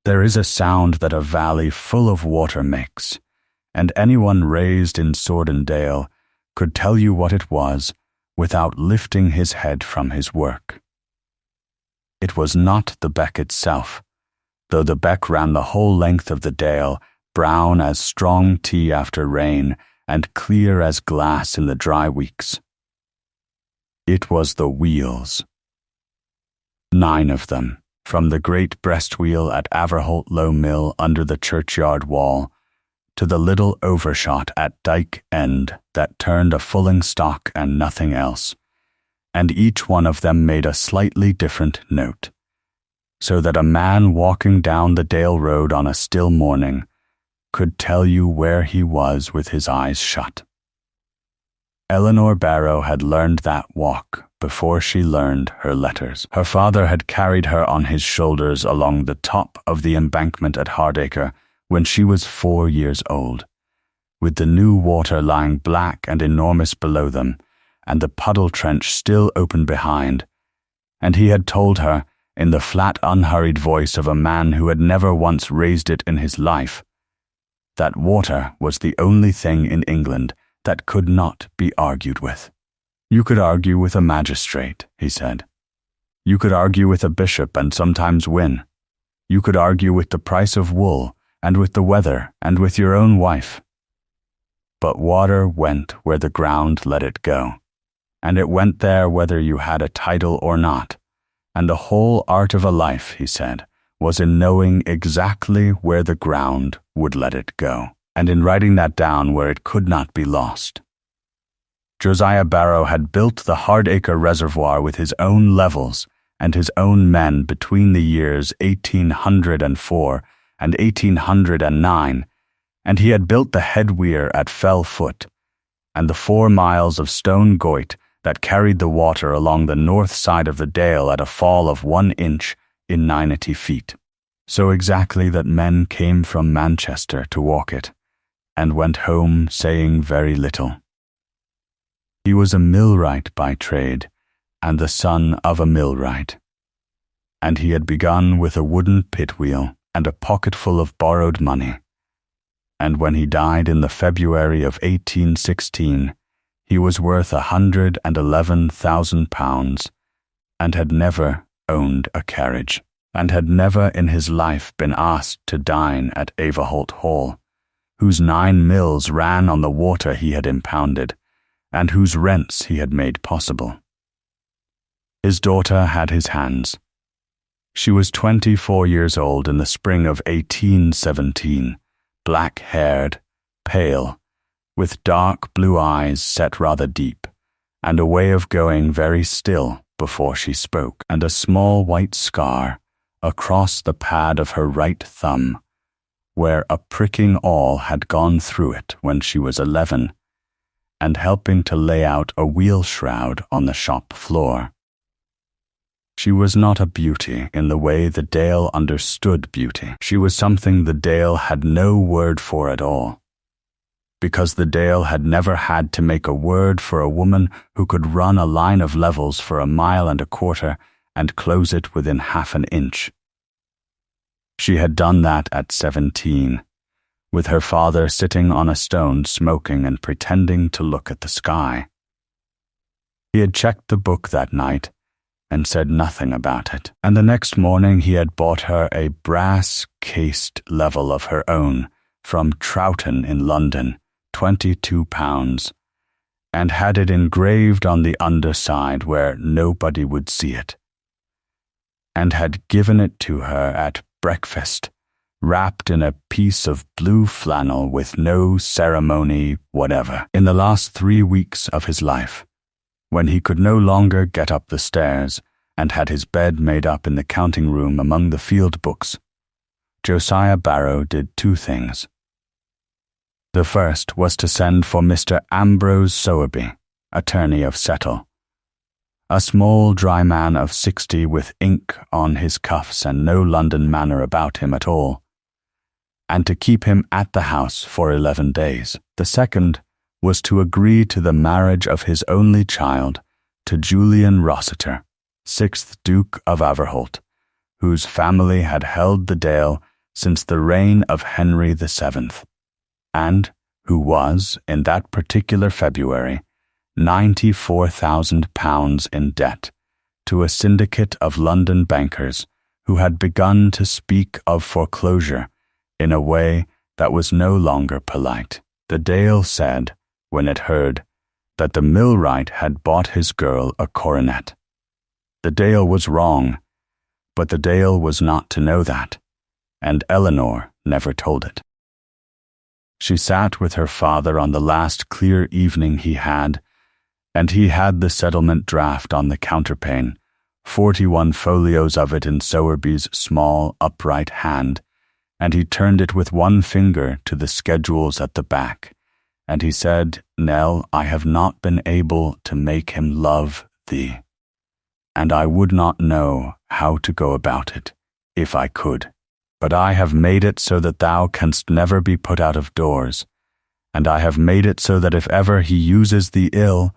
There is a sound that a valley full of water makes, and anyone raised in Sword Dale could tell you what it was without lifting his head from his work. It was not the beck itself, though the beck ran the whole length of the dale, brown as strong tea after rain and clear as glass in the dry weeks. It was the wheels. 9 of them, from the great breastwheel at Averholt Low Mill under the churchyard wall, to the little overshot at Dyke End that turned a fulling stock and nothing else, and each one of them made a slightly different note, so that a man walking down the Dale Road on a still morning could tell you where he was with his eyes shut. Eleanor Barrow had learned that walk before she learned her letters. Her father had carried her on his shoulders along the top of the embankment at Hardacre when she was 4 years old, with the new water lying black and enormous below them, and the puddle trench still open behind, and he had told her, in the flat, unhurried voice of a man who had never once raised it in his life, that water was the only thing in England that could not be argued with. You could argue with a magistrate, he said. You could argue with a bishop and sometimes win. You could argue with the price of wool, and with the weather, and with your own wife. But water went where the ground let it go, and it went there whether you had a title or not, and the whole art of a life, he said, was in knowing exactly where the ground would let it go, and in writing that down where it could not be lost. Josiah Barrow had built the Hardacre Reservoir with his own levels and his own men between the years 1804 and 1809, and he had built the head weir at Fell Foot, and the 4 miles of stone goit that carried the water along the north side of the dale at a fall of 1 inch in 90 feet, so exactly that men came from Manchester to walk it, and went home saying very little. He was a millwright by trade, and the son of a millwright, and he had begun with a wooden pit wheel and a pocketful of borrowed money, and when he died in the February of 1816, he was worth £111,000, and had never owned a carriage, and had never in his life been asked to dine at Averholt Hall, whose 9 mills ran on the water he had impounded, and whose rents he had made possible. His daughter had his hands. She was 24 years old in the spring of 1817, black-haired, pale, with dark blue eyes set rather deep, and a way of going very still before she spoke, and a small white scar across the pad of her right thumb, where a pricking awl had gone through it when she was 11, and helping to lay out a wheel shroud on the shop floor. She was not a beauty in the way the Dale understood beauty. She was something the Dale had no word for at all, because the Dale had never had to make a word for a woman who could run a line of levels for 1.25 miles and close it within half an inch. She had done that at 17, with her father sitting on a stone smoking and pretending to look at the sky. He had checked the book that night and said nothing about it, and the next morning he had bought her a brass-cased level of her own from Troughton in London, £22, and had it engraved on the underside where nobody would see it, and had given it to her at breakfast, wrapped in a piece of blue flannel with no ceremony whatever. In the last 3 weeks of his life, when he could no longer get up the stairs and had his bed made up in the counting room among the field books, Josiah Barrow did 2 things. The first was to send for Mr. Ambrose Sowerby, attorney of Settle, a small dry man of 60 with ink on his cuffs and no London manner about him at all, and to keep him at the house for 11 days. The second was to agree to the marriage of his only child to Julian Rossiter, 6th Duke of Averholt, whose family had held the Dale since the reign of Henry VII, and who was, in that particular February, £94,000 in debt to a syndicate of London bankers who had begun to speak of foreclosure in a way that was no longer polite. The Dale said, when it heard, that the millwright had bought his girl a coronet. The Dale was wrong, but the Dale was not to know that, and Eleanor never told it. She sat with her father on the last clear evening he had, and he had the settlement draft on the counterpane, 41 folios of it in Sowerby's small, upright hand, and he turned it with one finger to the schedules at the back, and he said, "Nell, I have not been able to make him love thee, and I would not know how to go about it, if I could. But I have made it so that thou canst never be put out of doors, and I have made it so that if ever he uses thee ill,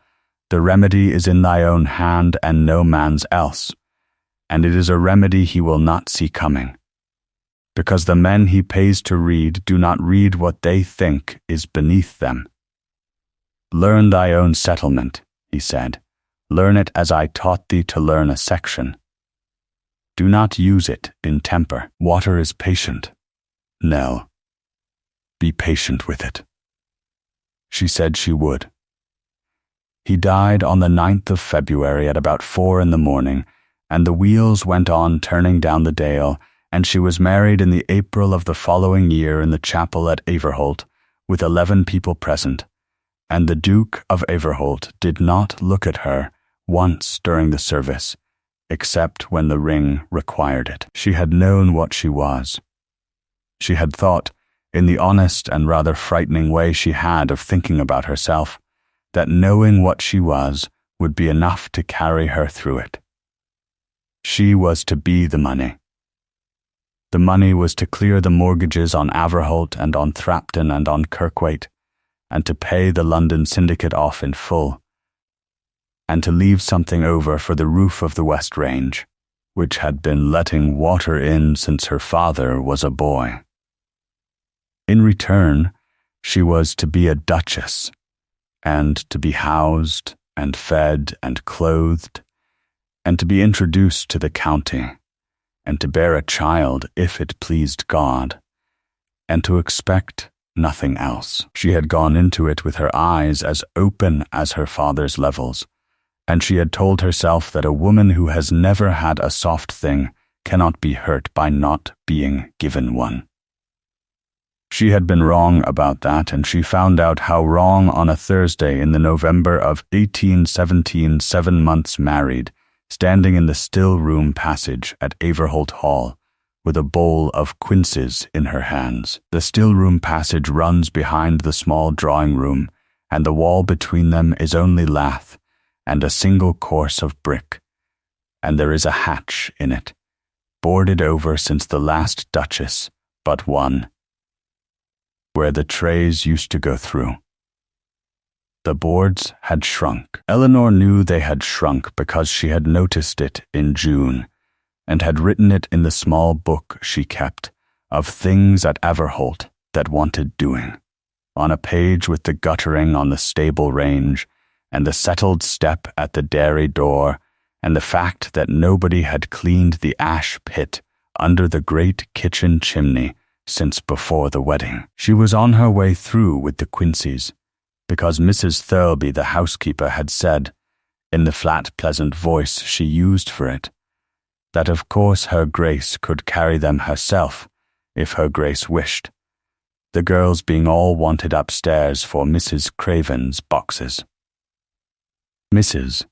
the remedy is in thy own hand and no man's else, and it is a remedy he will not see coming, because the men he pays to read do not read what they think is beneath them. Learn thy own settlement," he said. "Learn it as I taught thee to learn a section. Do not use it in temper. Water is patient. Nell, be patient with it." She said she would. He died on the 9th of February at about 4 in the morning, and the wheels went on turning down the dale, and she was married in the April of the following year in the chapel at Averholt, with 11 people present, and the Duke of Averholt did not look at her once during the service, except when the ring required it. She had known what she was. She had thought, in the honest and rather frightening way she had of thinking about herself, that knowing what she was would be enough to carry her through it. She was to be the money. The money was to clear the mortgages on Averholt and on Thrapton and on Kirkwaite, and to pay the London syndicate off in full, and to leave something over for the roof of the West Range, which had been letting water in since her father was a boy. In return, she was to be a duchess, and to be housed and fed and clothed, and to be introduced to the county, and to bear a child if it pleased God, and to expect nothing else. She had gone into it with her eyes as open as her father's levels, and she had told herself that a woman who has never had a soft thing cannot be hurt by not being given one. She had been wrong about that, and she found out how wrong on a Thursday in the November of 1817, 7 months married, standing in the still room passage at Averholt Hall, with a bowl of quinces in her hands. The still room passage runs behind the small drawing room, and the wall between them is only lath, and a single course of brick, and there is a hatch in it, boarded over since the last duchess, but one, where the trays used to go through. The boards had shrunk. Eleanor knew they had shrunk because she had noticed it in June, and had written it in the small book she kept of things at Averholt that wanted doing, on a page with the guttering on the stable range, and the settled step at the dairy door, and the fact that nobody had cleaned the ash pit under the great kitchen chimney since before the wedding. She was on her way through with the quinces, because Mrs. Thirlby, the housekeeper, had said, in the flat, pleasant voice she used for it, that of course her Grace could carry them herself, if her Grace wished, the girls being all wanted upstairs for Mrs. Craven's boxes. Mrs.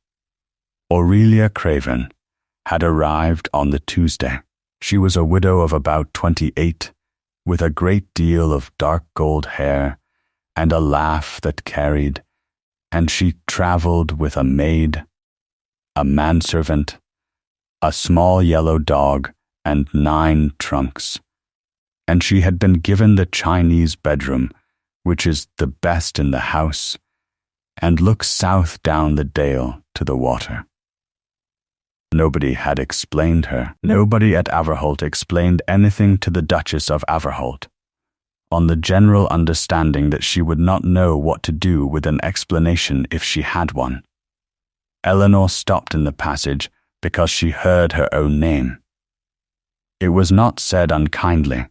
Aurelia Craven had arrived on the Tuesday. She was a widow of about 28, with a great deal of dark gold hair and a laugh that carried, and she travelled with a maid, a manservant, a small yellow dog, and 9 trunks, and she had been given the Chinese bedroom, which is the best in the house, and looks south down the dale to the water. Nobody had explained her. Nobody at Averholt explained anything to the Duchess of Averholt, on the general understanding that she would not know what to do with an explanation if she had one. Eleanor stopped in the passage because she heard her own name. It was not said unkindly.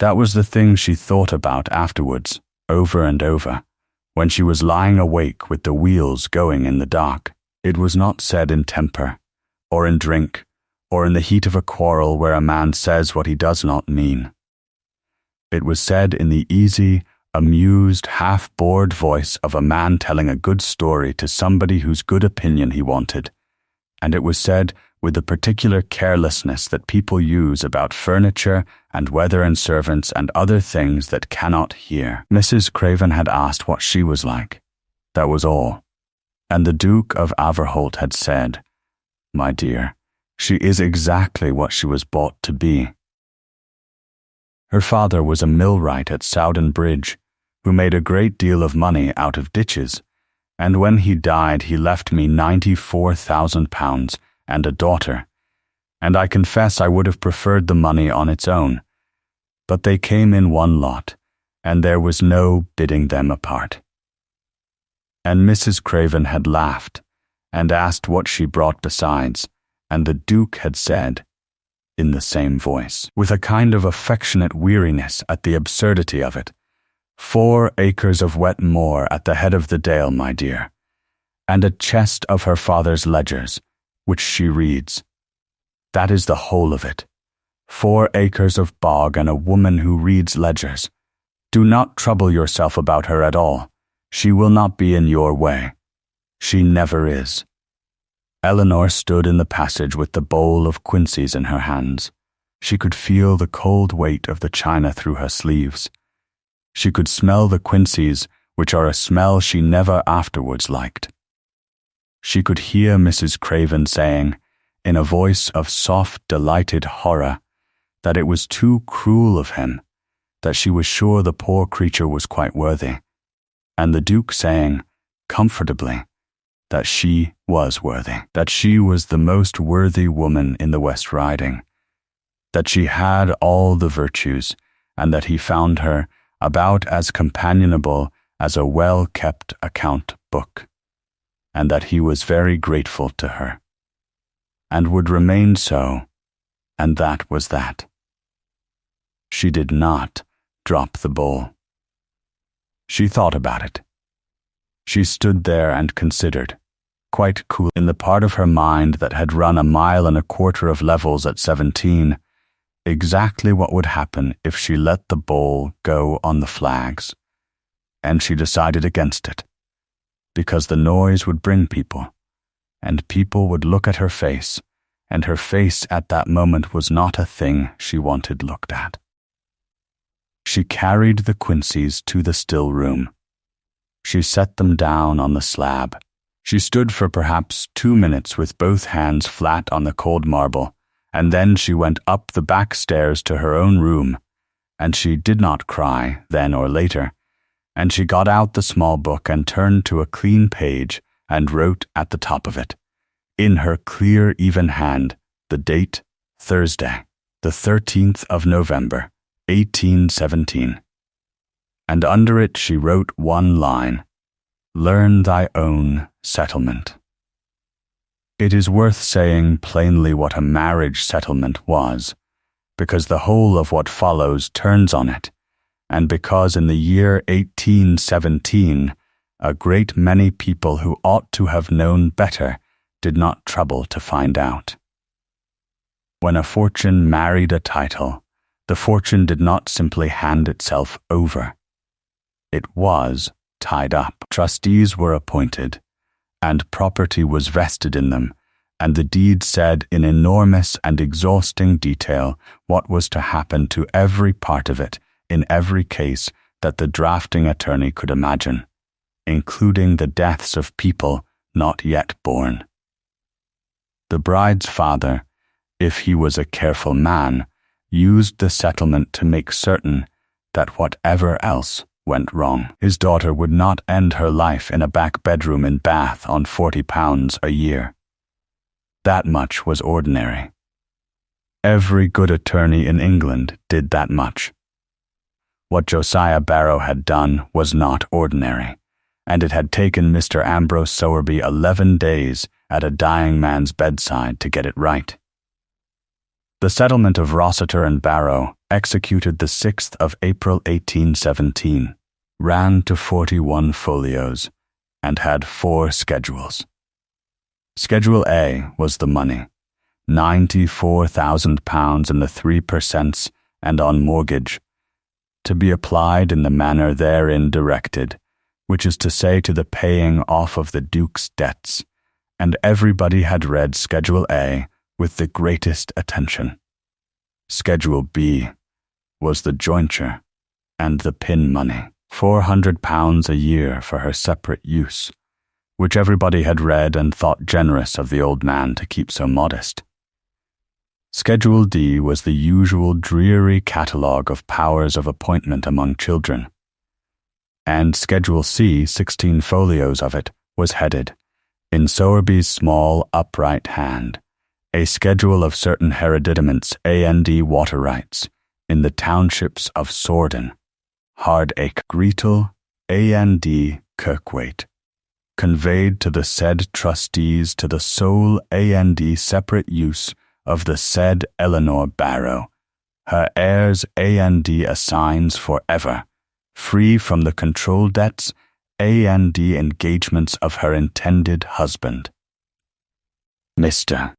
That was the thing she thought about afterwards, over and over, when she was lying awake with the wheels going in the dark. It was not said in temper, or in drink, or in the heat of a quarrel where a man says what he does not mean. It was said in the easy, amused, half-bored voice of a man telling a good story to somebody whose good opinion he wanted, and it was said with the particular carelessness that people use about furniture and weather and servants and other things that cannot hear. Mrs. Craven had asked what she was like. That was all. And the Duke of Averholt had said, "My dear, she is exactly what she was bought to be." Her father was a millwright at Sowden Bridge, who made a great deal of money out of ditches, and when he died he left me £94,000 and a daughter, and I confess I would have preferred the money on its own, but they came in one lot, and there was no bidding them apart. And Mrs. Craven had laughed, and asked what she brought besides, and the Duke had said, in the same voice, with a kind of affectionate weariness at the absurdity of it, 4 acres of wet moor at the head of the dale, my dear, and a chest of her father's ledgers, which she reads. That is the whole of it. 4 acres of bog and a woman who reads ledgers. Do not trouble yourself about her at all. She will not be in your way. She never is. Eleanor stood in the passage with the bowl of quinces in her hands. She could feel the cold weight of the china through her sleeves. She could smell the quinces, which are a smell she never afterwards liked. She could hear Mrs. Craven saying, in a voice of soft, delighted horror, that it was too cruel of him, that she was sure the poor creature was quite worthy, and the Duke saying, comfortably, that she was worthy, that she was the most worthy woman in the West Riding, that she had all the virtues, and that he found her about as companionable as a well-kept account book, and that he was very grateful to her, and would remain so, and that was that. She did not drop the bowl. She thought about it. She stood there and considered, quite cool in the part of her mind that had run 1.25 miles of levels at 17, exactly what would happen if she let the bowl go on the flags. And she decided against it, because the noise would bring people, and people would look at her face, and her face at that moment was not a thing she wanted looked at. She carried the quinces to the still room. She set them down on the slab. She stood for perhaps 2 minutes with both hands flat on the cold marble, and then she went up the back stairs to her own room, and she did not cry then or later, and she got out the small book and turned to a clean page and wrote at the top of it, in her clear, even hand, the date, Thursday, the 13th of November, 1817. And under it she wrote one line, "Learn thy own settlement." It is worth saying plainly what a marriage settlement was, because the whole of what follows turns on it, and because in the year 1817 a great many people who ought to have known better did not trouble to find out. When a fortune married a title, the fortune did not simply hand itself over. It was tied up. Trustees were appointed, and property was vested in them, and the deed said in enormous and exhausting detail what was to happen to every part of it in every case that the drafting attorney could imagine, including the deaths of people not yet born. The bride's father, if he was a careful man, used the settlement to make certain that whatever else went wrong, his daughter would not end her life in a back bedroom in Bath on £40 a year. That much was ordinary. Every good attorney in England did that much. What Josiah Barrow had done was not ordinary, and it had taken Mr. Ambrose Sowerby 11 days at a dying man's bedside to get it right. The settlement of Rossiter and Barrow, executed the 6th of April 1817, ran to 41 folios and had 4 schedules. Schedule A was the money, £94,000 in the 3% and on mortgage, to be applied in the manner therein directed, which is to say to the paying off of the Duke's debts, and everybody had read Schedule A with the greatest attention. Schedule B was the jointure and the pin money, £400 a year for her separate use, which everybody had read and thought generous of the old man to keep so modest. Schedule D was the usual dreary catalogue of powers of appointment among children, and Schedule C, 16 folios of it, was headed, in Sowerby's small upright hand, a schedule of certain hereditaments A&D water rights in the townships of Sordon, Hardacre, Greetle, A&D Kirkwaite, conveyed to the said trustees to the sole A&D separate use of the said Eleanor Barrow, her heirs A&D assigns for ever, free from the control debts A&D engagements of her intended husband. Mr.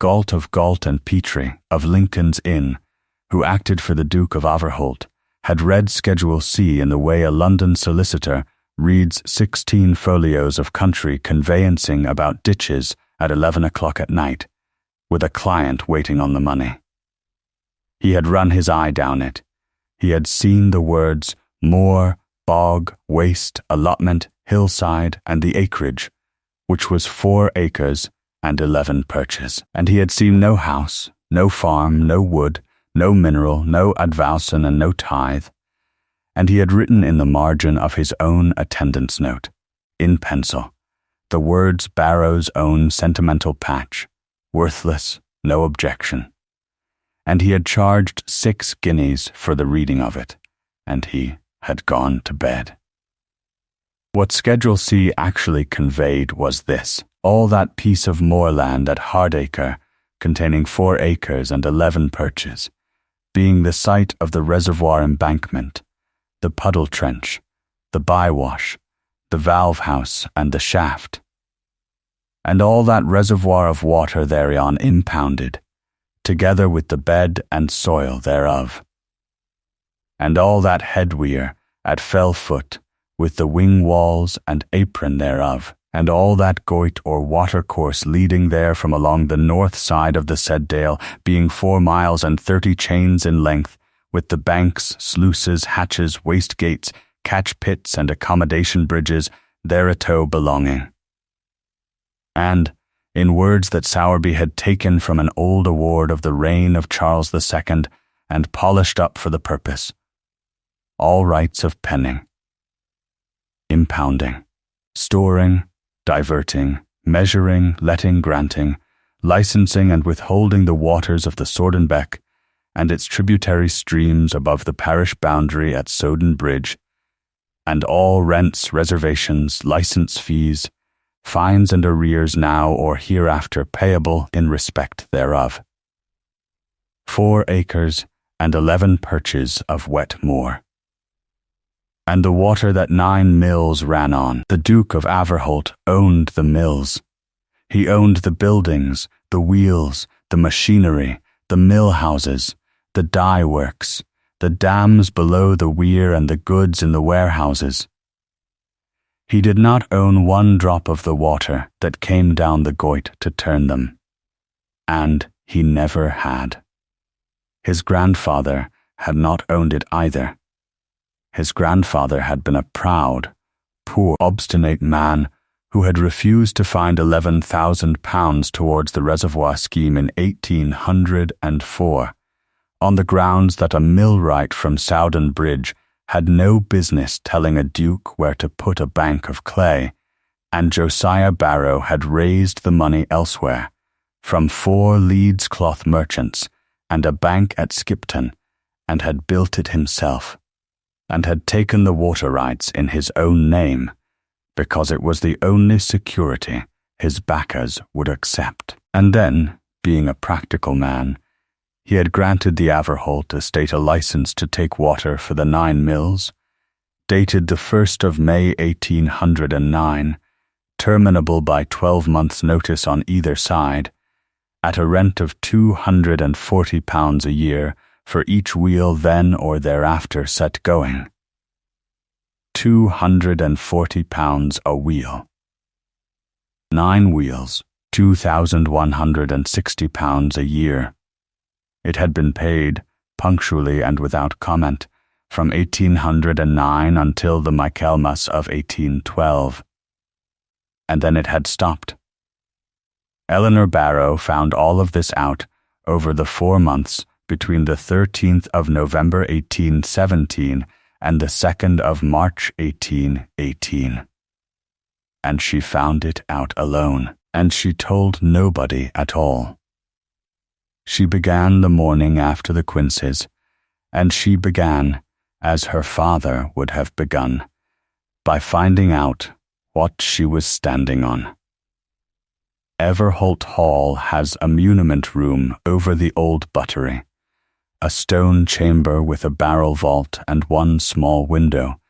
Galt of Galt and Petrie of Lincoln's Inn, who acted for the Duke of Overholt, had read Schedule C in the way a London solicitor reads 16 folios of country conveyancing about ditches at 11 o'clock at night, with a client waiting on the money. He had run his eye down it. He had seen the words moor, bog, waste, allotment, hillside, and the acreage, which was 4 acres and 11 perches, and he had seen no house, no farm, no wood, no mineral, no advowson, and no tithe, and he had written in the margin of his own attendance note, in pencil, the words Barrow's own sentimental patch, worthless, no objection, and he had charged 6 guineas for the reading of it, and he had gone to bed. What Schedule C actually conveyed was this: all that piece of moorland at Hardacre, containing 4 acres and 11 perches, being the site of the reservoir embankment, the puddle trench, the bywash, the valve house, and the shaft, and all that reservoir of water thereon impounded, together with the bed and soil thereof, and all that headweir at Fellfoot, with the wing walls and apron thereof, and all that goit or watercourse leading there from along the north side of the said dale, being 4 miles and 30 chains in length, with the banks, sluices, hatches, waste gates, catch pits, and accommodation bridges thereato belonging. And, in words that Sowerby had taken from an old award of the reign of Charles II and polished up for the purpose, all rights of penning, impounding, storing, diverting, measuring, letting, granting, licensing and withholding the waters of the Sordenbeck and its tributary streams above the parish boundary at Soden Bridge, and all rents, reservations, license fees, fines and arrears now or hereafter payable in respect thereof. 4 acres and 11 perches of wet moor. And the water that 9 mills ran on. The Duke of Overholt owned the mills. He owned the buildings, the wheels, the machinery, the mill houses, the dye works, the dams below the weir and the goods in the warehouses. He did not own 1 drop of the water that came down the Goyt to turn them, and he never had. His grandfather had not owned it either. His grandfather had been a proud, poor, obstinate man who had refused to find £11,000 towards the reservoir scheme in 1804, on the grounds that a millwright from Sowden Bridge had no business telling a duke where to put a bank of clay, and Josiah Barrow had raised the money elsewhere, from 4 Leeds cloth merchants and a bank at Skipton, and had built it himself, and had taken the water rights in his own name, because it was the only security his backers would accept. And then, being a practical man, he had granted the Averholt estate a license to take water for the 9 mills, dated the 1st of May 1809, terminable by 12 months' notice on either side, at a rent of £240 a year for each wheel then or thereafter set going. £240 a wheel. 9 wheels, £2,160 a year. It had been paid, punctually and without comment, from 1809 until the Michaelmas of 1812. And then it had stopped. Eleanor Barrow found all of this out over the 4 months between the 13th of November 1817 and the 2nd of March 1818. And she found it out alone, and she told nobody at all. She began the morning after the Quinces, and she began, as her father would have begun, by finding out what she was standing on. Averholt Hall has a muniment room over the old buttery, a stone chamber with a barrel vault and 1 small window,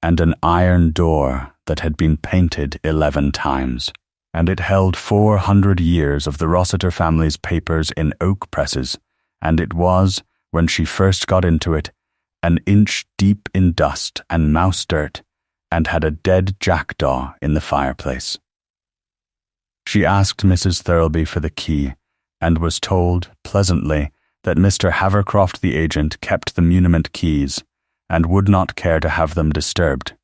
and an iron door that had been painted 11 times, and it held 400 years of the Rossiter family's papers in oak presses, and it was, when she first got into it, an inch deep in dust and mouse dirt, and had a dead jackdaw in the fireplace. She asked Mrs. Thirlby for the key, and was told, pleasantly, that Mr. Havercroft the agent kept the muniment keys, and would not care to have them disturbed.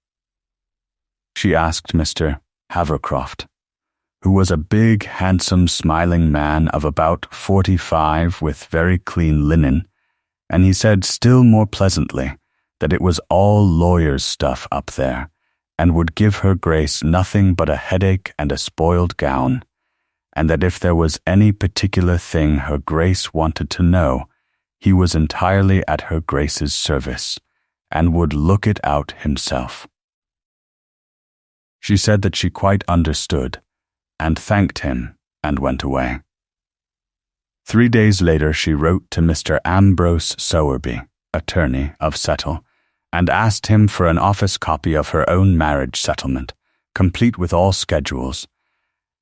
She asked Mr. Havercroft, who was a big, handsome, smiling man of about 45 with very clean linen, and he said still more pleasantly that it was all lawyers' stuff up there, and would give her Grace nothing but a headache and a spoiled gown, and that if there was any particular thing her Grace wanted to know, he was entirely at her Grace's service, and would look it out himself. She said that she quite understood, and thanked him, and went away. 3 days later she wrote to Mr. Ambrose Sowerby, attorney of Settle, and asked him for an office copy of her own marriage settlement, complete with all schedules,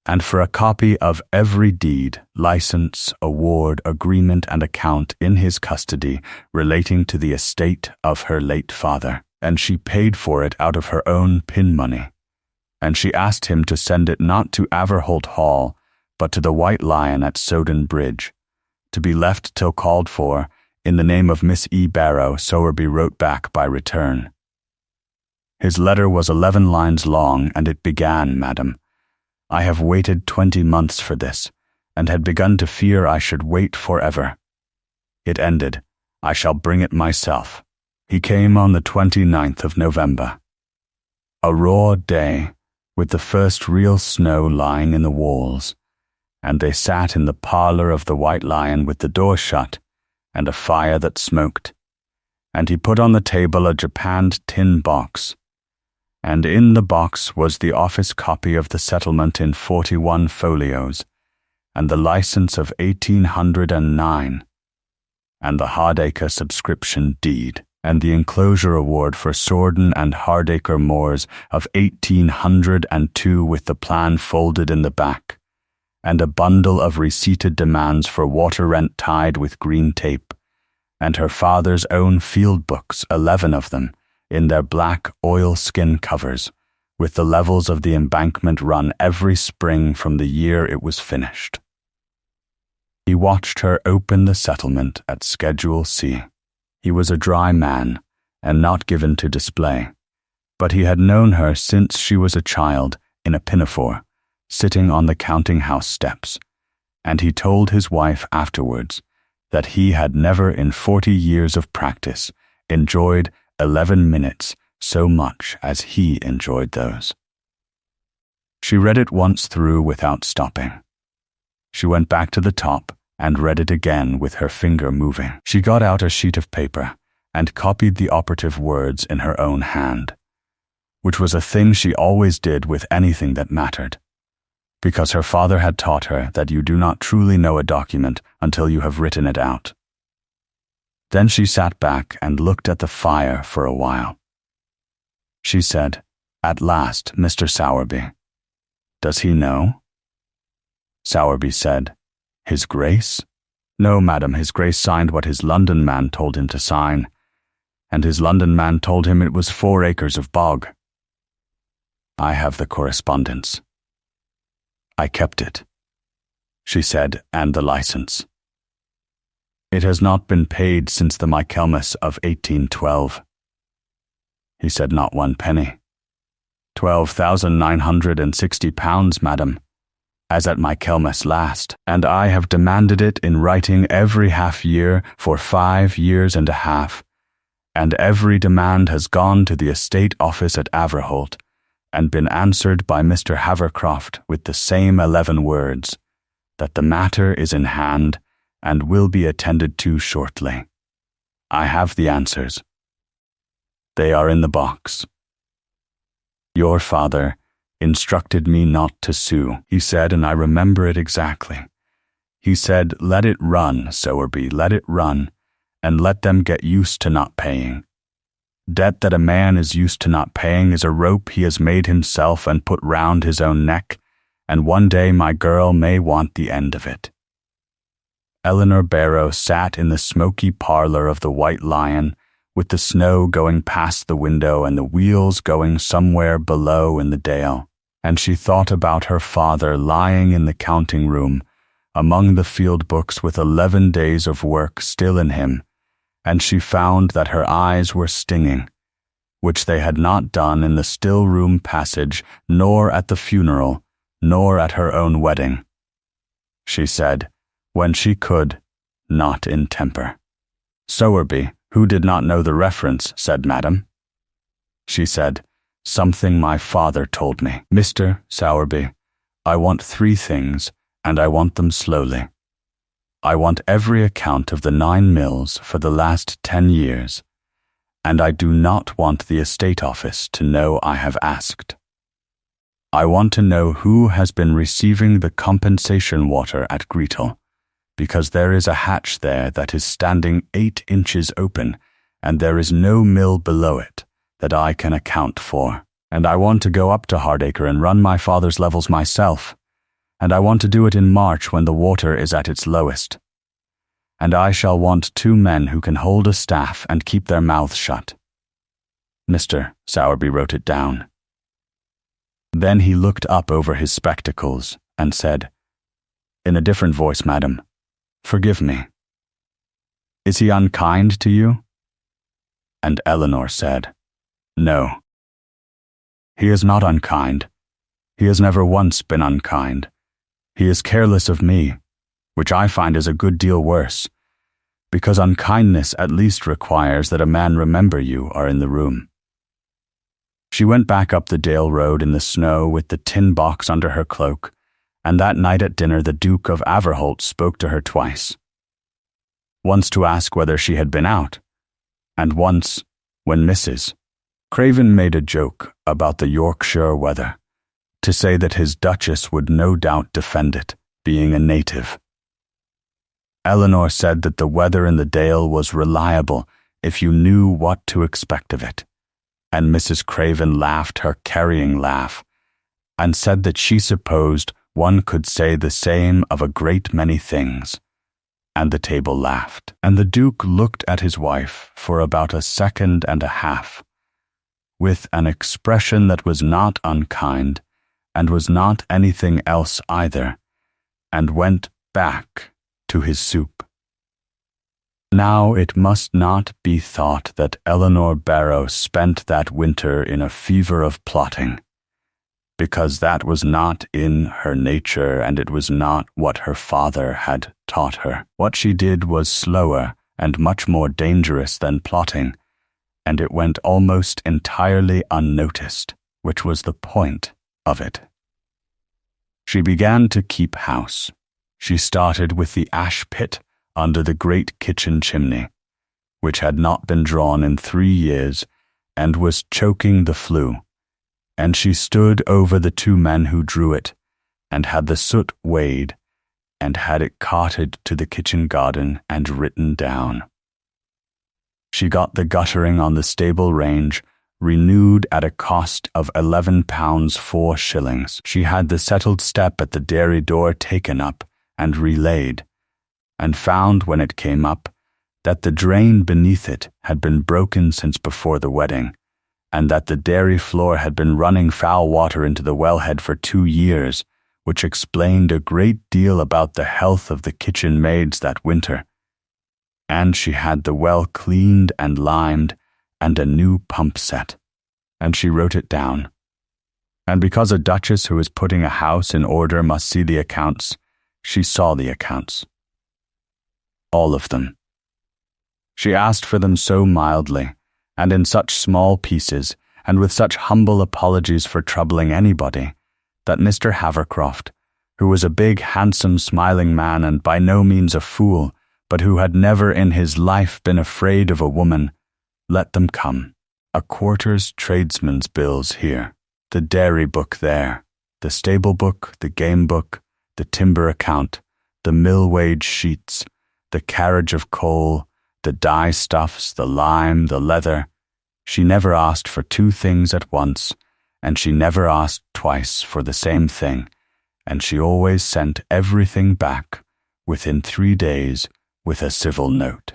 and for a copy of every deed, license, award, agreement, and account in his custody relating to the estate of her late father, and she paid for it out of her own pin money. And she asked him to send it not to Averholt Hall, but to the White Lion at Soden Bridge, to be left till called for, in the name of Miss E. Barrow. Sowerby wrote back by return. His letter was 11 lines long, and it began, Madam, I have waited 20 months for this, and had begun to fear I should wait forever. It ended, I shall bring it myself. He came on the 29th of November. A raw day, with the first real snow lying in the walls, and they sat in the parlour of the White Lion with the door shut, and a fire that smoked, and he put on the table a japanned tin box, and in the box was the office copy of the settlement in 41 folios, and the license of 1809, and the Hardacre subscription deed, and the enclosure award for Sorden and Hardacre moors of 1802 with the plan folded in the back, and a bundle of receipted demands for water rent tied with green tape, and her father's own field books, 11 of them, in their black oilskin covers, with the levels of the embankment run every spring from the year it was finished. He watched her open the settlement at Schedule C. He was a dry man, and not given to display, but he had known her since she was a child in a pinafore, sitting on the counting-house steps, and he told his wife afterwards that he had never in 40 years of practice enjoyed 11 minutes so much as he enjoyed those. She read it once through without stopping. She went back to the top and read it again with her finger moving. She got out a sheet of paper and copied the operative words in her own hand, which was a thing she always did with anything that mattered, because her father had taught her that you do not truly know a document until you have written it out. Then she sat back and looked at the fire for a while. She said, "At last, Mr. Sowerby. Does he know?" Sowerby said, "His Grace?" "No, madam, His Grace signed what his London man told him to sign, and his London man told him it was 4 acres of bog." "I have the correspondence." "I kept it," she said, "and the license. It has not been paid since the Michaelmas of 1812. He said, "Not 1 penny. £12,960, madam, as at Michaelmas last, and I have demanded it in writing every half year for 5 years and a half, and every demand has gone to the estate office at Averholt, and been answered by Mr. Havercroft with the same 11 words, that the matter is in hand and will be attended to shortly. I have the answers. They are in the box. Your father instructed me not to sue, he said, and I remember it exactly. He said, 'Let it run, Sowerby, let it run, and let them get used to not paying. Debt that a man is used to not paying is a rope he has made himself and put round his own neck, and one day my girl may want the end of it.'" Eleanor Barrow sat in the smoky parlor of the White Lion, with the snow going past the window and the wheels going somewhere below in the dale, and she thought about her father lying in the counting room among the field books with 11 days of work still in him, and she found that her eyes were stinging, which they had not done in the still room passage, nor at the funeral, nor at her own wedding. She said, when she could, not in temper. "Sowerby, who did not know the reference, said, 'Madam.' She said, 'Something my father told me.' Mr. Sowerby, I want 3 things, and I want them slowly. I want every account of the 9 mills for the last 10 years, and I do not want the estate office to know I have asked. I want to know who has been receiving the compensation water at Greetle, because there is a hatch there that is standing 8 inches open, and there is no mill below it that I can account for. And I want to go up to Hardacre and run my father's levels myself, and I want to do it in March when the water is at its lowest. And I shall want 2 men who can hold a staff and keep their mouths shut." Mr. Sowerby wrote it down. Then he looked up over his spectacles and said, in a different voice, "Madam, forgive me. Is he unkind to you?" And Eleanor said, "No. He is not unkind. He has never once been unkind. He is careless of me, which I find is a good deal worse, because unkindness at least requires that a man remember you are in the room." She went back up the Dale Road in the snow with the tin box under her cloak, and that night at dinner the Duke of Averholt spoke to her twice. Once to ask whether she had been out, and once when Mrs. Craven made a joke about the Yorkshire weather, to say that his Duchess would no doubt defend it, being a native. Eleanor said that the weather in the Dale was reliable if you knew what to expect of it, and Mrs. Craven laughed her carrying laugh, and said that she supposed one could say the same of a great many things, and the table laughed, and the Duke looked at his wife for about a second and a half, with an expression that was not unkind, and was not anything else either, and went back to his soup. Now it must not be thought that Eleanor Barrow spent that winter in a fever of plotting, because that was not in her nature, and it was not what her father had taught her. What she did was slower and much more dangerous than plotting, and it went almost entirely unnoticed, which was the point of it. She began to keep house. She started with the ash pit under the great kitchen chimney, which had not been drawn in 3 years and was choking the flue, and she stood over the 2 men who drew it, and had the soot weighed, and had it carted to the kitchen garden and written down. She got the guttering on the stable range renewed at a cost of £11 4 shillings. She had the settled step at the dairy door taken up and relaid, and found when it came up that the drain beneath it had been broken since before the wedding, and that the dairy floor had been running foul water into the wellhead for 2 years, which explained a great deal about the health of the kitchen maids that winter. And she had the well cleaned and limed, and a new pump set, and she wrote it down. And because a duchess who is putting a house in order must see the accounts, she saw the accounts. All of them. She asked for them so mildly, and in such small pieces, and with such humble apologies for troubling anybody, that Mr. Havercroft, who was a big, handsome, smiling man and by no means a fool, but who had never in his life been afraid of a woman, let them come. A quarter's tradesman's bills here, the dairy book there, the stable book, the game book, the timber account, the mill wage sheets, the carriage of coal, the dye stuffs, the lime, the leather. She never asked for 2 things at once, and she never asked twice for the same thing, and she always sent everything back within 3 days with a civil note.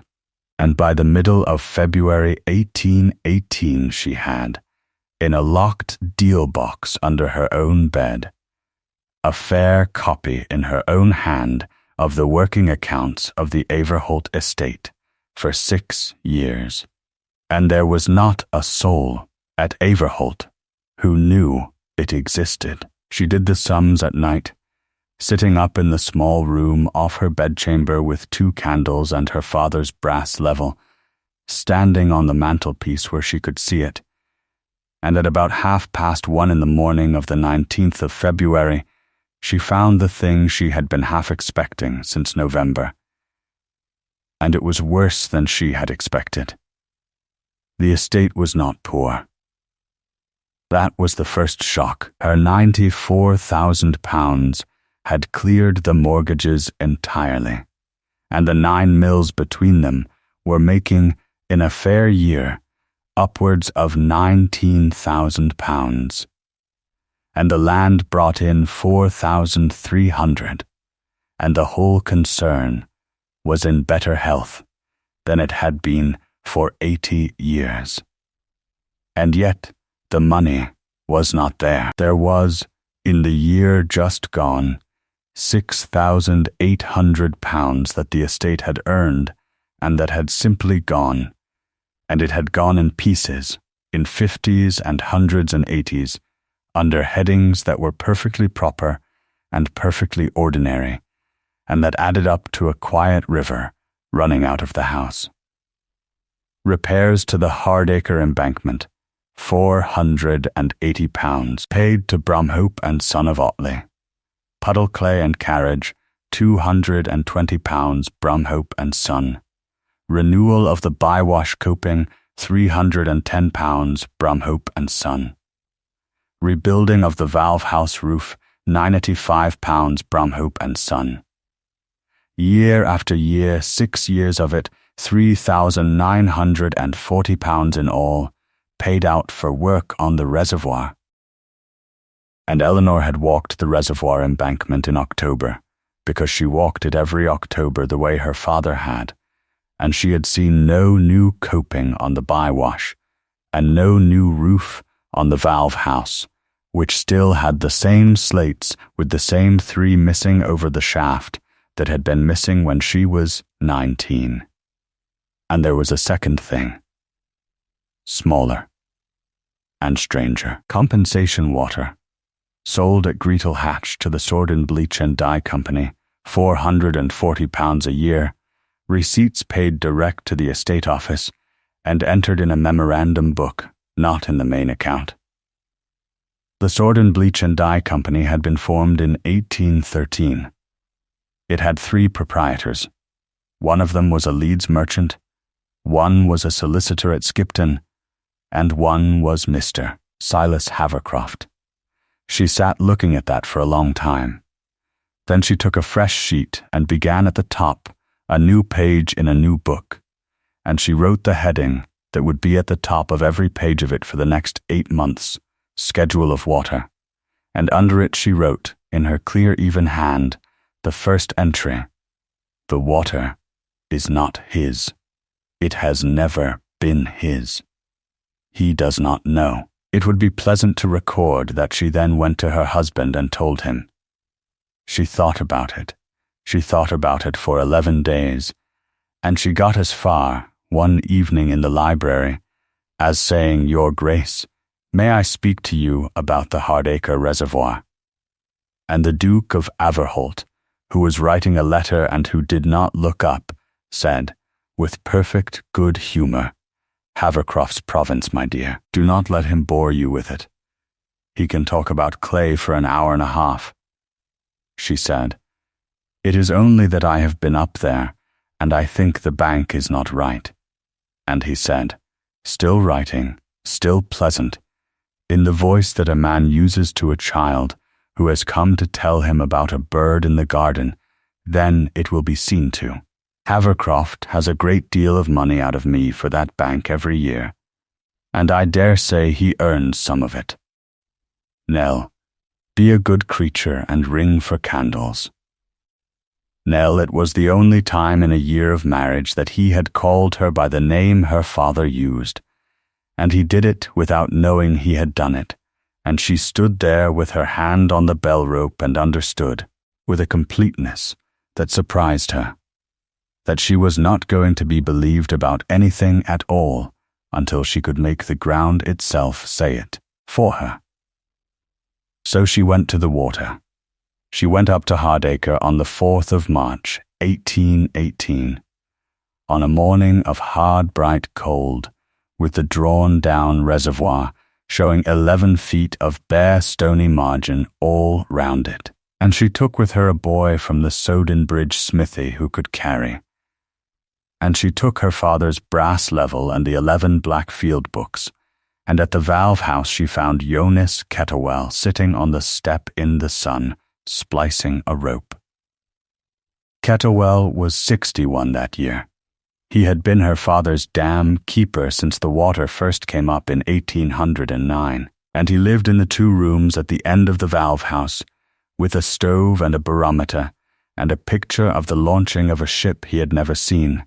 And by the middle of February 1818 she had, in a locked deal box under her own bed, a fair copy in her own hand of the working accounts of the Averholt estate for 6 years. And there was not a soul at Averholt who knew it existed. She did the sums at night, sitting up in the small room off her bedchamber with 2 candles and her father's brass level, standing on the mantelpiece where she could see it. And at about 1:30 in the morning of the 19th of February, she found the thing she had been half expecting since November. And it was worse than she had expected. The estate was not poor. That was the first shock. Her £94,000 had cleared the mortgages entirely, and the 9 mills between them were making, in a fair year, upwards of £19,000, and the land brought in 4,300, and the whole concern was in better health than it had been for 80 years. And yet the money was not there. There was, in the year just gone, £6,800 that the estate had earned, and that had simply gone, and it had gone in pieces, in 50s and 100s and 80s, under headings that were perfectly proper and perfectly ordinary, and that added up to a quiet river running out of the house. Repairs to the Hardacre embankment, £480, paid to Bromhope and Son of Otley. Puddle clay and carriage, £220, Bromhope and Son. Renewal of the bywash coping, £310, Bromhope and Son. Rebuilding of the valve house roof, £985, Bromhope and Son. Year after year, 6 years of it, £3,940 in all, paid out for work on the reservoir. And Eleanor had walked the reservoir embankment in October, because she walked it every October the way her father had, and she had seen no new coping on the bywash, and no new roof on the valve house, which still had the same slates with the same 3 missing over the shaft that had been missing when she was 19. And there was a second thing, smaller and stranger. Compensation water, sold at Greetle Hatch to the Sword and Bleach and Dye Company, £440 a year, receipts paid direct to the estate office, and entered in a memorandum book, not in the main account. The Sword and Bleach and Dye Company had been formed in 1813. It had 3 proprietors. One of them was a Leeds merchant, one was a solicitor at Skipton, and one was Mr. Silas Havercroft. She sat looking at that for a long time. Then she took a fresh sheet and began at the top, a new page in a new book, and she wrote the heading that would be at the top of every page of it for the next 8 months, Schedule of Water, and under it she wrote, in her clear, even hand, the first entry: The water is not his. It has never been his. He does not know. It would be pleasant to record that she then went to her husband and told him. She thought about it. She thought about it for 11 days, and she got as far, one evening in the library, as saying, Your Grace, may I speak to you about the Hardacre Reservoir? And the Duke of Averholt, who was writing a letter and who did not look up, said, with perfect good humor, Havercroft's province, my dear. Do not let him bore you with it. He can talk about clay for an hour and a half. She said, It is only that I have been up there, and I think the bank is not right. And he said, still writing, still pleasant, in the voice that a man uses to a child who has come to tell him about a bird in the garden, then it will be seen to. Havercroft has a great deal of money out of me for that bank every year, and I dare say he earns some of it. Nell, be a good creature and ring for candles. Nell, it was the only time in a year of marriage that he had called her by the name her father used, and he did it without knowing he had done it, and she stood there with her hand on the bell rope and understood, with a completeness that surprised her, that she was not going to be believed about anything at all until she could make the ground itself say it for her. So she went to the water. She went up to Hardacre on the 4th of March, 1818, on a morning of hard, bright cold, with the drawn-down reservoir showing 11 feet of bare stony margin all round it, and she took with her a boy from the Soden Bridge smithy who could carry. And she took her father's brass level and the 11 black field books, and at the valve house she found Jonas Kettlewell sitting on the step in the sun, splicing a rope. Kettlewell was 61 that year. He had been her father's dam keeper since the water first came up in 1809, and he lived in the 2 rooms at the end of the valve house, with a stove and a barometer, and a picture of the launching of a ship he had never seen.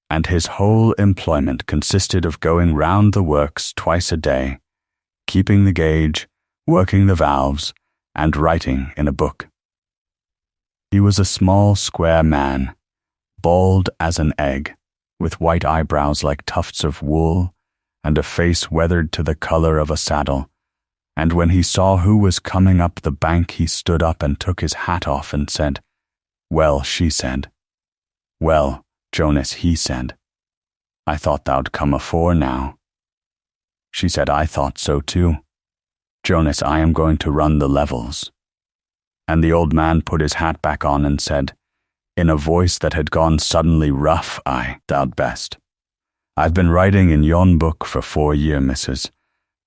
And his whole employment consisted of going round the works twice a day, keeping the gauge, working the valves, and writing in a book. He was a small, square man, bald as an egg, with white eyebrows like tufts of wool, and a face weathered to the color of a saddle. And when he saw who was coming up the bank, he stood up and took his hat off and said, Well, she said. Well, Jonas, he said, I thought thou'd come afore now. She said, I thought so too. Jonas, I am going to run the levels. And the old man put his hat back on and said, in a voice that had gone suddenly rough, I thou'd best. I've been writing in yon book for 4 year, missus,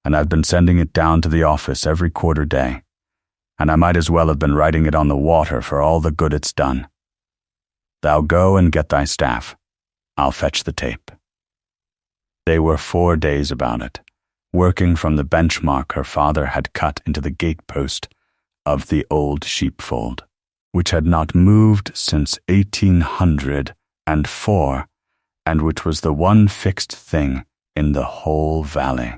and I've been sending it down to the office every quarter day, and I might as well have been writing it on the water for all the good it's done. Thou go and get thy staff. I'll fetch the tape. They were 4 days about it, working from the benchmark her father had cut into the gatepost of the old sheepfold, which had not moved since 1804, and which was the one fixed thing in the whole valley.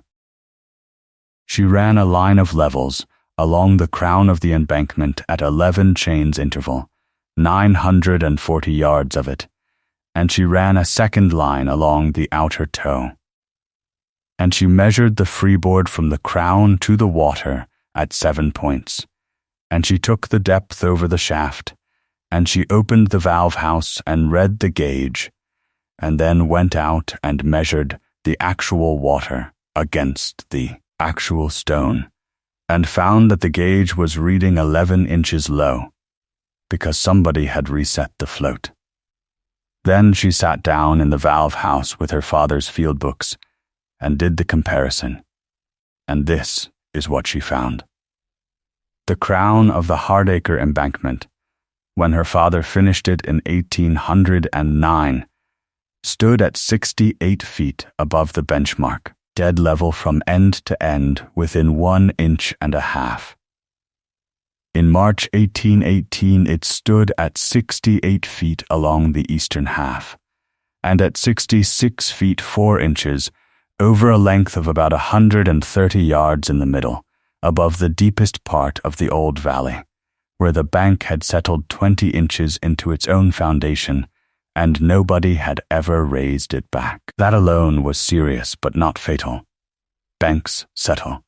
She ran a line of levels along the crown of the embankment at 11 chains interval, 940 yards of it, and she ran a second line along the outer toe. And she measured the freeboard from the crown to the water at 7 points, and she took the depth over the shaft, and she opened the valve house and read the gauge, and then went out and measured the actual water against the actual stone, and found that the gauge was reading 11 inches low, because somebody had reset the float. Then she sat down in the valve house with her father's field books and did the comparison, and this is what she found. The crown of the Hardacre embankment, when her father finished it in 1809, stood at 68 feet above the benchmark, dead level from end to end within 1.5 inches. In March 1818 it stood at 68 feet along the eastern half, and at 66 feet 4 inches over a length of about 130 yards in the middle, above the deepest part of the old valley, where the bank had settled 20 inches into its own foundation, and nobody had ever raised it back. That alone was serious but not fatal. Banks settle.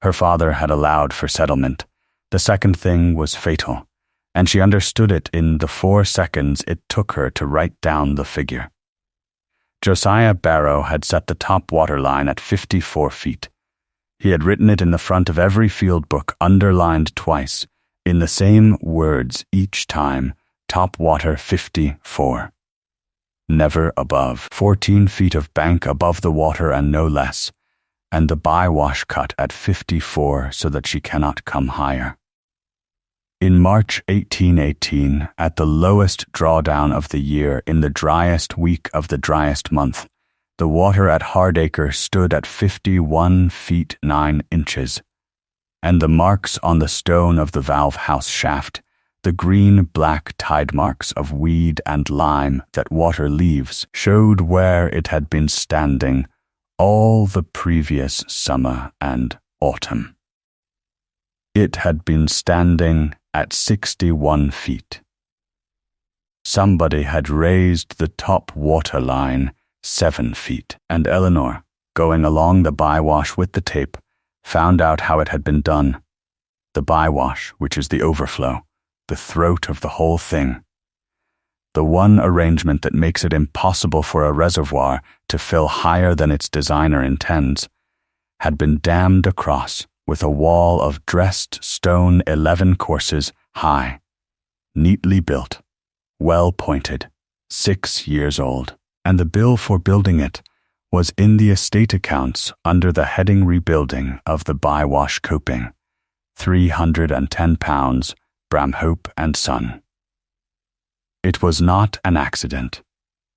Her father had allowed for settlement. The second thing was fatal, and she understood it in the 4 seconds it took her to write down the figure. Josiah Barrow had set the top water line at 54 feet. He had written it in the front of every field book, underlined twice, in the same words each time, top water 54. Never above 14 feet of bank above the water and no less, and the bywash cut at 54 so that she cannot come higher. In March 1818, at the lowest drawdown of the year, in the driest week of the driest month, the water at Hardacre stood at 51 feet 9 inches, and the marks on the stone of the valve house shaft, the green-black tide marks of weed and lime that water leaves, showed where it had been standing all the previous summer and autumn. It had been standing at 61 feet. Somebody had raised the top water line 7 feet, and Eleanor, going along the bywash with the tape, found out how it had been done. The bywash, which is the overflow, the throat of the whole thing. The one arrangement that makes it impossible for a reservoir to fill higher than its designer intends, had been dammed across with a wall of dressed stone 11 courses high, neatly built, well pointed, 6 years old, and the bill for building it was in the estate accounts under the heading rebuilding of the bywash coping, £310, Bramhope and Son. It was not an accident,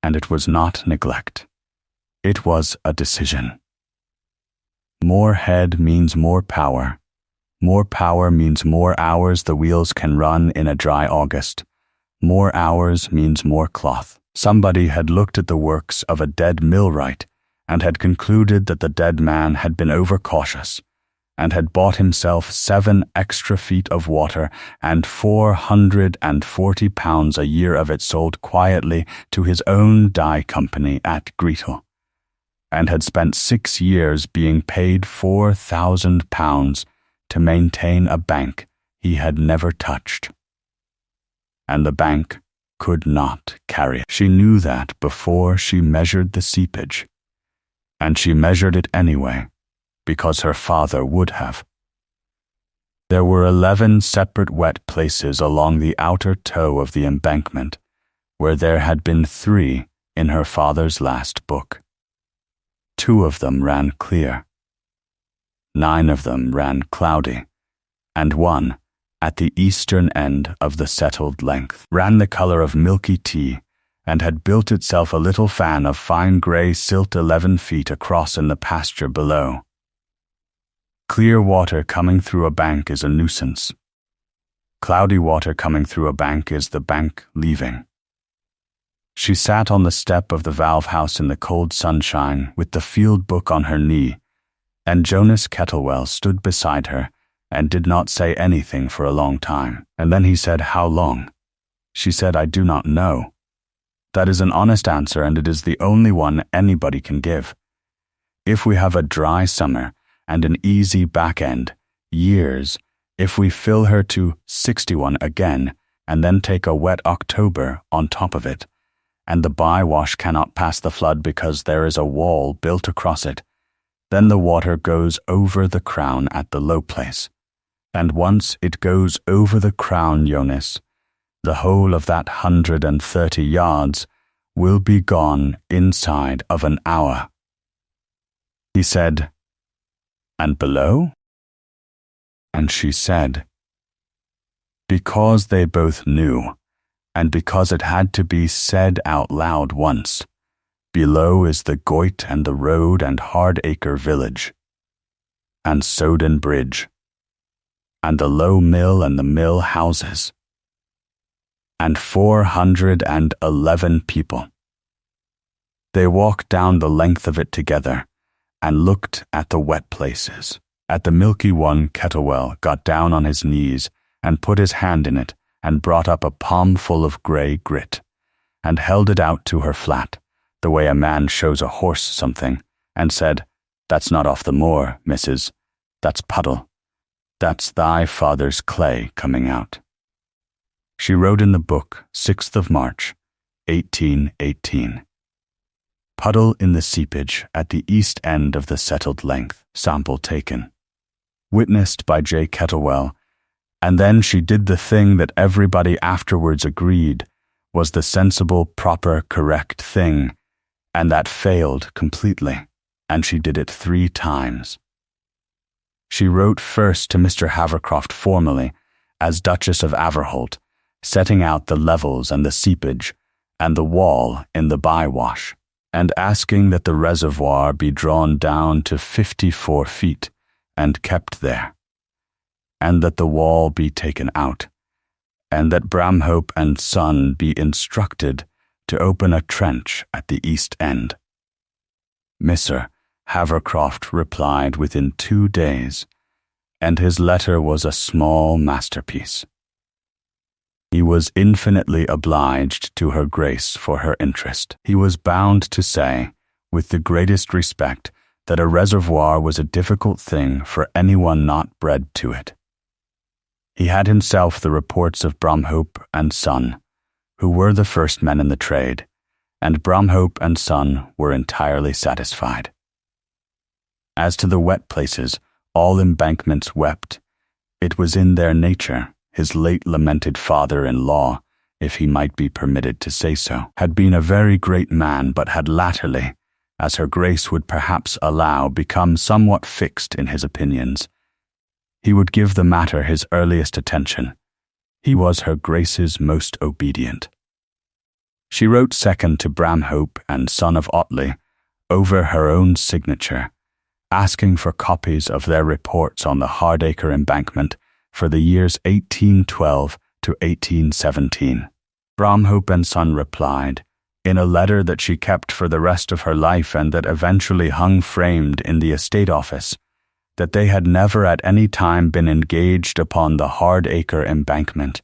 and it was not neglect. It was a decision. More head means more power. More power means more hours the wheels can run in a dry August. More hours means more cloth. Somebody had looked at the works of a dead millwright and had concluded that the dead man had been overcautious and had bought himself 7 extra feet of water and £440 a year of it sold quietly to his own dye company at Greetle, and had spent 6 years being paid £4,000 to maintain a bank he had never touched. And the bank could not carry it. She knew that before she measured the seepage, and she measured it anyway, because her father would have. There were 11 separate wet places along the outer toe of the embankment, where there had been 3 in her father's last book. 2 of them ran clear. 9 of them ran cloudy, and 1, at the eastern end of the settled length, ran the color of milky tea, and had built itself a little fan of fine grey silt 11 feet across in the pasture below. Clear water coming through a bank is a nuisance. Cloudy water coming through a bank is the bank leaving. She sat on the step of the valve house in the cold sunshine with the field book on her knee, and Jonas Kettlewell stood beside her and did not say anything for a long time. And then he said, "How long?" She said, "I do not know." That is an honest answer, and it is the only one anybody can give. If we have a dry summer and an easy back end, years, if we fill her to 61 again, and then take a wet October on top of it, and the bywash cannot pass the flood because there is a wall built across it, Then the water goes over the crown at the low place. And once it goes over the crown, Jonas, the whole of that 130 yards will be gone inside of an hour. He said, And below? And she said, Because they both knew, and because it had to be said out loud once, below is the Goit and the road and Hardacre village, and Soden bridge, and the low mill and the mill houses, and 411 people. They walked down the length of it together, and looked at the wet places. At the milky one, Kettlewell got down on his knees, and put his hand in it, and brought up a palmful of grey grit, and held it out to her flat, the way a man shows a horse something, and said, That's not off the moor, missus. That's puddle. That's thy father's clay coming out. She wrote in the book, 6th of March, 1818. Puddle in the seepage at the east end of the settled length, sample taken. Witnessed by J. Kettlewell, and then she did the thing that everybody afterwards agreed was the sensible, proper, correct thing, and that failed completely, and she did it 3 times. She wrote first to Mr. Havercroft formally, as Duchess of Averholt, setting out the levels and the seepage, and the wall in the bywash, and asking that the reservoir be drawn down to 54 feet, and kept there, and that the wall be taken out, and that Bramhope and Son be instructed to open a trench at the east end. Mr. Havercroft replied within 2 days, and his letter was a small masterpiece. He was infinitely obliged to her Grace for her interest. He was bound to say, with the greatest respect, that a reservoir was a difficult thing for anyone not bred to it. He had himself the reports of Bramhope and Son, who were the first men in the trade, and Bramhope and Son were entirely satisfied. As to the wet places, all embankments wept. It was in their nature. His late lamented father-in-law, if he might be permitted to say so, had been a very great man, but had latterly, as her Grace would perhaps allow, become somewhat fixed in his opinions. He would give the matter his earliest attention. He was her Grace's most obedient. She wrote second to Bramhope and Son of Otley, over her own signature, asking for copies of their reports on the Hardacre embankment for the years 1812 to 1817. Bramhope and Son replied, in a letter that she kept for the rest of her life and that eventually hung framed in the estate office, that they had never at any time been engaged upon the Hardacre embankment,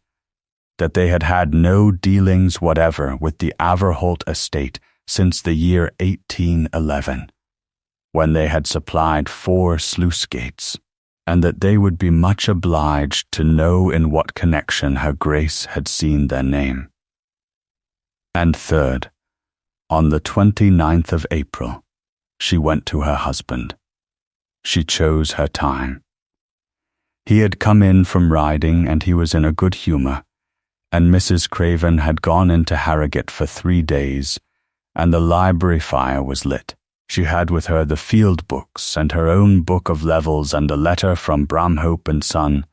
that they had had no dealings whatever with the Averholt estate since the year 1811, when they had supplied 4 sluice gates, and that they would be much obliged to know in what connection her Grace had seen their name. And third, on the 29th of April, she went to her husband. She chose her time. He had come in from riding, and he was in a good humour, and Mrs. Craven had gone into Harrogate for 3 days, and the library fire was lit. She had with her the field books and her own book of levels and a letter from Bramhope and Son,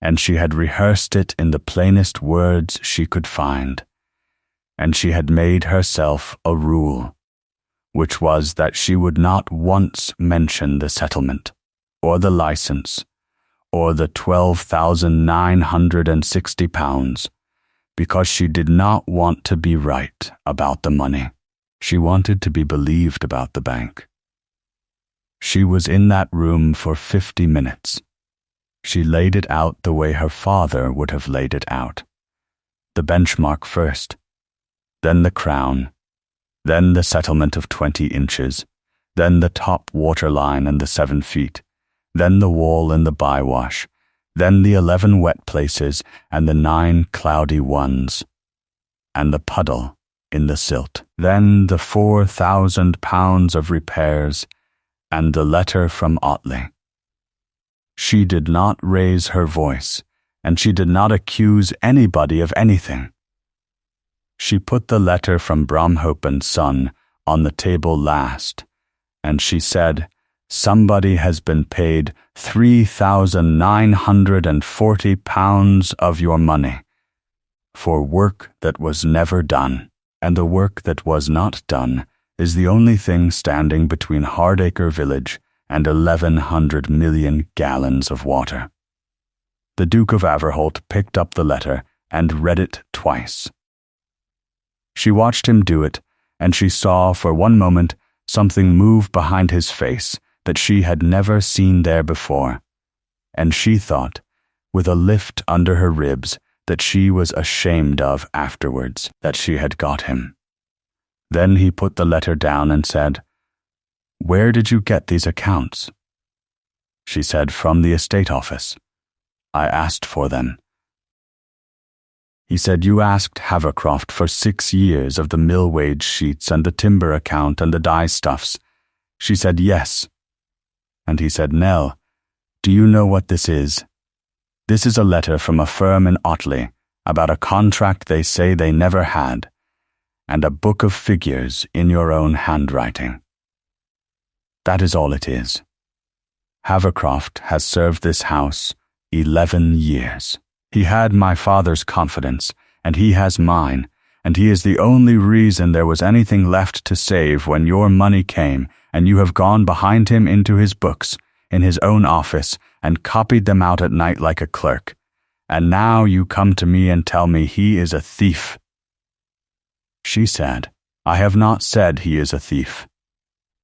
and she had rehearsed it in the plainest words she could find, and she had made herself a rule, which was that she would not once mention the settlement, or the licence, or the £12,960, because she did not want to be right about the money. She wanted to be believed about the bank. She was in that room for 50 minutes. She laid it out the way her father would have laid it out. The benchmark first, then the crown, then the settlement of 20 inches, then the top waterline and the 7 feet, then the wall and the bywash, then the 11 wet places and the 9 cloudy ones, and the puddle in the silt, then the £4,000 of repairs, and the letter from Otley. She did not raise her voice, and she did not accuse anybody of anything. She put the letter from Bromhope and Son on the table last, and she said, "Somebody has been paid £3,940 of your money for work that was never done, and the work that was not done is the only thing standing between Hardacre village and 1,100 million gallons of water." The Duke of Averholt picked up the letter and read it twice. She watched him do it, and she saw for one moment something move behind his face that she had never seen there before, and she thought, with a lift under her ribs that she was ashamed of afterwards, that she had got him. Then he put the letter down and said, "Where did you get these accounts?" She said, "From the estate office. I asked for them." He said, "You asked Havercroft for 6 years of the mill wage sheets and the timber account and the dye stuffs." She said, "Yes." And he said, "Nell, do you know what this is? This is a letter from a firm in Otley about a contract they say they never had, and a book of figures in your own handwriting. That is all it is. Havercroft has served this house 11 years. He had my father's confidence, and he has mine, and he is the only reason there was anything left to save when your money came, and you have gone behind him into his books, in his own office, and copied them out at night like a clerk. And now you come to me and tell me he is a thief." She said, "I have not said he is a thief.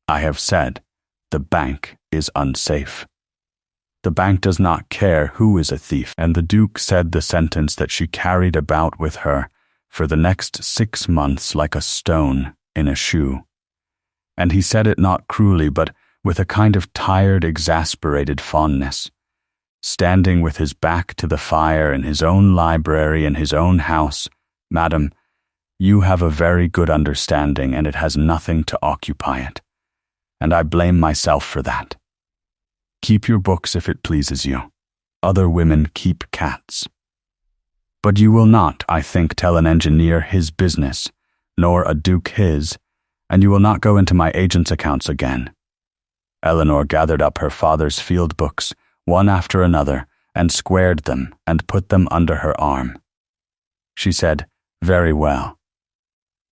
I have said the bank is unsafe. The bank does not care who is a thief." And the Duke said the sentence that she carried about with her for the next 6 months like a stone in a shoe. And he said it not cruelly, but with a kind of tired, exasperated fondness, standing with his back to the fire in his own library in his own house. "Madam, you have a very good understanding, and it has nothing to occupy it, and I blame myself for that. Keep your books if it pleases you. Other women keep cats. But you will not, I think, tell an engineer his business, nor a duke his, and you will not go into my agent's accounts again." Eleanor gathered up her father's field books, one after another, and squared them and put them under her arm. She said, "Very well.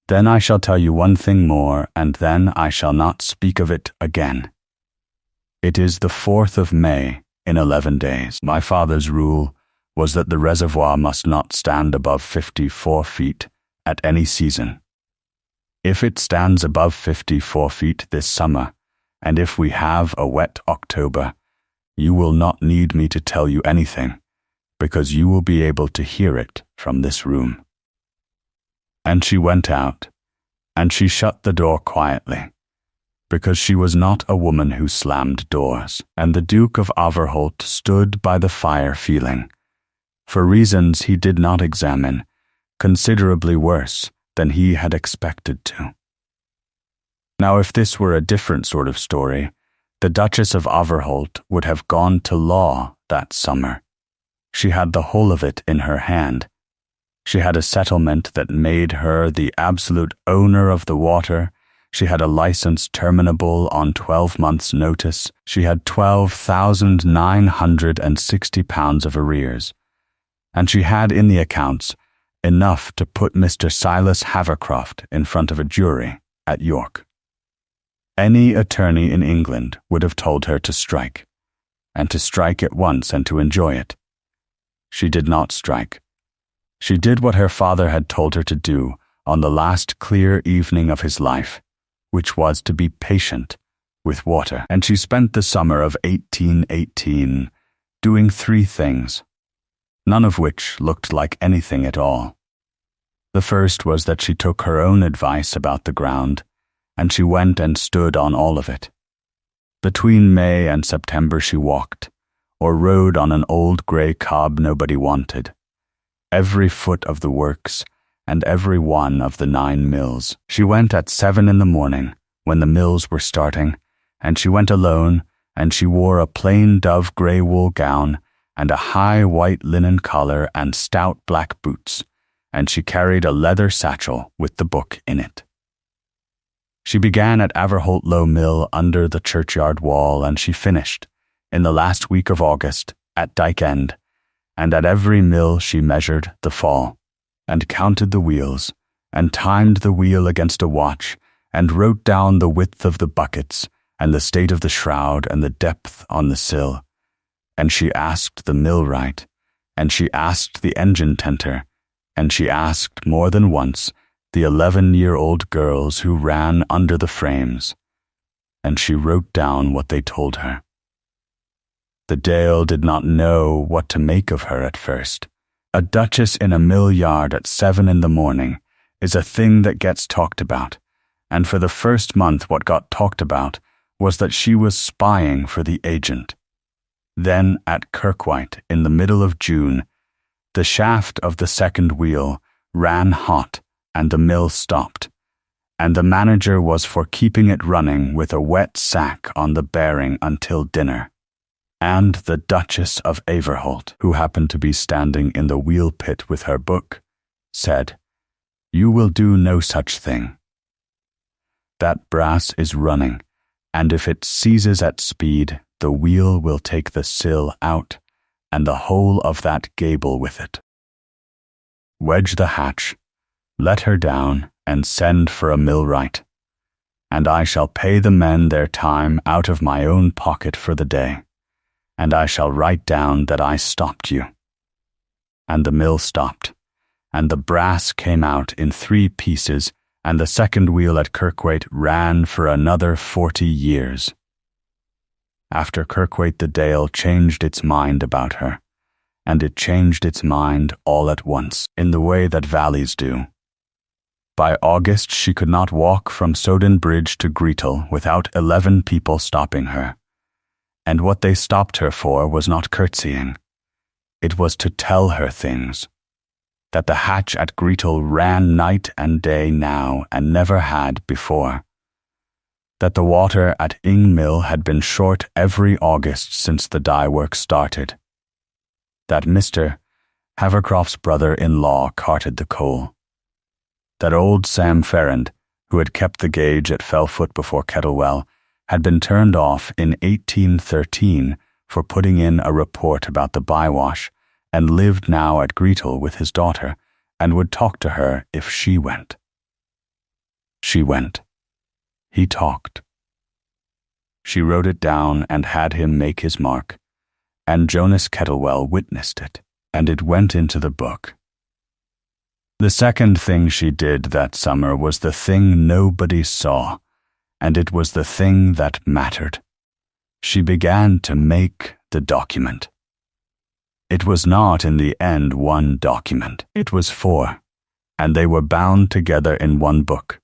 Then I shall tell you one thing more, and then I shall not speak of it again. It is the 4th of May in 11 days. My father's rule was that the reservoir must not stand above 54 feet at any season. If it stands above 54 feet this summer, and if we have a wet October, you will not need me to tell you anything, because you will be able to hear it from this room." And she went out, and she shut the door quietly, because she was not a woman who slammed doors, and the Duke of Averholt stood by the fire feeling, for reasons he did not examine, considerably worse than he had expected to. Now, if this were a different sort of story, the Duchess of Averholt would have gone to law that summer. She had the whole of it in her hand. She had a settlement that made her the absolute owner of the water. She had a license terminable on 12 months' notice. She had £12,960 of arrears. And she had in the accounts enough to put Mr. Silas Havercroft in front of a jury at York. Any attorney in England would have told her to strike, and to strike at once and to enjoy it. She did not strike. She did what her father had told her to do on the last clear evening of his life, which was to be patient with water. And she spent the summer of 1818 doing 3 things, none of which looked like anything at all. The first was that she took her own advice about the ground, and she went and stood on all of it. Between May and September she walked, or rode on an old grey cob nobody wanted, every foot of the works, and every one of the 9 mills. She went at 7 in the morning, when the mills were starting, and she went alone, and she wore a plain dove grey wool gown, and a high white linen collar and stout black boots, and she carried a leather satchel with the book in it. She began at Averholtlow Mill under the churchyard wall, and she finished, in the last week of August, at Dyke End, and at every mill she measured the fall, and counted the wheels, and timed the wheel against a watch, and wrote down the width of the buckets, and the state of the shroud, and the depth on the sill. And she asked the millwright, and she asked the engine tenter, and she asked more than once the 11-year-old girls who ran under the frames, and she wrote down what they told her. The Dale did not know what to make of her at first. A duchess in a mill yard at 7 in the morning is a thing that gets talked about, and for the first month what got talked about was that she was spying for the agent. Then at Kirkwhite, in the middle of June, the shaft of the second wheel ran hot, and the mill stopped, and the manager was for keeping it running with a wet sack on the bearing until dinner. And the Duchess of Averholt, who happened to be standing in the wheel pit with her book, said, "You will do no such thing. That brass is running, and if it seizes at speed, the wheel will take the sill out, and the whole of that gable with it. Wedge the hatch, let her down, and send for a millwright, and I shall pay the men their time out of my own pocket for the day, and I shall write down that I stopped you." And the mill stopped, and the brass came out in 3 pieces, and the second wheel at Kirkwhite ran for another 40 years. After Kirkwhite the Dale changed its mind about her, and it changed its mind all at once, in the way that valleys do. By August she could not walk from Soden Bridge to Greetle without 11 people stopping her, and what they stopped her for was not curtsying. It was to tell her things, that the hatch at Greetle ran night and day now and never had before, that the water at Ing Mill had been short every August since the dye work started, that Mr. Havercroft's brother-in-law carted the coal, that old Sam Ferrand, who had kept the gauge at Fellfoot before Kettlewell, had been turned off in 1813 for putting in a report about the bywash, and lived now at Greetle with his daughter, and would talk to her if she went. She went. He talked. She wrote it down and had him make his mark, and Jonas Kettlewell witnessed it, and it went into the book. The second thing she did that summer was the thing nobody saw, and it was the thing that mattered. She began to make the document. It was not in the end one document. It was 4, and they were bound together in one book,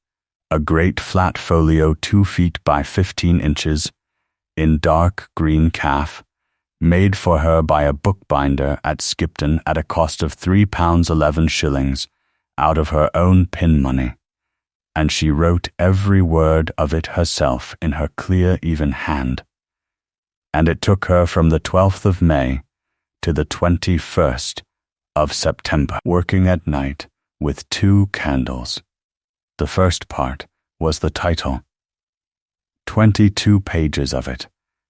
a great flat folio 2 feet by 15 inches, in dark green calf, made for her by a bookbinder at Skipton at a cost of £3 11 shillings, out of her own pin money, and she wrote every word of it herself in her clear, even hand. And it took her from the 12th of May to the 21st of September, working at night with 2 candles. The first part was the title. 22 pages of it,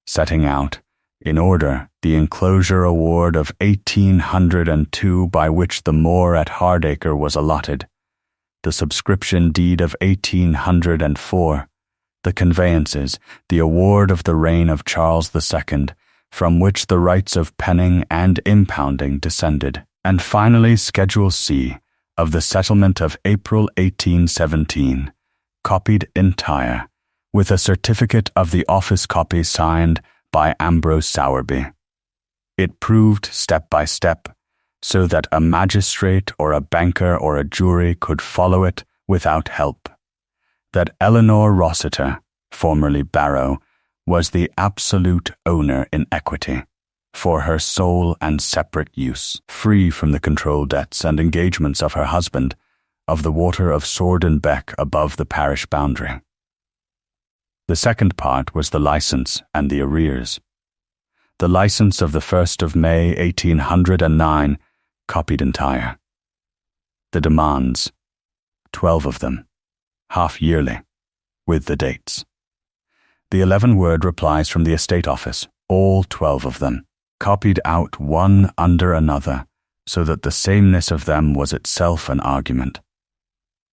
setting out, in order, the enclosure award of 1802 by which the moor at Hardacre was allotted, the subscription deed of 1804, the conveyances, the award of the reign of Charles II, from which the rights of penning and impounding descended, and finally Schedule C of the settlement of April 1817, copied entire, with a certificate of the office copy signed by Ambrose Sowerby. It proved step by step, so that a magistrate or a banker or a jury could follow it without help, that Eleanor Rossiter, formerly Barrow, was the absolute owner in equity, for her sole and separate use, free from the control debts and engagements of her husband, of the water of Sword and Beck above the parish boundary. The second part was the license and the arrears. The license of the 1st of May 1809, copied entire. The demands, 12 of them, half yearly, with the dates. The 11-word replies from the estate office, all 12 of them, copied out one under another, so that the sameness of them was itself an argument.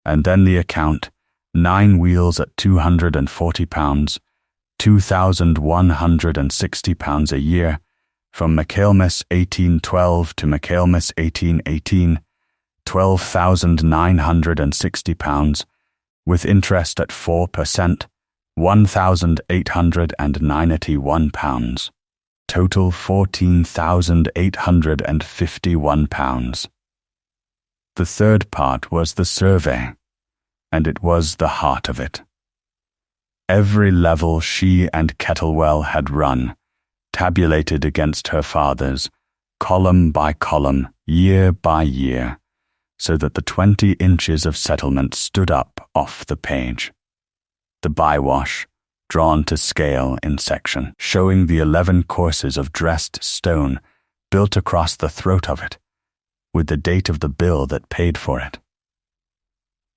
And then the account, 9 wheels at £240, £2,160 a year, from Michaelmas 1812 to Michaelmas 1818, £12,960, with interest at 4%, £1,891, total £14,851. The third part was the survey, and it was the heart of it. Every level she and Kettlewell had run, tabulated against her father's, column by column, year by year, so that the 20 inches of settlement stood up off the page. The bywash, drawn to scale in section, showing the 11 courses of dressed stone built across the throat of it, with the date of the bill that paid for it.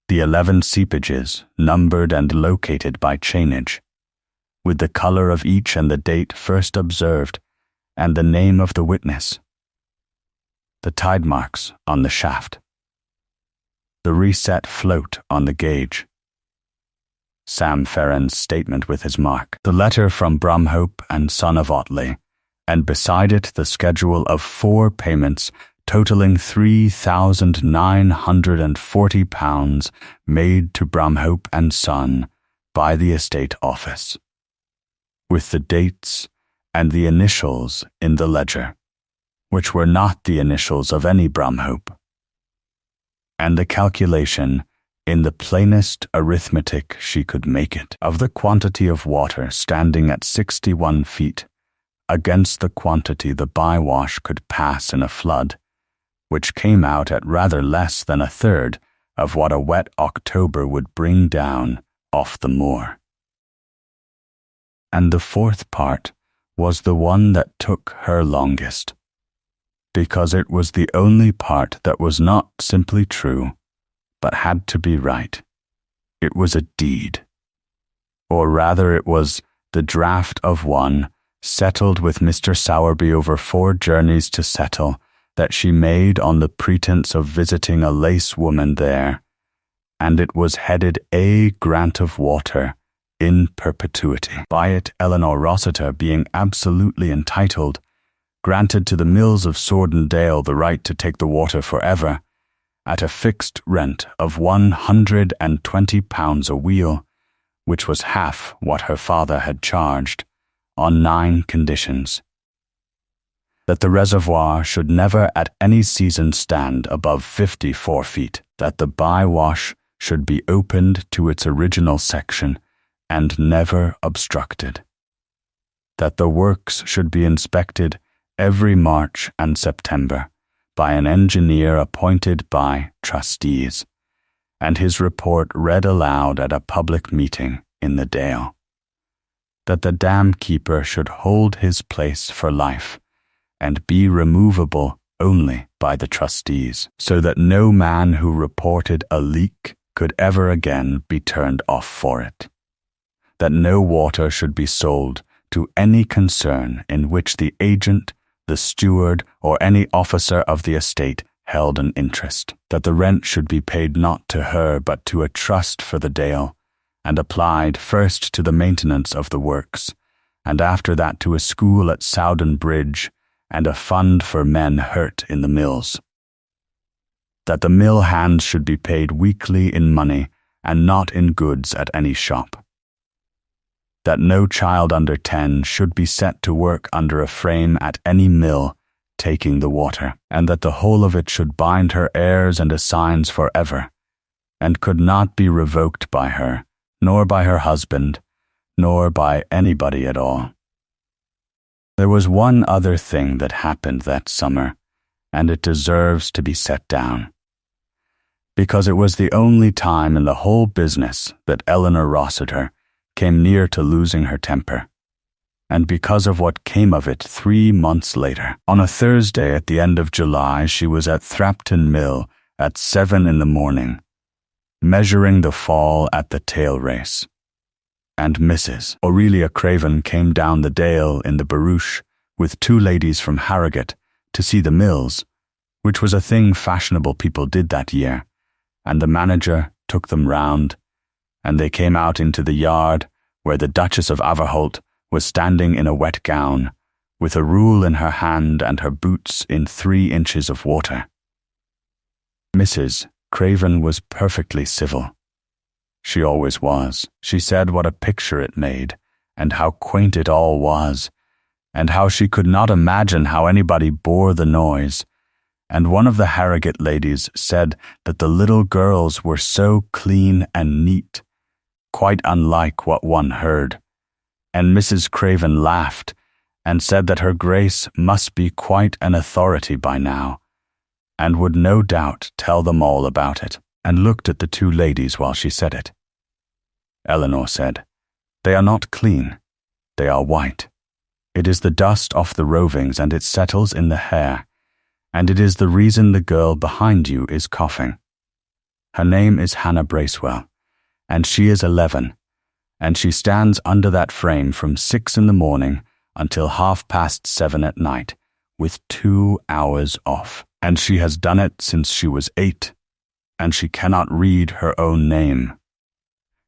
The 11 seepages, numbered and located by chainage, with the color of each and the date first observed, and the name of the witness. The tide marks on the shaft. The reset float on the gauge. Sam Ferren's statement with his mark. The letter from Bromhope and son of Otley, and beside it the schedule of 4 payments totaling £3,940 made to Bromhope and Son by the estate office, with the dates and the initials in the ledger, which were not the initials of any Bromhope, and the calculation, in the plainest arithmetic she could make it, of the quantity of water standing at 61 feet against the quantity the bywash could pass in a flood, which came out at rather less than a third of what a wet October would bring down off the moor. And the fourth part was the one that took her longest, because it was the only part that was not simply true, but had to be right. It was a deed. Or rather it was the draft of one, settled with Mr. Sowerby over 4 journeys to settle, that she made on the pretense of visiting a lace woman there, and it was headed A. Grant of Water, in perpetuity. By it Eleanor Rossiter being absolutely entitled, granted to the mills of Swordendale the right to take the water forever, at a fixed rent of £120 a wheel, which was half what her father had charged, on 9 conditions. That the reservoir should never at any season stand above 54 feet, that the bywash should be opened to its original section and never obstructed, that the works should be inspected every March and September by an engineer appointed by trustees, and his report read aloud at a public meeting in the Dale, that the dam keeper should hold his place for life, and be removable only by the trustees, so that no man who reported a leak could ever again be turned off for it, that no water should be sold to any concern in which the agent, the steward, or any officer of the estate held an interest, that the rent should be paid not to her but to a trust for the Dale, and applied first to the maintenance of the works, and after that to a school at Sowden Bridge, and a fund for men hurt in the mills. That the mill hands should be paid weekly in money, and not in goods at any shop. That no child under 10 should be set to work under a frame at any mill, taking the water, and that the whole of it should bind her heirs and assigns for ever, and could not be revoked by her, nor by her husband, nor by anybody at all. There was one other thing that happened that summer, and it deserves to be set down, because it was the only time in the whole business that Eleanor Rossiter came near to losing her temper, and because of what came of it 3 months later. On a Thursday at the end of July, she was at Thrapton Mill at 7 in the morning, measuring the fall at the tail race. And Mrs. Aurelia Craven came down the dale in the barouche with 2 ladies from Harrogate to see the mills, which was a thing fashionable people did that year, and the manager took them round, and they came out into the yard where the Duchess of Averholt was standing in a wet gown, with a rule in her hand and her boots in 3 inches of water. Mrs. Craven was perfectly civil. She always was. She said what a picture it made, and how quaint it all was, and how she could not imagine how anybody bore the noise, and one of the Harrogate ladies said that the little girls were so clean and neat, quite unlike what one heard, and Mrs. Craven laughed and said that her Grace must be quite an authority by now, and would no doubt tell them all about it, and looked at the 2 ladies while she said it. Eleanor said, "They are not clean, they are white. It is the dust off the rovings, and it settles in the hair, and it is the reason the girl behind you is coughing. Her name is Hannah Bracewell, and she is 11, and she stands under that frame from 6 in the morning until 7:30 at night, with 2 hours off, and she has done it since she was 8, and she cannot read her own name.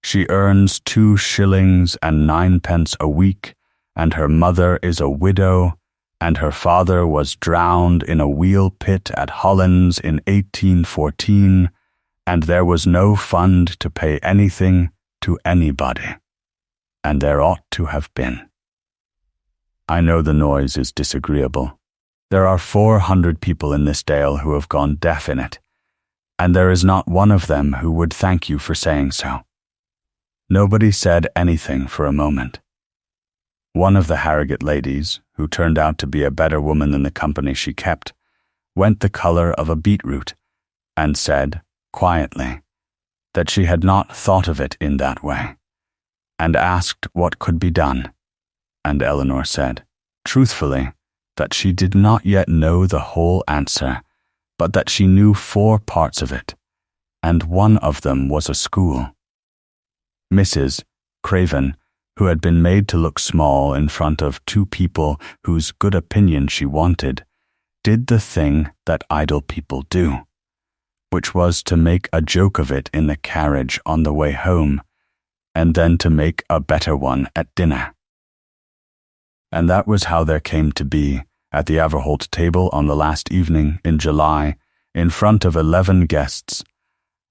She earns 2 shillings and 9 pence a week, and her mother is a widow, and her father was drowned in a wheel pit at Hollands in 1814, and there was no fund to pay anything to anybody, and there ought to have been. I know the noise is disagreeable. There are 400 people in this dale who have gone deaf in it, and there is not one of them who would thank you for saying so." Nobody said anything for a moment. One of the Harrogate ladies, who turned out to be a better woman than the company she kept, went the colour of a beetroot, and said, quietly, that she had not thought of it in that way, and asked what could be done, and Eleanor said, truthfully, that she did not yet know the whole answer, but that she knew 4 parts of it, and one of them was a school. Mrs. Craven, who had been made to look small in front of 2 people whose good opinion she wanted, did the thing that idle people do, which was to make a joke of it in the carriage on the way home, and then to make a better one at dinner. And that was how there came to be, at the Averholt table on the last evening in July, in front of 11 guests,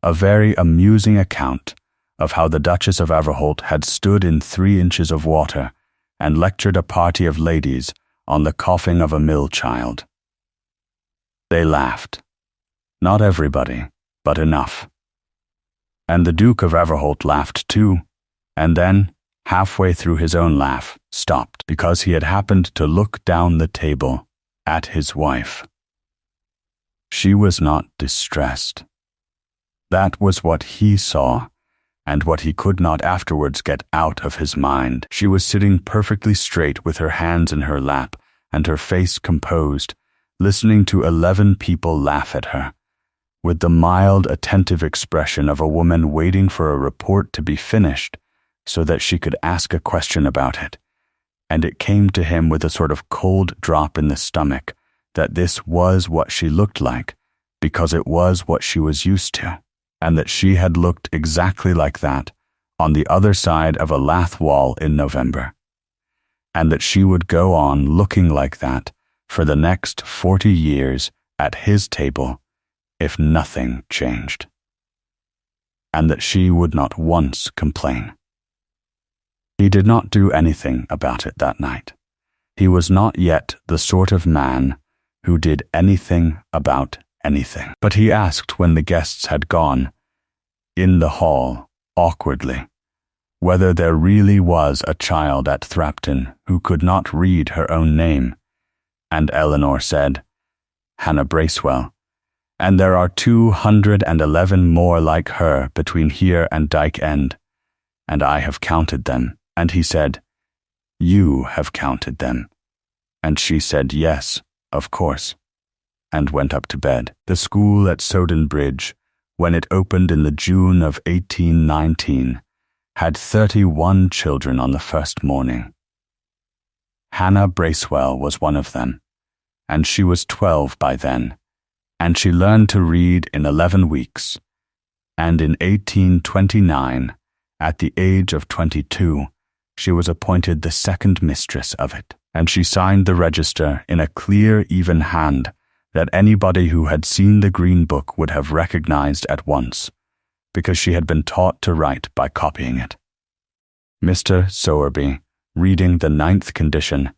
a very amusing account of how the Duchess of Averholt had stood in 3 inches of water and lectured a party of ladies on the coughing of a mill child. They laughed. Not everybody, but enough. And the Duke of Averholt laughed too, and then, halfway through his own laugh, stopped because he had happened to look down the table at his wife. She was not distressed. That was what he saw, and what he could not afterwards get out of his mind. She was sitting perfectly straight with her hands in her lap and her face composed, listening to 11 people laugh at her, with the mild, attentive expression of a woman waiting for a report to be finished so that she could ask a question about it. And it came to him with a sort of cold drop in the stomach that this was what she looked like, because it was what she was used to, and that she had looked exactly like that on the other side of a lath wall in November, and that she would go on looking like that for the next 40 years at his table if nothing changed, and that she would not once complain. He did not do anything about it that night. He was not yet the sort of man who did anything about anything. But he asked when the guests had gone, in the hall, awkwardly, whether there really was a child at Thrapton who could not read her own name, and Eleanor said, Hannah Bracewell, and there are 211 more like her between here and Dyke End, and I have counted them. And he said, You have counted them. And she said, Yes, of course, and went up to bed. The school at Soden Bridge, when it opened in the June of 1819, had 31 children on the first morning. Hannah Bracewell was one of them, and she was 12 by then, and she learned to read in 11 weeks, and in 1829, at the age of 22, she was appointed the second mistress of it, and she signed the register in a clear, even hand that anybody who had seen the Green Book would have recognized at once, because she had been taught to write by copying it. Mr. Sowerby, reading the 9th condition,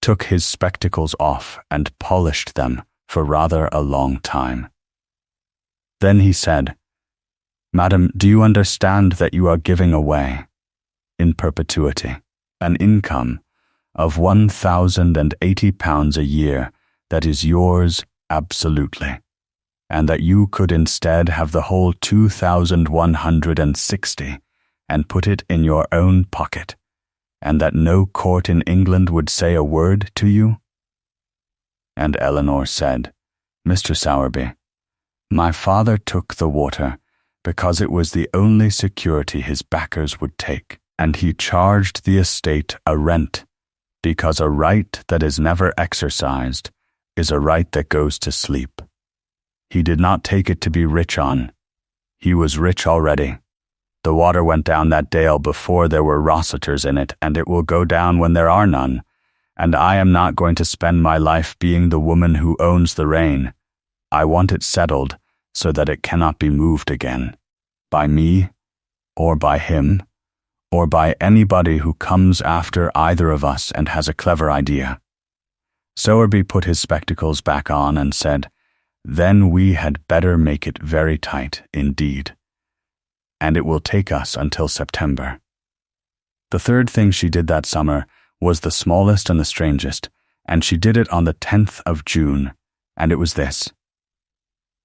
took his spectacles off and polished them for rather a long time. Then he said, Madam, do you understand that you are giving away, in perpetuity, an income of £1,080 a year that is yours absolutely, and that you could instead have the whole 2,160 and put it in your own pocket, and that no court in England would say a word to you? And Eleanor said, Mr. Sowerby, my father took the water because it was the only security his backers would take, and he charged the estate a rent, because a right that is never exercised is a right that goes to sleep. He did not take it to be rich on. He was rich already. The water went down that dale before there were Rossiters in it, and it will go down when there are none, and I am not going to spend my life being the woman who owns the rain. I want it settled so that it cannot be moved again, by me, or by him, or by anybody who comes after either of us and has a clever idea. Sowerby put his spectacles back on and said, Then we had better make it very tight indeed, and it will take us until September. The third thing she did that summer was the smallest and the strangest, and she did it on the 10th of June, and it was this.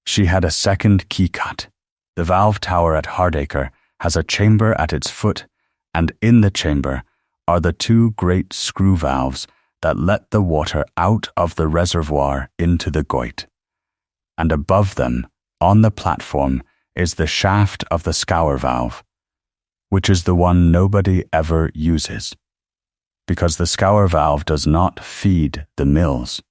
She had a second key cut. The valve tower at Hardacre has a chamber at its foot, and in the chamber are the 2 great screw valves that let the water out of the reservoir into the Goyt. And above them, on the platform, is the shaft of the scour valve, which is the one nobody ever uses, because the scour valve does not feed the mills.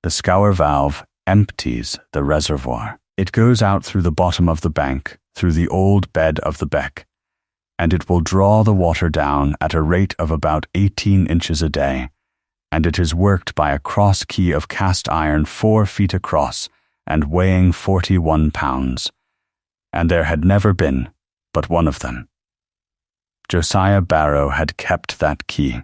The scour valve empties the reservoir. It goes out through the bottom of the bank, through the old bed of the beck, and it will draw the water down at a rate of about 18 inches a day, and it is worked by a cross key of cast iron 4 feet across and weighing 41 pounds, and there had never been but one of them. Josiah Barrow had kept that key.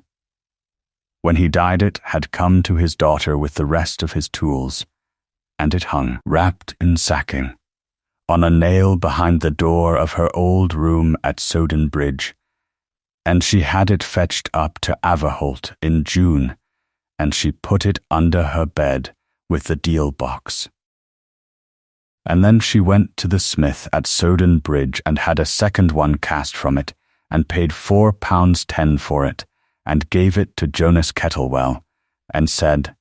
When he died it had come to his daughter with the rest of his tools, and it hung, wrapped in sacking, on a nail behind the door of her old room at Soden Bridge, and she had it fetched up to Averholt in June, and she put it under her bed with the deal box. And then she went to the smith at Soden Bridge and had a second one cast from it, and paid £4.10 for it, and gave it to Jonas Kettlewell, and said,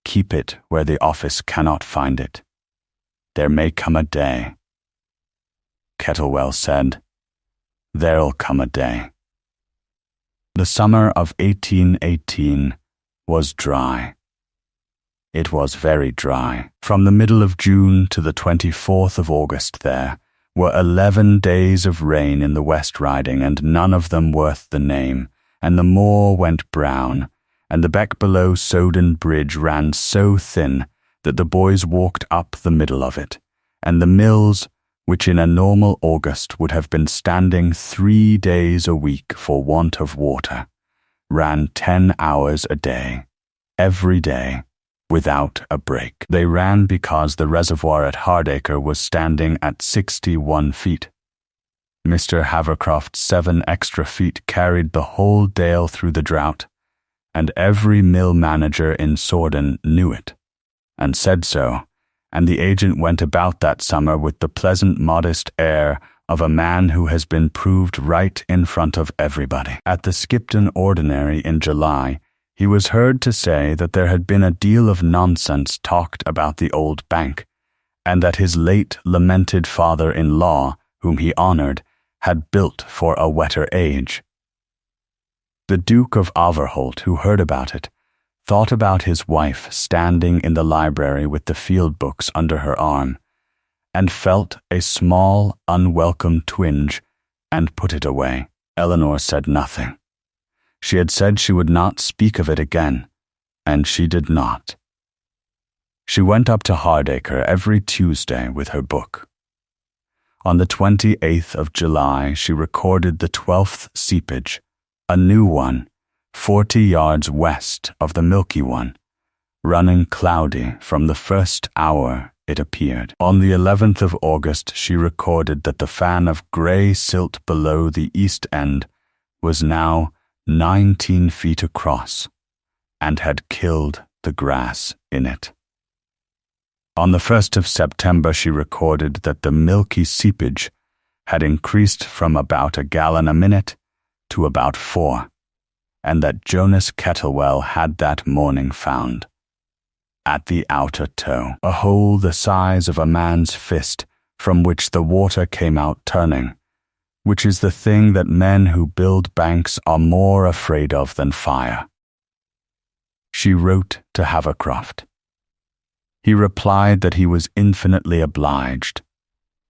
Keep it where the office cannot find it. There may come a day. Kettlewell said, There'll come a day. The summer of 1818 was dry. It was very dry. From the middle of June to the 24th of August there were 11 days of rain in the West Riding, and none of them worth the name, and the moor went brown, and the beck below Soden Bridge ran so thin that the boys walked up the middle of it, and the mills, which in a normal August would have been standing 3 days a week for want of water, ran 10 hours a day, every day, without a break. They ran because the reservoir at Hardacre was standing at 61 feet. Mr. Havercroft's 7 extra feet carried the whole dale through the drought, and every mill manager in Sordon knew it, and said so, and the agent went about that summer with the pleasant, modest air of a man who has been proved right in front of everybody. At the Skipton Ordinary in July, he was heard to say that there had been a deal of nonsense talked about the old bank, and that his late lamented father-in-law, whom he honoured, had built for a wetter age. The Duke of Overholt, who heard about it, thought about his wife standing in the library with the field books under her arm, and felt a small, unwelcome twinge, and put it away. Eleanor said nothing. She had said she would not speak of it again, and she did not. She went up to Hardacre every Tuesday with her book. On the 28th of July, she recorded the 12th seepage, a new one, 40 yards west of the milky one, running cloudy from the first hour it appeared. On the 11th of August, she recorded that the fan of grey silt below the east end was now 19 feet across, and had killed the grass in it. On the 1st of September, she recorded that the milky seepage had increased from about a gallon a minute to about 4, and that Jonas Kettlewell had that morning found, at the outer toe, a hole the size of a man's fist from which the water came out turning, which is the thing that men who build banks are more afraid of than fire. She wrote to Havercroft. He replied that he was infinitely obliged.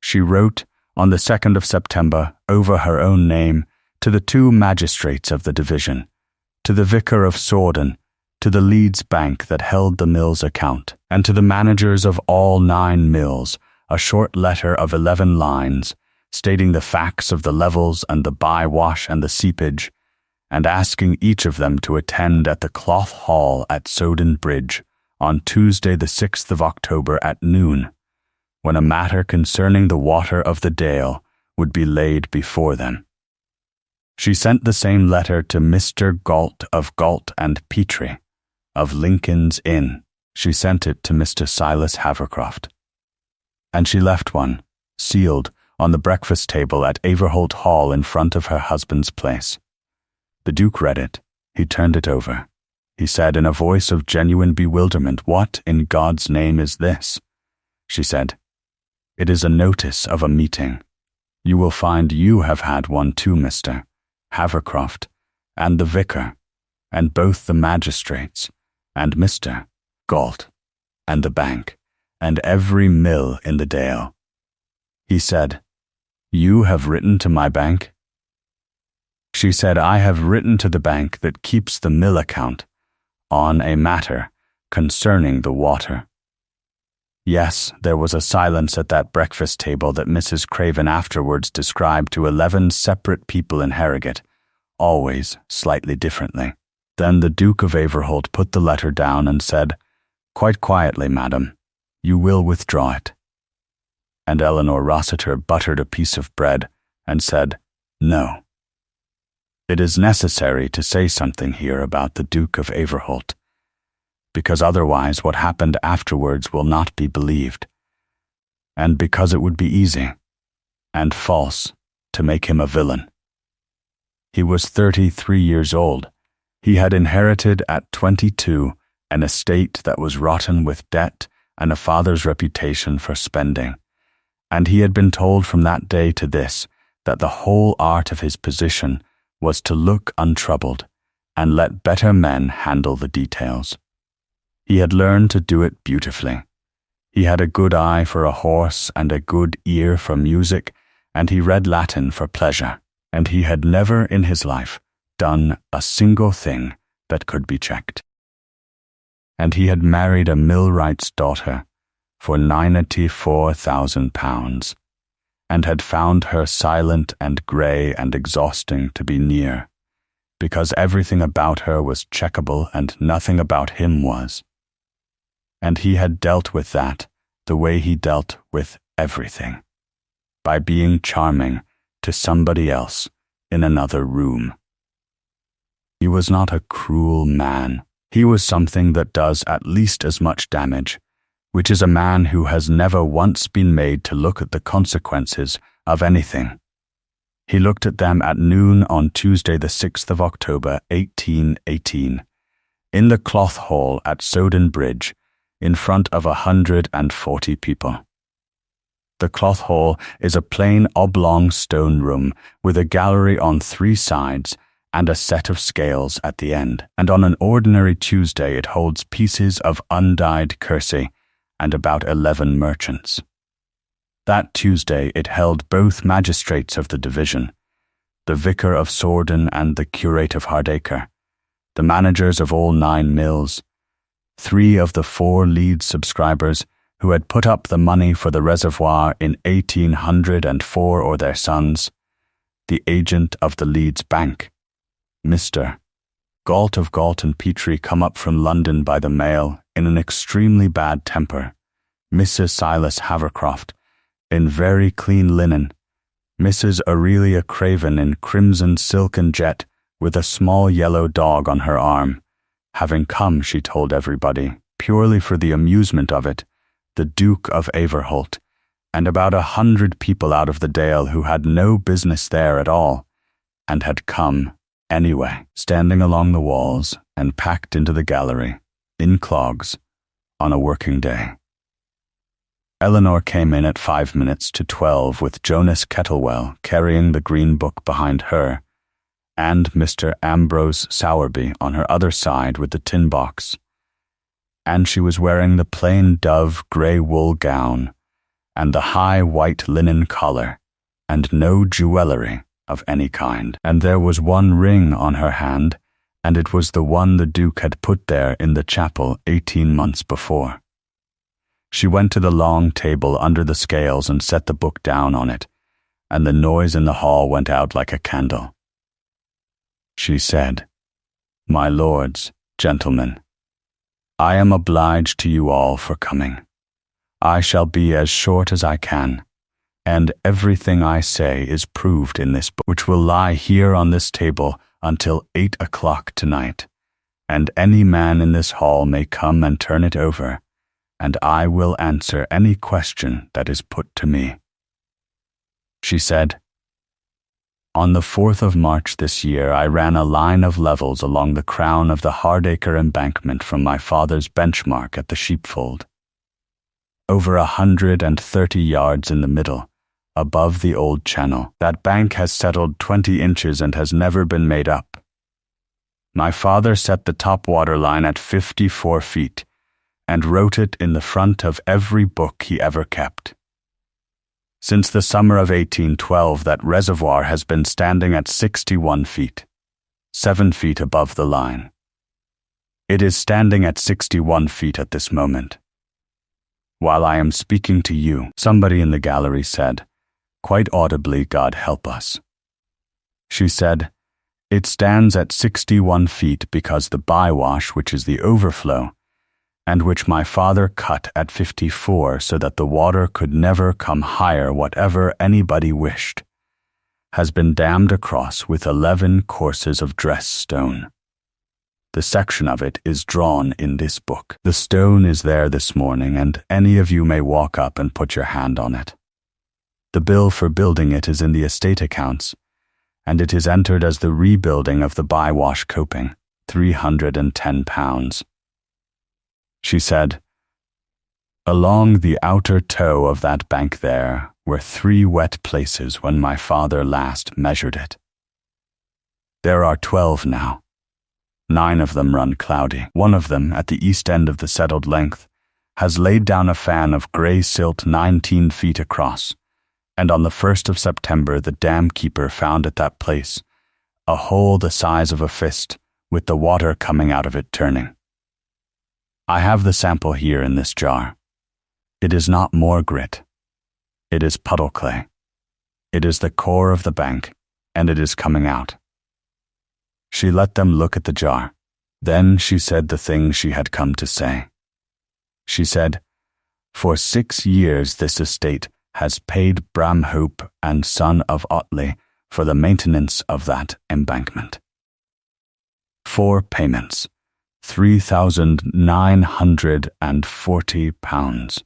She wrote, on the 2nd of September, over her own name, to the 2 magistrates of the division, to the vicar of Sordon, to the Leeds Bank that held the mill's account, and to the managers of all 9 mills, a short letter of 11 lines, stating the facts of the levels and the by-wash and the seepage, and asking each of them to attend at the Cloth Hall at Sodon Bridge on Tuesday the 6th of October at noon, when a matter concerning the water of the Dale would be laid before them. She sent the same letter to Mr. Galt of Galt and Petrie, of Lincoln's Inn. She sent it to Mr. Silas Havercroft. And she left one, sealed, on the breakfast table at Averholt Hall in front of her husband's place. The Duke read it. He turned it over. He said in a voice of genuine bewilderment, "What in God's name is this?" She said, "It is a notice of a meeting. You will find you have had one too, Mr. Havercroft, and the vicar, and both the magistrates, and Mr. Galt, and the bank, and every mill in the Dale." He said, "You have written to my bank?" She said, "I have written to the bank that keeps the mill account, on a matter concerning the water." Yes, there was a silence at that breakfast table that Mrs. Craven afterwards described to 11 separate people in Harrogate, always slightly differently. Then the Duke of Averholt put the letter down and said, "Quite quietly, madam, you will withdraw it." And Eleanor Rossiter buttered a piece of bread and said, "No." It is necessary to say something here about the Duke of Averholt, because otherwise what happened afterwards will not be believed, and because it would be easy, and false, to make him a villain. He was 33 years old. He had inherited at 22 an estate that was rotten with debt and a father's reputation for spending, and he had been told from that day to this that the whole art of his position was to look untroubled and let better men handle the details. He had learned to do it beautifully. He had a good eye for a horse and a good ear for music, and he read Latin for pleasure, and he had never in his life done a single thing that could be checked. And he had married a millwright's daughter for £94,000, and had found her silent and grey and exhausting to be near, because everything about her was checkable and nothing about him was. And he had dealt with that the way he dealt with everything, by being charming to somebody else in another room. He was not a cruel man. He was something that does at least as much damage, which is a man who has never once been made to look at the consequences of anything. He looked at them at noon on Tuesday the 6th of October, 1818, in the Cloth Hall at Soden Bridge, in front of 140 people. The Cloth Hall is a plain oblong stone room with a gallery on 3 sides and a set of scales at the end, and on an ordinary Tuesday it holds pieces of undyed kersey and about 11 merchants. That Tuesday it held both magistrates of the division, the vicar of Sorden and the curate of Hardacre, the managers of all 9 mills, 3 of the 4 lead subscribers who had put up the money for the reservoir in 1804 or their sons, the agent of the Leeds Bank, Mr. Galt of Galt and Petrie come up from London by the mail in an extremely bad temper, Mrs. Silas Havercroft in very clean linen, Mrs. Aurelia Craven in crimson silk and jet with a small yellow dog on her arm, having come, she told everybody, purely for the amusement of it, the Duke of Averholt, and about 100 people out of the Dale who had no business there at all, and had come anyway, standing along the walls and packed into the gallery, in clogs, on a working day. Eleanor came in at 5 minutes to 12 with Jonas Kettlewell carrying the green book behind her, and Mr. Ambrose Sowerby on her other side with the tin box. And she was wearing the plain dove grey wool gown, and the high white linen collar, and no jewellery of any kind. And there was one ring on her hand, and it was the one the Duke had put there in the chapel 18 months before. She went to the long table under the scales and set the book down on it, and the noise in the hall went out like a candle. She said, "My lords, gentlemen, I am obliged to you all for coming. I shall be as short as I can, and everything I say is proved in this book, which will lie here on this table until 8 o'clock tonight, and any man in this hall may come and turn it over, and I will answer any question that is put to me." She said, "On the 4th of March this year I ran a line of levels along the crown of the Hardacre embankment from my father's benchmark at the sheepfold. Over 130 yards in the middle, above the old channel. That bank has settled 20 inches and has never been made up. My father set the top water line at 54 feet and wrote it in the front of every book he ever kept. Since the summer of 1812, that reservoir has been standing at 61 feet, 7 feet above the line. It is standing at 61 feet at this moment. While I am speaking to you, somebody in the gallery said, quite audibly, God help us. She said, it stands at 61 feet because the bywash, which is the overflow, and which my father cut at 54 so that the water could never come higher whatever anybody wished, has been dammed across with 11 courses of dress stone. The section of it is drawn in this book. The stone is there this morning, and any of you may walk up and put your hand on it. The bill for building it is in the estate accounts, and it is entered as the rebuilding of the bywash coping, £310. She said, along the outer toe of that bank there were 3 wet places when my father last measured it. There are 12 now. 9 of them run cloudy. One of them, at the east end of the settled length, has laid down a fan of grey silt 19 feet across, and on the 1st of September the dam keeper found at that place a hole the size of a fist, with the water coming out of it turning. I have the sample here in this jar. It is not more grit. It is puddle clay. It is the core of the bank, and it is coming out. She let them look at the jar. Then she said the thing she had come to say. She said, for 6 years this estate has paid Bramhope and son of Otley for the maintenance of that embankment. 4 payments. £3,940.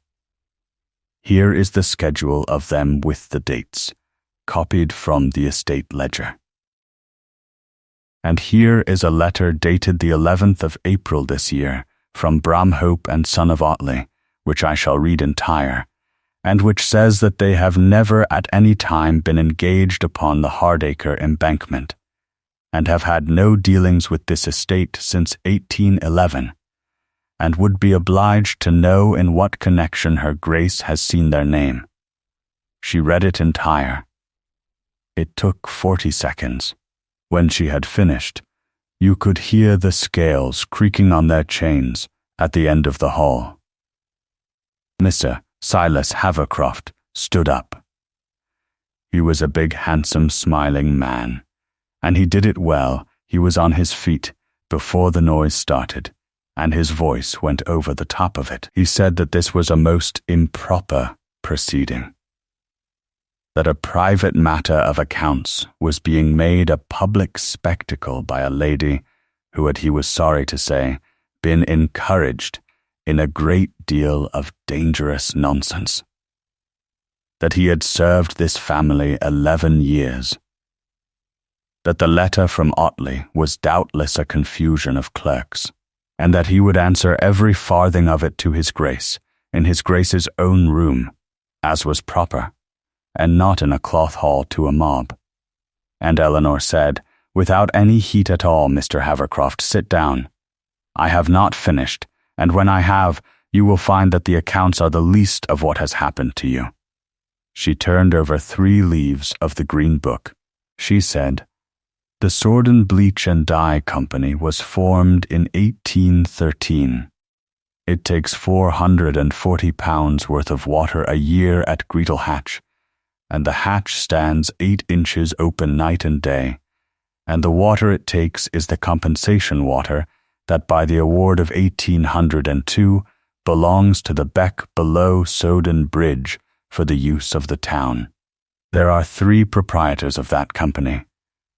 Here is the schedule of them with the dates, copied from the estate ledger. And here is a letter dated the 11th of April this year from Bramhope and son of Otley, which I shall read entire, and which says that they have never at any time been engaged upon the Hardacre embankment, and have had no dealings with this estate since 1811, and would be obliged to know in what connection her Grace has seen their name. She read it entire. It took 40 seconds. When she had finished, you could hear the scales creaking on their chains at the end of the hall. Mr. Silas Havercroft stood up. He was a big, handsome, smiling man, and he did it well. He was on his feet before the noise started, and his voice went over the top of it. He said that this was a most improper proceeding, that a private matter of accounts was being made a public spectacle by a lady who had, he was sorry to say, been encouraged in a great deal of dangerous nonsense, that he had served this family 11 years, that the letter from Otley was doubtless a confusion of clerks, and that he would answer every farthing of it to his Grace in his Grace's own room, as was proper, and not in a cloth hall to a mob. And Eleanor said, without any heat at all, Mr. Havercroft, sit down. I have not finished, and when I have, you will find that the accounts are the least of what has happened to you. She turned over 3 leaves of the green book. She said, the Sword and Bleach and Dye Company was formed in 1813. It takes £440 worth of water a year at Greetle Hatch, and the hatch stands 8 inches open night and day, and the water it takes is the compensation water that by the award of 1802 belongs to the beck below Soden Bridge for the use of the town. There are 3 proprietors of that company.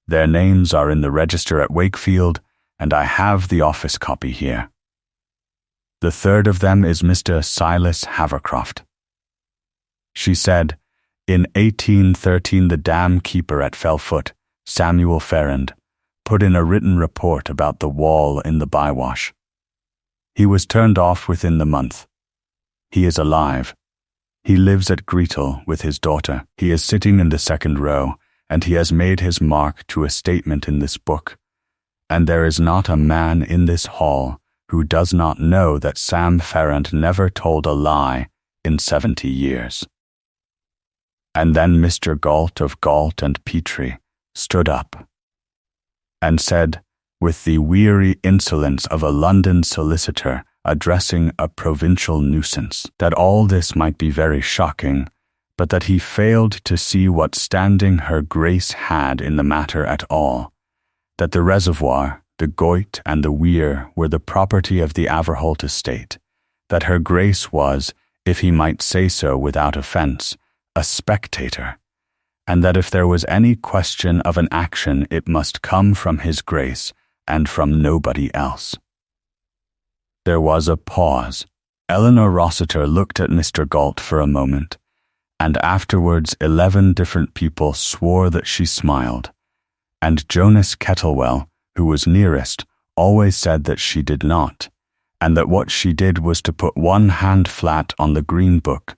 Their names are in the register at Wakefield, and I have the office copy here. The 3rd of them is Mr. Silas Havercroft. She said, in 1813 the dam keeper at Fellfoot, Samuel Ferrand, put in a written report about the wall in the Bywash. He was turned off within the month. He is alive. He lives at Greetle with his daughter. He is sitting in the 2nd row, and he has made his mark to a statement in this book. And there is not a man in this hall who does not know that Sam Ferrand never told a lie in 70 years. And then Mr. Galt of Galt and Petrie stood up and said, with the weary insolence of a London solicitor addressing a provincial nuisance, that all this might be very shocking, but that he failed to see what standing her Grace had in the matter at all, that the reservoir, the Goyt and the weir were the property of the Averholt estate, that her Grace was, if he might say so without offence, a spectator, and that if there was any question of an action it must come from his Grace and from nobody else. There was a pause. Eleanor Rossiter looked at Mr. Galt for a moment, and afterwards 11 different people swore that she smiled, and Jonas Kettlewell, who was nearest, always said that she did not, and that what she did was to put one hand flat on the green book,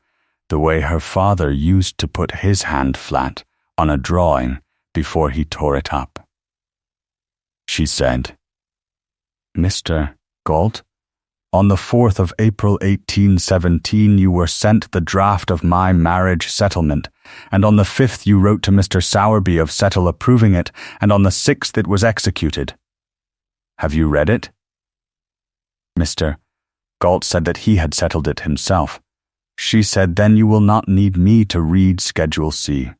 the way her father used to put his hand flat on a drawing before he tore it up. She said, Mr. Galt, on the 4th of April 1817 you were sent the draft of my marriage settlement, and on the 5th you wrote to Mr. Sowerby of Settle approving it, and on the 6th it was executed. Have you read it? Mr. Galt said that he had settled it himself. She said, then you will not need me to read Schedule C.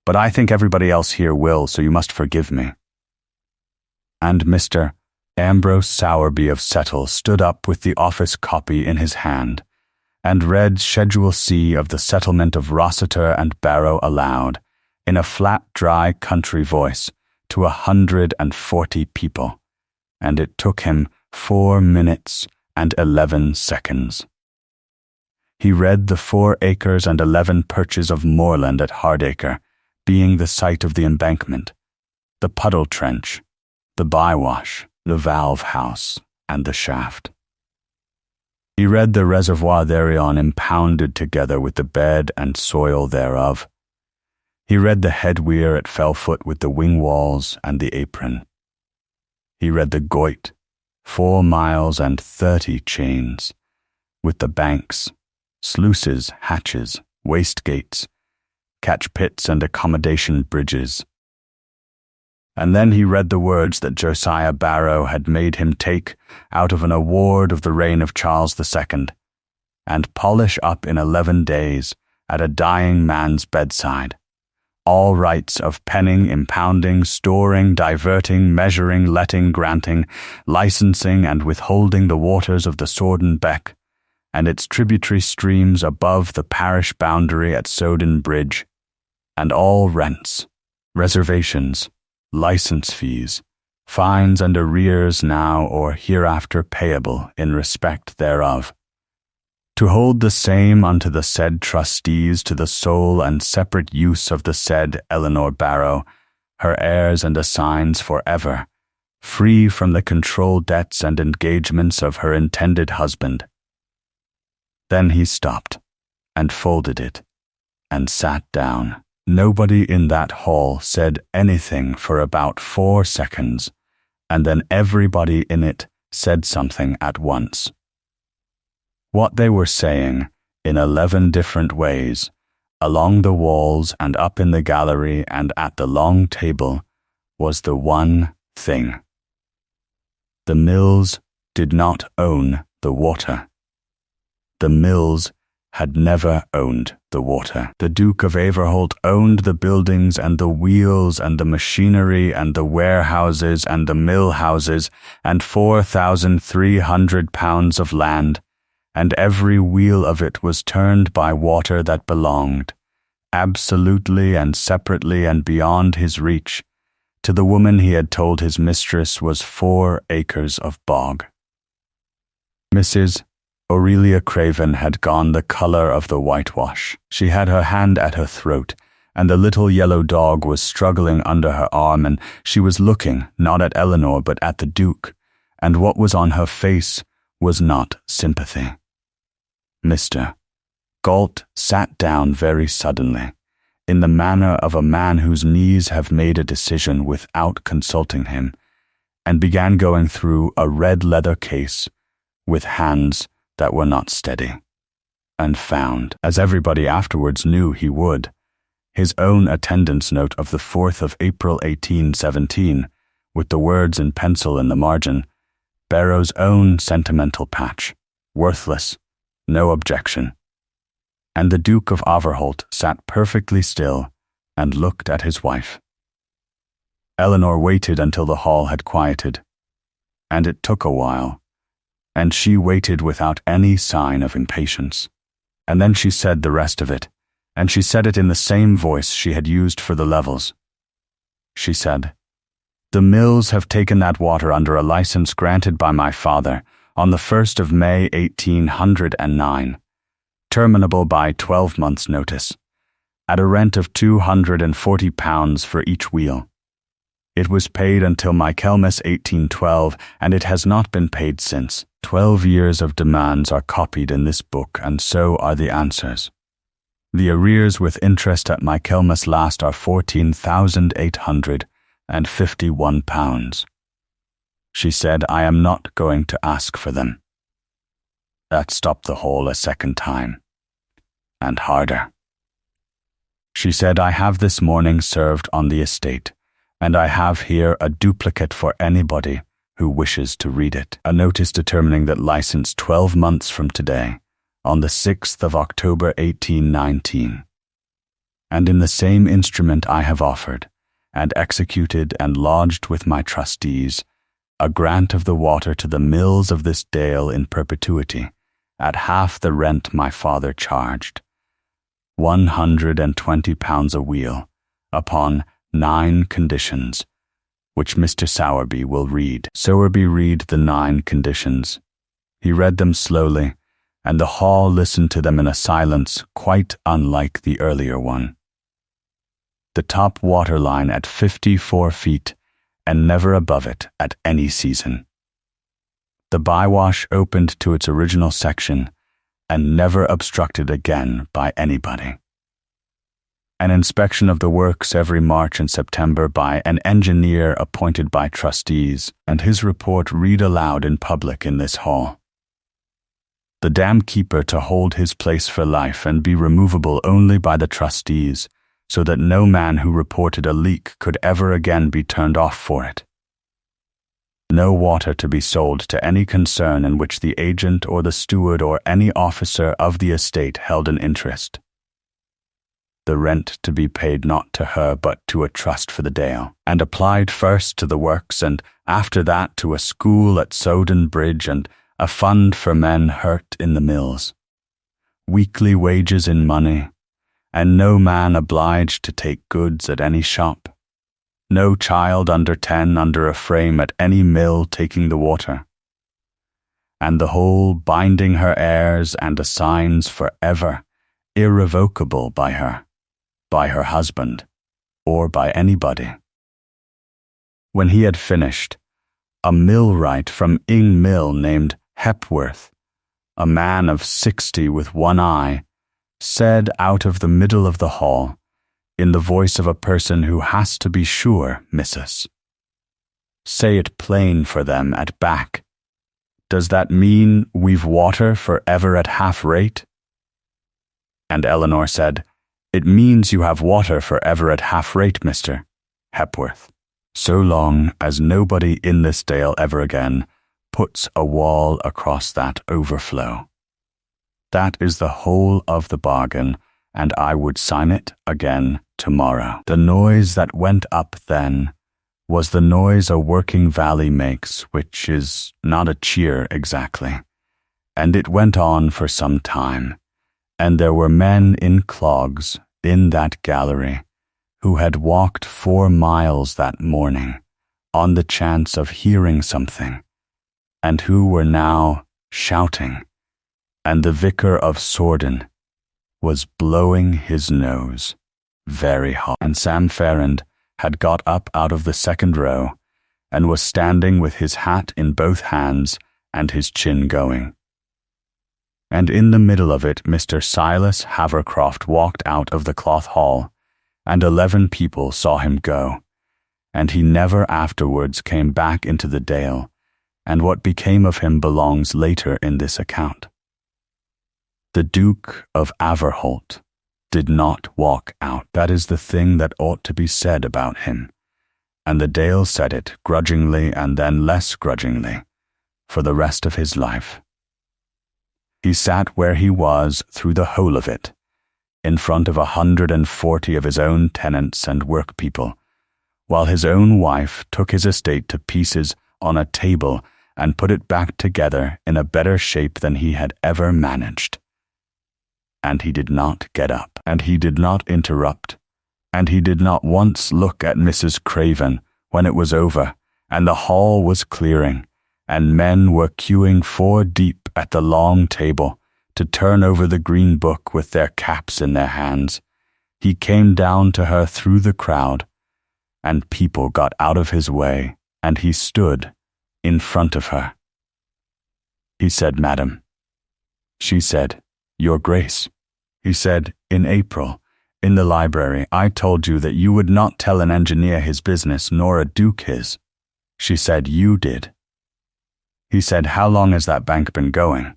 But I think everybody else here will, so you must forgive me. And Mr. Ambrose Sowerby of Settle stood up with the office copy in his hand, and read Schedule C of the settlement of Rossiter and Barrow aloud, in a flat, dry country voice, to 140 people, and it took him 4 minutes and 11 seconds. He read the 4 acres and 11 perches of moorland at Hardacre, being the site of the embankment, the puddle trench, the bywash, the valve house, and the shaft. He read the reservoir thereon impounded together with the bed and soil thereof. He read the headweir at Fellfoot with the wing walls and the apron. He read the Goit, 4 miles and 30 chains, with the banks, sluices, hatches, waste gates, catch pits and accommodation bridges. And then he read the words that Josiah Barrow had made him take out of an award of the reign of Charles II, and polish up in 11 days at a dying man's bedside, all rights of penning, impounding, storing, diverting, measuring, letting, granting, licensing, and withholding the waters of the Sordon Beck, and its tributary streams above the parish boundary at Sodin Bridge, and all rents, reservations, license fees, fines and arrears now or hereafter payable in respect thereof, to hold the same unto the said trustees to the sole and separate use of the said Eleanor Barrow, her heirs and assigns for ever, free from the control debts and engagements of her intended husband. Then he stopped, and folded it, and sat down. Nobody in that hall said anything for about 4 seconds, and then everybody in it said something at once. What they were saying, in 11 different ways, along the walls and up in the gallery and at the long table, was the one thing. The mills did not own the water. The mills had never owned the water. The Duke of Averholt owned the buildings and the wheels and the machinery and the warehouses and the mill houses and 4,300 pounds of land, and every wheel of it was turned by water that belonged, absolutely and separately and beyond his reach, to the woman he had told his mistress was 4 acres of bog. Mrs. Aurelia Craven had gone the colour of the whitewash. She had her hand at her throat, and the little yellow dog was struggling under her arm, and she was looking, not at Eleanor, but at the Duke, and what was on her face was not sympathy. Mr. Galt sat down very suddenly, in the manner of a man whose knees have made a decision without consulting him, and began going through a red leather case with hands that were not steady, and found, as everybody afterwards knew he would, his own attendance note of the 4th of April 1817, with the words in pencil in the margin, Barrow's own sentimental patch, worthless, no objection. And the Duke of Averholt sat perfectly still and looked at his wife. Eleanor waited until the hall had quieted, and it took a while, and she waited without any sign of impatience. And then she said the rest of it, and she said it in the same voice she had used for the levels. She said, "The mills have taken that water under a license granted by my father on the 1st of May 1809, terminable by 12 months' notice, at a rent of £240 for each wheel. It was paid until Michaelmas 1812, and it has not been paid since. 12 years of demands are copied in this book, and so are the answers. The arrears with interest at Michaelmas last are £14,851. She said, I am not going to ask for them. That stopped the hole a second time, and harder. She said, I have this morning served on the estate, and I have here a duplicate for anybody who wishes to read it. A notice determining that license 12 months from today, on the 6th of October 1819. And in the same instrument I have offered, and executed and lodged with my trustees, a grant of the water to the mills of this dale in perpetuity, at half the rent my father charged, £120 a wheel, upon 9 conditions, which Mr. Sowerby will read. Sowerby read the 9 conditions. He read them slowly, and the hall listened to them in a silence quite unlike the earlier one. The top water line at 54 feet, and never above it at any season. The bywash opened to its original section, and never obstructed again by anybody. An inspection of the works every March and September by an engineer appointed by trustees, and his report read aloud in public in this hall. The dam keeper to hold his place for life and be removable only by the trustees, so that no man who reported a leak could ever again be turned off for it. No water to be sold to any concern in which the agent or the steward or any officer of the estate held an interest. The rent to be paid not to her but to a trust for the Dale, and applied first to the works and after that to a school at Soden Bridge and a fund for men hurt in the mills. Weekly wages in money, and no man obliged to take goods at any shop. No child under 10 under a frame at any mill taking the water. And the whole binding her heirs and assigns for ever, irrevocable by her husband, or by anybody. When he had finished, a millwright from Ing Mill named Hepworth, a man of 60 with one eye, said out of the middle of the hall, in the voice of a person who has to be sure, missus, "Say it plain for them at back. Does that mean we've water for ever at half rate?" And Eleanor said, "It means you have water for ever at half rate, Mr. Hepworth, so long as nobody in this dale ever again puts a wall across that overflow. That is the whole of the bargain, and I would sign it again tomorrow." The noise that went up then was the noise a working valley makes, which is not a cheer exactly, and it went on for some time, and there were men in clogs in that gallery who had walked 4 miles that morning on the chance of hearing something, and who were now shouting, and the vicar of Soden was blowing his nose very hot. And Sam Ferrand had got up out of the second row and was standing with his hat in both hands and his chin going. And in the middle of it Mr. Silas Havercroft walked out of the cloth hall, and 11 people saw him go, and he never afterwards came back into the dale, and what became of him belongs later in this account. The Duke of Averholt did not walk out. That is the thing that ought to be said about him, and the Dale said it grudgingly and then less grudgingly for the rest of his life. He sat where he was through the whole of it, in front of 140 of his own tenants and workpeople, while his own wife took his estate to pieces on a table and put it back together in a better shape than he had ever managed. And he did not get up, and he did not interrupt, and he did not once look at Mrs. Craven when it was over, and the hall was clearing, and men were queuing 4 deep at the long table to turn over the green book with their caps in their hands. He came down to her through the crowd, and people got out of his way, and he stood in front of her. He said, "Madam." She said, "Your Grace." He said, "In April, in the library, I told you that you would not tell an engineer his business nor a duke his." She said, "You did." He said, "How long has that bank been going?"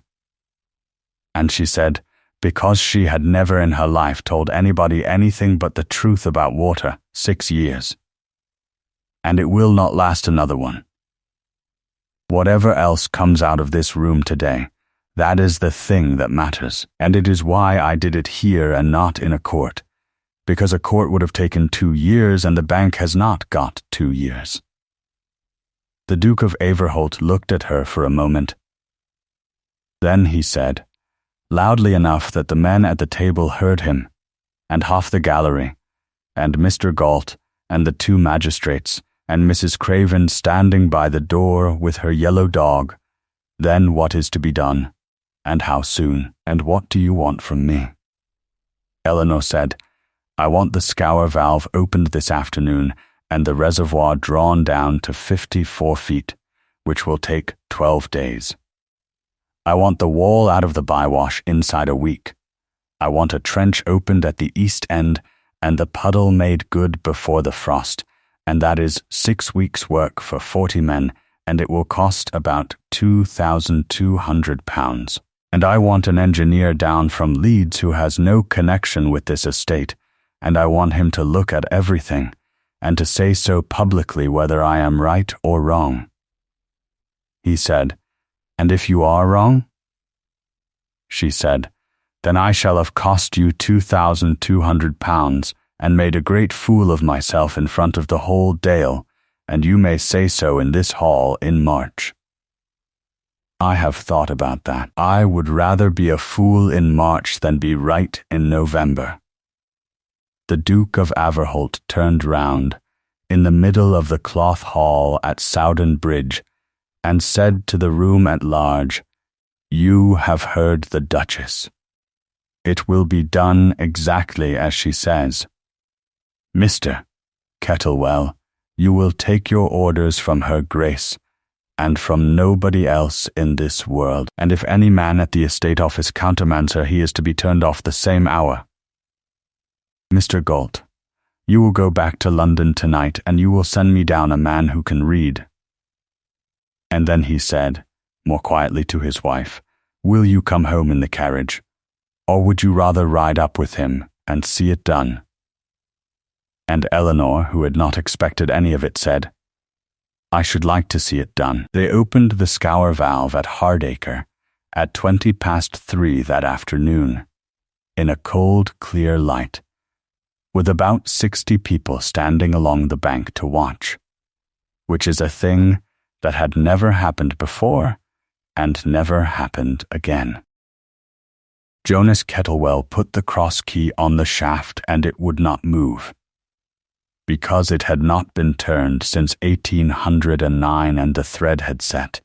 And she said, because she had never in her life told anybody anything but the truth about water, 6 years. And it will not last another one. Whatever else comes out of this room today, that is the thing that matters, and it is why I did it here and not in a court, because a court would have taken 2 years and the bank has not got 2 years. The Duke of Averholt looked at her for a moment. Then he said, loudly enough that the men at the table heard him, and half the gallery, and Mr. Galt, and the 2 magistrates, and Mrs. Craven standing by the door with her yellow dog, "Then what is to be done?" and how soon, and what do you want from me?" Eleanor said, "I want the scour valve opened this afternoon and the reservoir drawn down to 54 feet, which will take 12 days. I want the wall out of the bywash inside a week. I want a trench opened at the east end and the puddle made good before the frost, and that is 6 weeks' work for 40 men, and it will cost about £2,200. And I want an engineer down from Leeds who has no connection with this estate, and I want him to look at everything, and to say so publicly whether I am right or wrong." He said, "And if you are wrong?" She said, "Then I shall have cost you £2,200 and made a great fool of myself in front of the whole Dale, and you may say so in this hall in March." "I have thought about that. I would rather be a fool in March than be right in November." The Duke of Averholt turned round, in the middle of the cloth hall at Sowden Bridge, and said to the room at large, "You have heard the Duchess. It will be done exactly as she says. Mr. Kettlewell, you will take your orders from her Grace, and from nobody else in this world, and if any man at the estate office countermands her, he is to be turned off the same hour. Mr. Galt, you will go back to London tonight, and you will send me down a man who can read." And then he said, more quietly to his wife, "Will you come home in the carriage, or would you rather ride up with him and see it done?" And Eleanor, who had not expected any of it, said, "I should like to see it done." They opened the scour valve at Hardacre at 3:20 that afternoon, in a cold, clear light, with about 60 people standing along the bank to watch, which is a thing that had never happened before and never happened again. Jonas Kettlewell put the cross key on the shaft and it would not move, because it had not been turned since 1809 and the thread had set,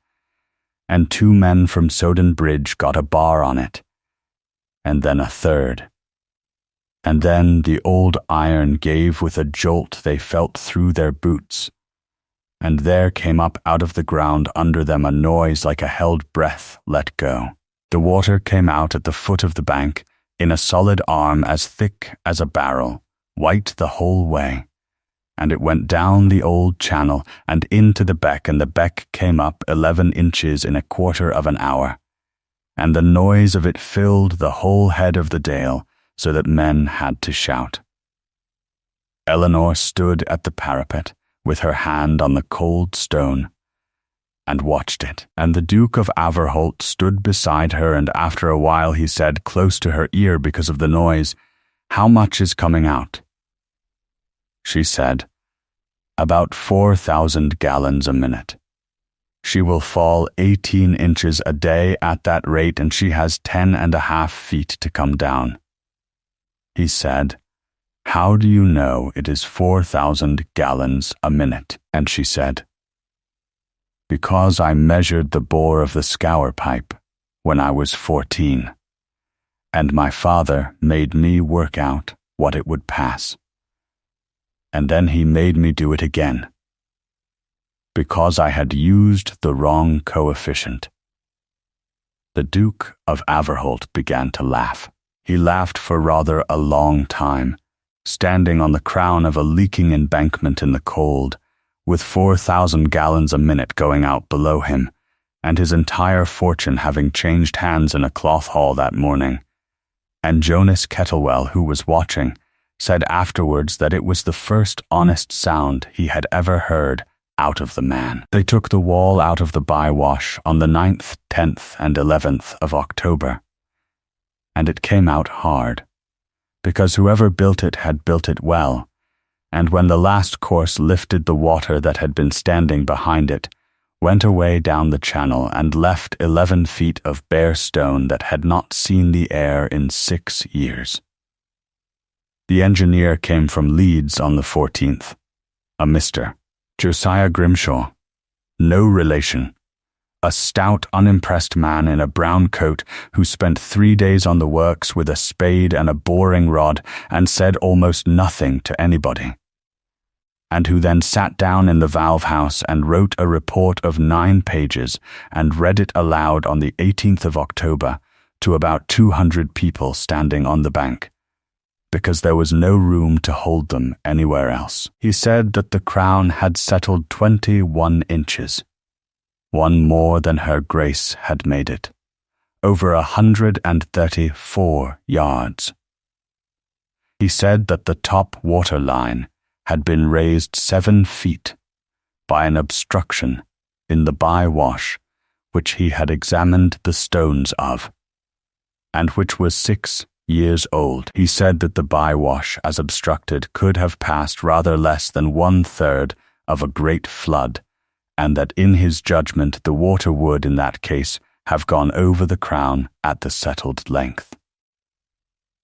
and 2 men from Sowden Bridge got a bar on it, and then a third. And then the old iron gave with a jolt they felt through their boots, and there came up out of the ground under them a noise like a held breath let go. The water came out at the foot of the bank in a solid arm as thick as a barrel, white the whole way, and it went down the old channel and into the beck, and the beck came up 11 inches in a quarter of an hour, and the noise of it filled the whole head of the Dale, so that men had to shout. Eleanor stood at the parapet, with her hand on the cold stone, and watched it, and the Duke of Averholt stood beside her, and after a while he said, close to her ear because of the noise, "How much is coming out?" She said, "About 4,000 gallons a minute. She will fall 18 inches a day at that rate, and she has 10.5 feet to come down." He said, "How do you know it is 4,000 gallons a minute?" And she said, "Because I measured the bore of the scour pipe when I was 14, and my father made me work out what it would pass. And then he made me do it again, because I had used the wrong coefficient." The Duke of Averholt began to laugh. He laughed for rather a long time, standing on the crown of a leaking embankment in the cold, with 4,000 gallons a minute going out below him, and his entire fortune having changed hands in a cloth hall that morning. And Jonas Kettlewell, who was watching, said afterwards that it was the first honest sound he had ever heard out of the man. They took the wall out of the bywash on the 9th, 10th, and 11th of October, and it came out hard, because whoever built it had built it well, and when the last course lifted the water that had been standing behind it, went away down the channel and left 11 feet of bare stone that had not seen the air in 6 years. The engineer came from Leeds on the 14th, a Mr. Josiah Grimshaw, no relation, a stout, unimpressed man in a brown coat who spent 3 days on the works with a spade and a boring rod and said almost nothing to anybody, and who then sat down in the valve house and wrote a report of 9 pages and read it aloud on the 18th of October to about 200 people standing on the bank, because there was no room to hold them anywhere else. He said that the crown had settled 21 inches, one more than her grace had made it, over 134 yards. He said that the top water line had been raised 7 feet by an obstruction in the bywash which he had examined the stones of, and which was 6 years old. He said that the bywash as obstructed could have passed rather less than 1/3 of a great flood, and that in his judgment the water would in that case have gone over the crown at the settled length.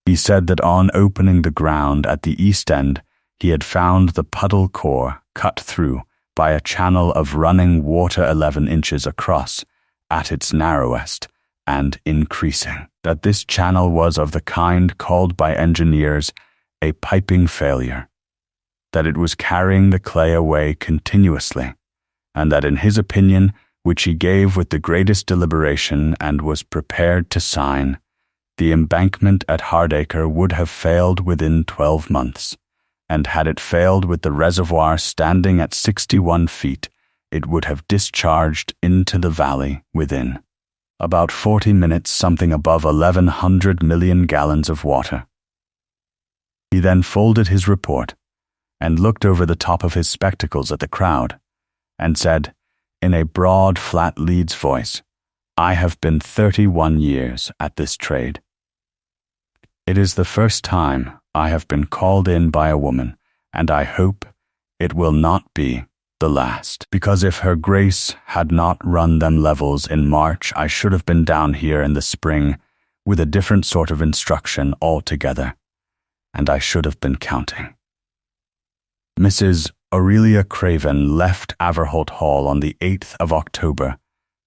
He said that on opening the ground at the east end he had found the puddle core cut through by a channel of running water 11 inches across at its narrowest and increasing, that this channel was of the kind called by engineers a piping failure, that it was carrying the clay away continuously, and that in his opinion, which he gave with the greatest deliberation and was prepared to sign, the embankment at Hardacre would have failed within 12 months, and had it failed with the reservoir standing at 61 feet, it would have discharged into the valley within about 40 minutes something above 1,100 million gallons of water. He then folded his report and looked over the top of his spectacles at the crowd and said, in a broad, flat Leeds voice, "I have been 31 years at this trade. It is the first time I have been called in by a woman, and I hope it will not be the last, because if her grace had not run them levels in March, I should have been down here in the spring with a different sort of instruction altogether, and I should have been counting." Mrs. Aurelia Craven left Averholt Hall on the 8th of October,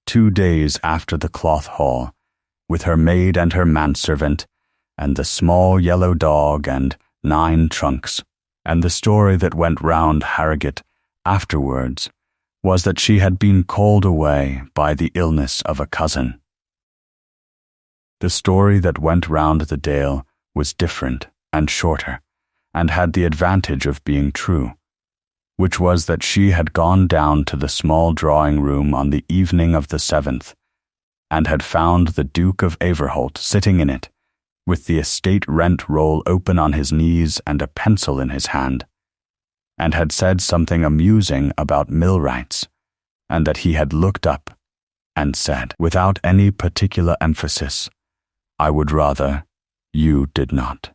2 days after the Cloth Hall, with her maid and her manservant, and the small yellow dog and 9 trunks, and the story that went round Harrogate afterwards was that she had been called away by the illness of a cousin. The story that went round the Dale was different and shorter, and had the advantage of being true, which was that she had gone down to the small drawing-room on the evening of the 7th, and had found the Duke of Averholt sitting in it, with the estate rent roll open on his knees and a pencil in his hand, and had said something amusing about millwrights, and that he had looked up and said, without any particular emphasis, "I would rather you did not."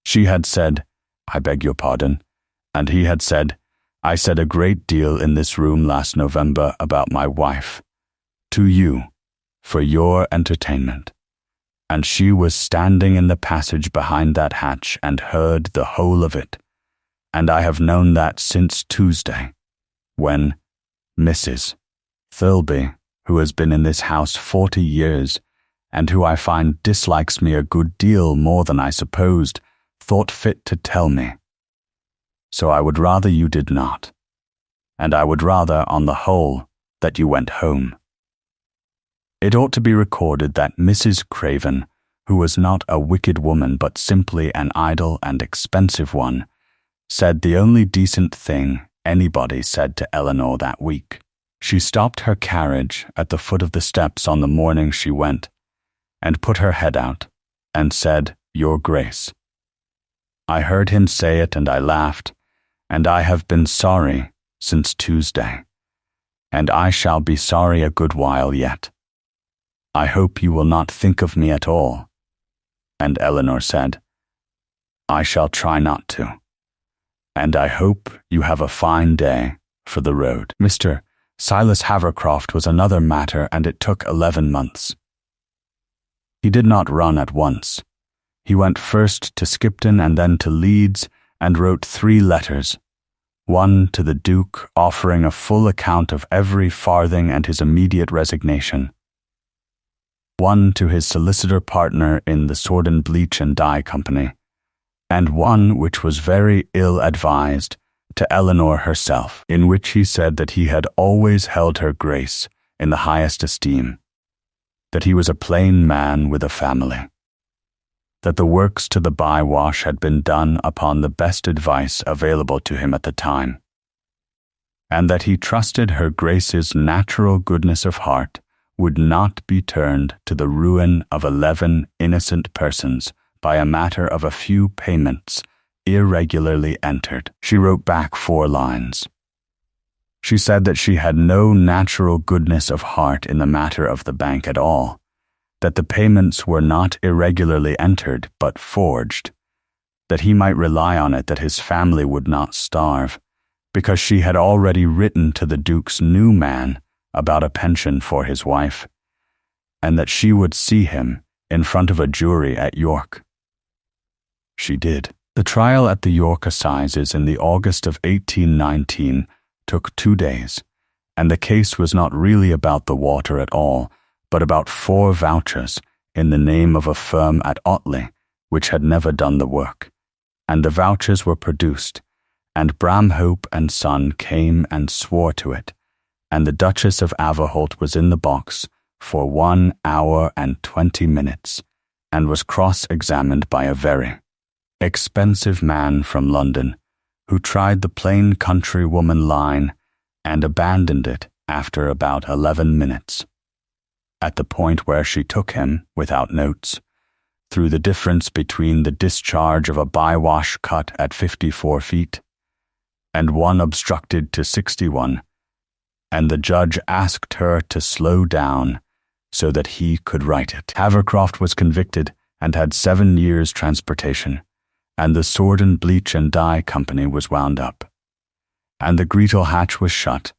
She had said, "I beg your pardon," and he had said, "I said a great deal in this room last November about my wife, to you, for your entertainment, and she was standing in the passage behind that hatch and heard the whole of it, and I have known that since Tuesday, when Mrs. Thirlby, who has been in this house 40 years, and who I find dislikes me a good deal more than I supposed, thought fit to tell me. So I would rather you did not, and I would rather, on the whole, that you went home." It ought to be recorded that Mrs. Craven, who was not a wicked woman but simply an idle and expensive one, said the only decent thing anybody said to Eleanor that week. She stopped her carriage at the foot of the steps on the morning she went, and put her head out, and said, "Your Grace." I heard him say it and I laughed, and I have been sorry since Tuesday, and I shall be sorry a good while yet. I hope you will not think of me at all. And Eleanor said, "I shall try not to. And I hope you have a fine day for the road." Mr. Silas Havercroft was another matter, and it took 11 months. He did not run at once. He went first to Skipton and then to Leeds, and wrote 3 letters, one to the Duke offering a full account of every farthing and his immediate resignation, one to his solicitor partner in the Sword and Bleach and Dye Company, and one which was very ill-advised to Eleanor herself, in which he said that he had always held her Grace in the highest esteem, that he was a plain man with a family, that the works to the bywash had been done upon the best advice available to him at the time, and that he trusted her Grace's natural goodness of heart would not be turned to the ruin of 11 innocent persons by a matter of a few payments irregularly entered. She wrote back 4 lines. She said that she had no natural goodness of heart in the matter of the bank at all, that the payments were not irregularly entered but forged, that he might rely on it that his family would not starve, because she had already written to the Duke's new man about a pension for his wife, and that she would see him in front of a jury at York. She did. The trial at the York Assizes in the August of 1819 took 2 days, and the case was not really about the water at all, but about 4 vouchers in the name of a firm at Otley which had never done the work, and the vouchers were produced, and Bramhope and Son came and swore to it, and the Duchess of Averholt was in the box for 1 hour and 20 minutes, and was cross-examined by a very expensive man from London, who tried the plain countrywoman line and abandoned it after about 11 minutes, at the point where she took him, without notes, through the difference between the discharge of a bywash cut at 54 feet and one obstructed to 61, and the judge asked her to slow down so that he could write it. Havercroft was convicted and had 7 years' transportation, and the Sword and Bleach and Dye Company was wound up, and the Greetle hatch was shut,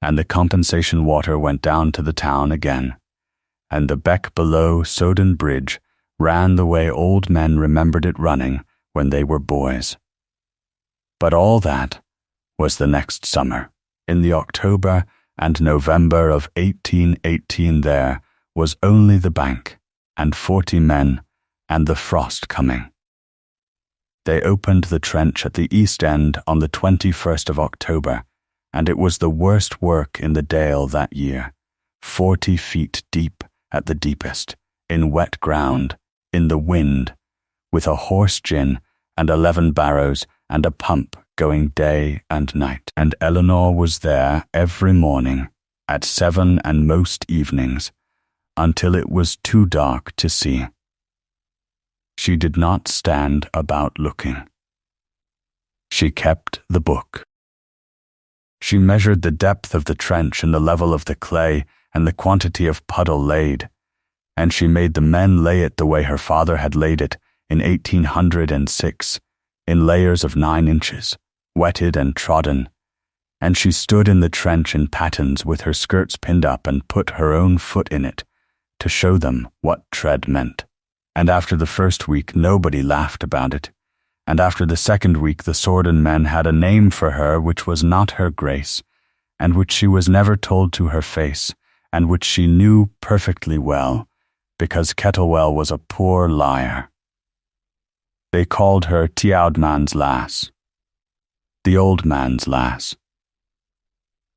and the compensation water went down to the town again, and the beck below Soden Bridge ran the way old men remembered it running when they were boys. But all that was the next summer. In the October and November of 1818 there was only the bank, and 40 men, and the frost coming. They opened the trench at the east end on the 21st of October, and it was the worst work in the Dale that year, 40 feet deep at the deepest, in wet ground, in the wind, with a horse gin and 11 barrows and a pump going day and night. And Eleanor was there every morning, at 7 and most evenings, until it was too dark to see. She did not stand about looking. She kept the book. She measured the depth of the trench and the level of the clay and the quantity of puddle laid, and she made the men lay it the way her father had laid it in 1806, in layers of 9 inches, wetted and trodden, and she stood in the trench in pattens with her skirts pinned up and put her own foot in it to show them what tread meant. And after the first week nobody laughed about it, and after the second week the sword and men had a name for her which was not her Grace, and which she was never told to her face, and which she knew perfectly well, because Kettlewell was a poor liar. They called her T'Oudman's lass, the old man's lass.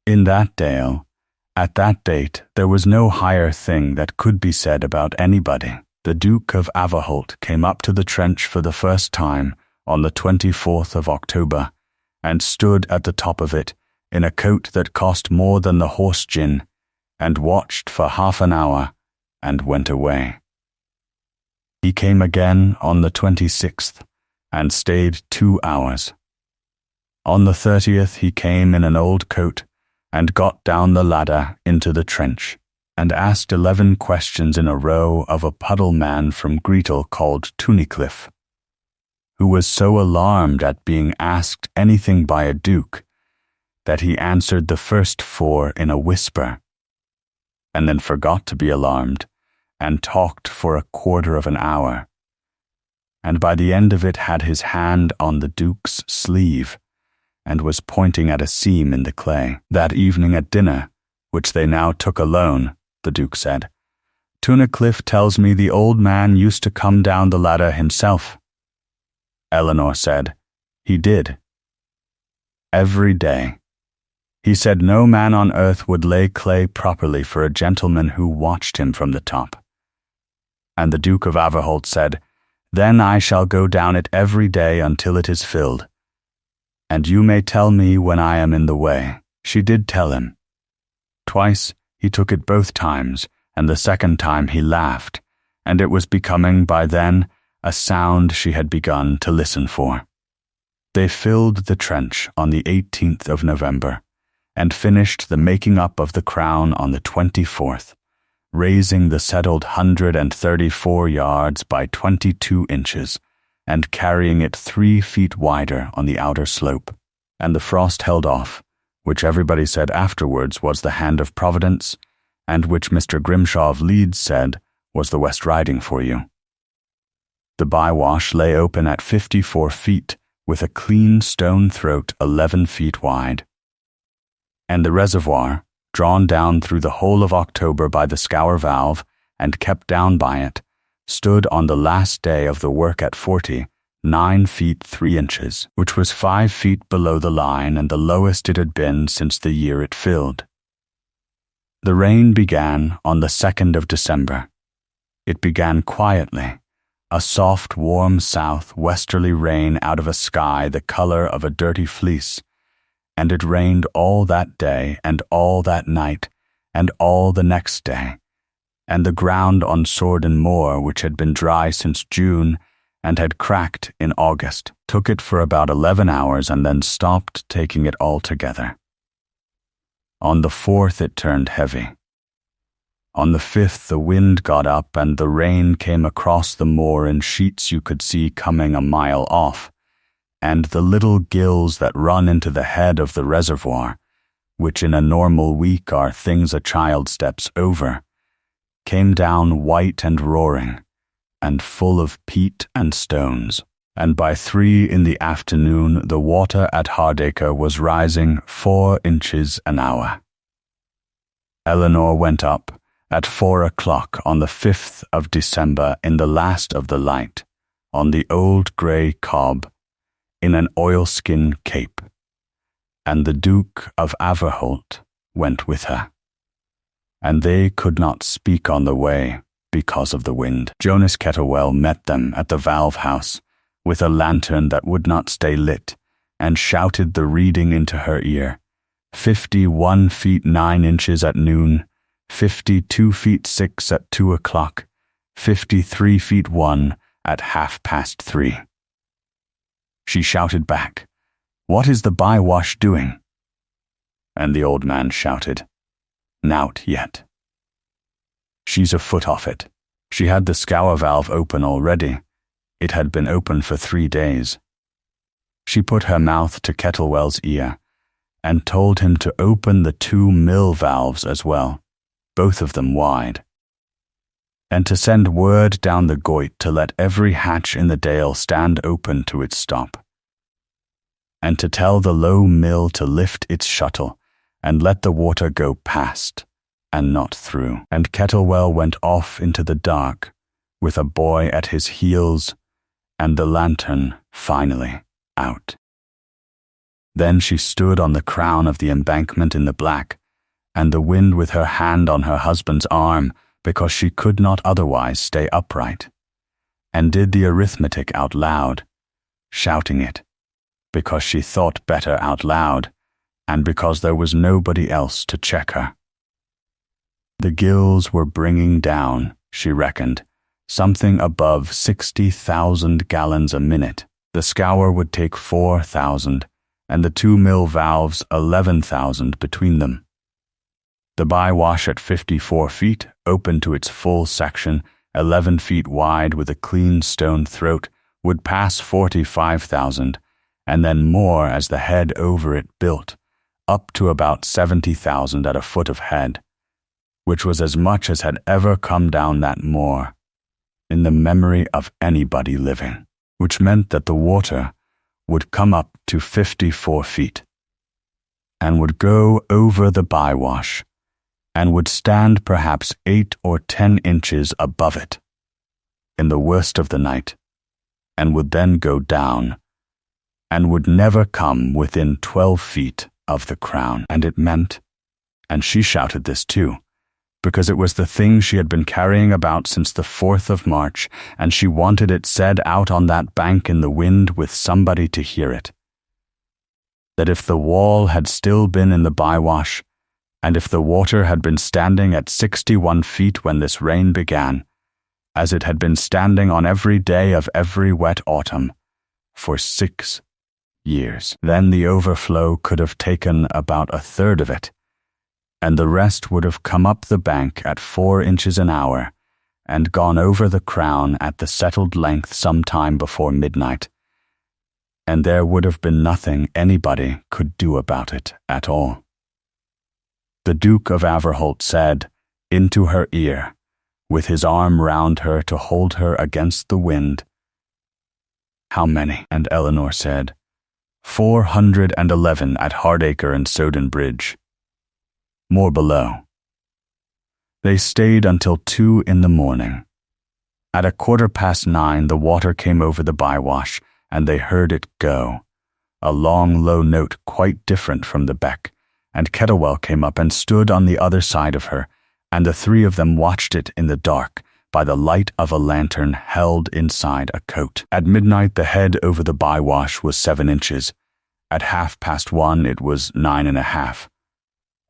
In that Dale, at that date, there was no higher thing that could be said about anybody. The Duke of Averholt came up to the trench for the first time on the 24th of October, and stood at the top of it in a coat that cost more than the horse gin, and watched for half an hour, and went away. He came again on the 26th, and stayed 2 hours. On the 30th he came in an old coat, and got down the ladder into the trench, and asked 11 questions in a row of a puddle man from Greetle called Tunnicliffe, who was so alarmed at being asked anything by a duke that he answered the first 4 in a whisper, and then forgot to be alarmed, and talked for a quarter of an hour, and by the end of it had his hand on the Duke's sleeve, and was pointing at a seam in the clay. That evening at dinner, which they now took alone, the Duke said, Tunnicliffe tells me the old man used to come down the ladder himself. Eleanor said, he did. Every day. He said no man on earth would lay clay properly for a gentleman who watched him from the top. And the Duke of Averholt said, then I shall go down it every day until it is filled. And you may tell me when I am in the way. She did tell him. Twice he took it both times, and the second time he laughed, and it was becoming by then a sound she had begun to listen for. They filled the trench on the 18th of November, and finished the making up of the crown on the 24th, raising the settled 134 yards by 22 inches, and carrying it 3 feet wider on the outer slope. And the frost held off, which everybody said afterwards was the hand of Providence, and which Mr. Grimshaw of Leeds said was the West Riding for you. The bywash lay open at 54 feet, with a clean stone throat 11 feet wide. And the reservoir, drawn down through the whole of October by the scour valve, and kept down by it, stood on the last day of the work at 9 feet 3 inches, which was 5 feet below the line and the lowest it had been since the year it filled. The rain began on the 2nd of December. It began quietly, a soft, warm south-westerly rain out of a sky the color of a dirty fleece, and it rained all that day and all that night and all the next day, and the ground on Sordon Moor, which had been dry since June and had cracked in August, took it for about 11 hours and then stopped taking it altogether. On the 4th it turned heavy. On the 5th the wind got up and the rain came across the moor in sheets you could see coming a mile off, and the little gills that run into the head of the reservoir, which in a normal week are things a child steps over, came down white and roaring, and full of peat and stones, and by 3 in the afternoon the water at Hardacre was rising 4 inches an hour. Eleanor went up at 4 o'clock on the 5th of December in the last of the light, on the old grey cob, in an oilskin cape, and the Duke of Averholt went with her. And they could not speak on the way because of the wind. Jonas Kettlewell met them at the valve house with a lantern that would not stay lit, and shouted the reading into her ear, 51 feet 9 inches at noon, 52 feet 6 at 2 o'clock, 53 feet 1 at 3:30. She shouted back, "What is the bywash doing?" And the old man shouted, "Nout yet." "She's a foot off it. She had the scour valve open already. It had been open for 3 days. She put her mouth to Kettlewell's ear and told him to open the 2 mill valves as well, both of them wide, and to send word down the Goyt to let every hatch in the dale stand open to its stop, and to tell the low mill to lift its shuttle and let the water go past and not through. And Kettlewell went off into the dark with a boy at his heels and the lantern finally out. Then she stood on the crown of the embankment in the black, and the wind with her hand on her husband's arm, because she could not otherwise stay upright, and did the arithmetic out loud, shouting it, because she thought better out loud, and because there was nobody else to check her. The gills were bringing down, she reckoned, something above 60,000 gallons a minute. The scour would take 4,000, and the 2 mill valves 11,000 between them. The bywash at 54 feet, open to its full section, 11 feet wide with a clean stone throat, would pass 45,000, and then more as the head over it built, up to about 70,000 at a foot of head, which was as much as had ever come down that moor in the memory of anybody living, which meant that the water would come up to 54 feet, and would go over the bywash, and would stand perhaps 8 or 10 inches above it, in the worst of the night, and would then go down, and would never come within 12 feet of the crown. And it meant, and she shouted this too, because it was the thing she had been carrying about since the 4th of March, and she wanted it said out on that bank in the wind with somebody to hear it, that if the wall had still been in the bywash, and if the water had been standing at 61 feet when this rain began, as it had been standing on every day of every wet autumn, for 6 years, then the overflow could have taken about a third of it, and the rest would have come up the bank at 4 inches an hour, and gone over the crown at the settled length some time before midnight, and there would have been nothing anybody could do about it at all. The Duke of Averholt said, into her ear, with his arm round her to hold her against the wind, "How many?" And Eleanor said, 411 at Hardacre and Soden Bridge. More below. They stayed until 2 in the morning. At 9:15 the water came over the bywash, and they heard it go, a long low note quite different from the beck, and Kettlewell came up and stood on the other side of her, and the 3 of them watched it in the dark, by the light of a lantern held inside a coat. At midnight the head over the bywash was 7 inches. At 1:30 it was 9.5.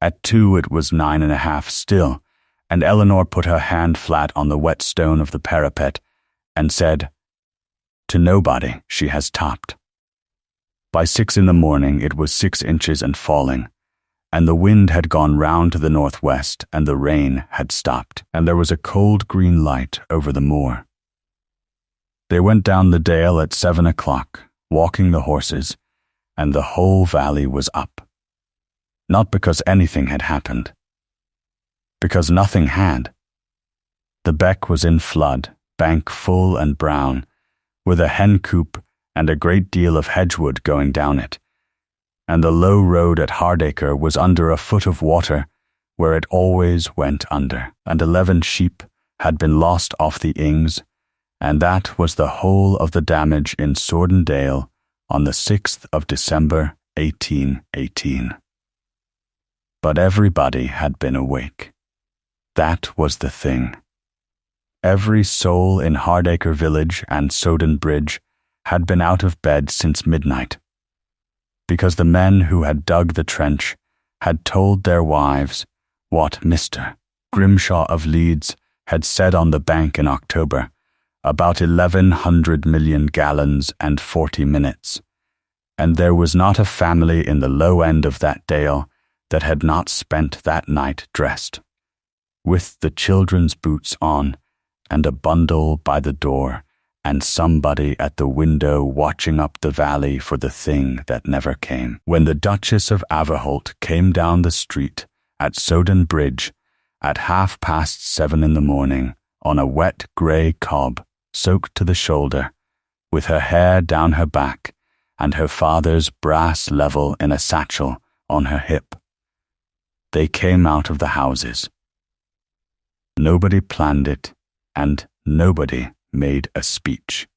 At 2 it was 9.5 still, and Eleanor put her hand flat on the wet stone of the parapet and said, "To nobody she has topped." By 6 in the morning it was 6 inches and falling, and the wind had gone round to the northwest, and the rain had stopped, and there was a cold green light over the moor. They went down the dale at 7 o'clock, walking the horses, and the whole valley was up. Not because anything had happened, because nothing had. The beck was in flood, bank full and brown, with a hen coop and a great deal of hedgewood going down it, and the low road at Hardacre was under a foot of water, where it always went under, and 11 sheep had been lost off the Ings, and that was the whole of the damage in Soden Dale on the 6th of December, 1818. But everybody had been awake. That was the thing. Every soul in Hardacre village and Soden Bridge had been out of bed since midnight, because the men who had dug the trench had told their wives what Mr. Grimshaw of Leeds had said on the bank in October, about 1,100 million gallons and 40 minutes, and there was not a family in the low end of that dale that had not spent that night dressed, with the children's boots on, and a bundle by the door, and somebody at the window watching up the valley for the thing that never came. When the Duchess of Averholt came down the street at Soden Bridge at 7:30 in the morning on a wet grey cob, soaked to the shoulder, with her hair down her back, and her father's brass level in a satchel on her hip, they came out of the houses. Nobody planned it, and nobody made a speech.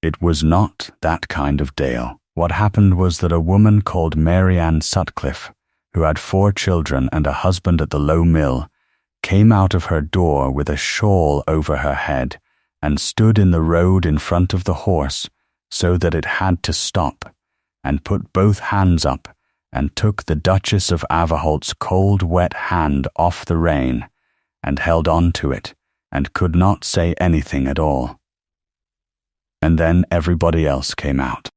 It was not that kind of dale. What happened was that a woman called Mary Ann Sutcliffe, who had 4 children and a husband at the Low Mill, came out of her door with a shawl over her head and stood in the road in front of the horse so that it had to stop, and put both hands up and took the Duchess of Averholt's cold wet hand off the rein and held on to it and could not say anything at all. And then everybody else came out.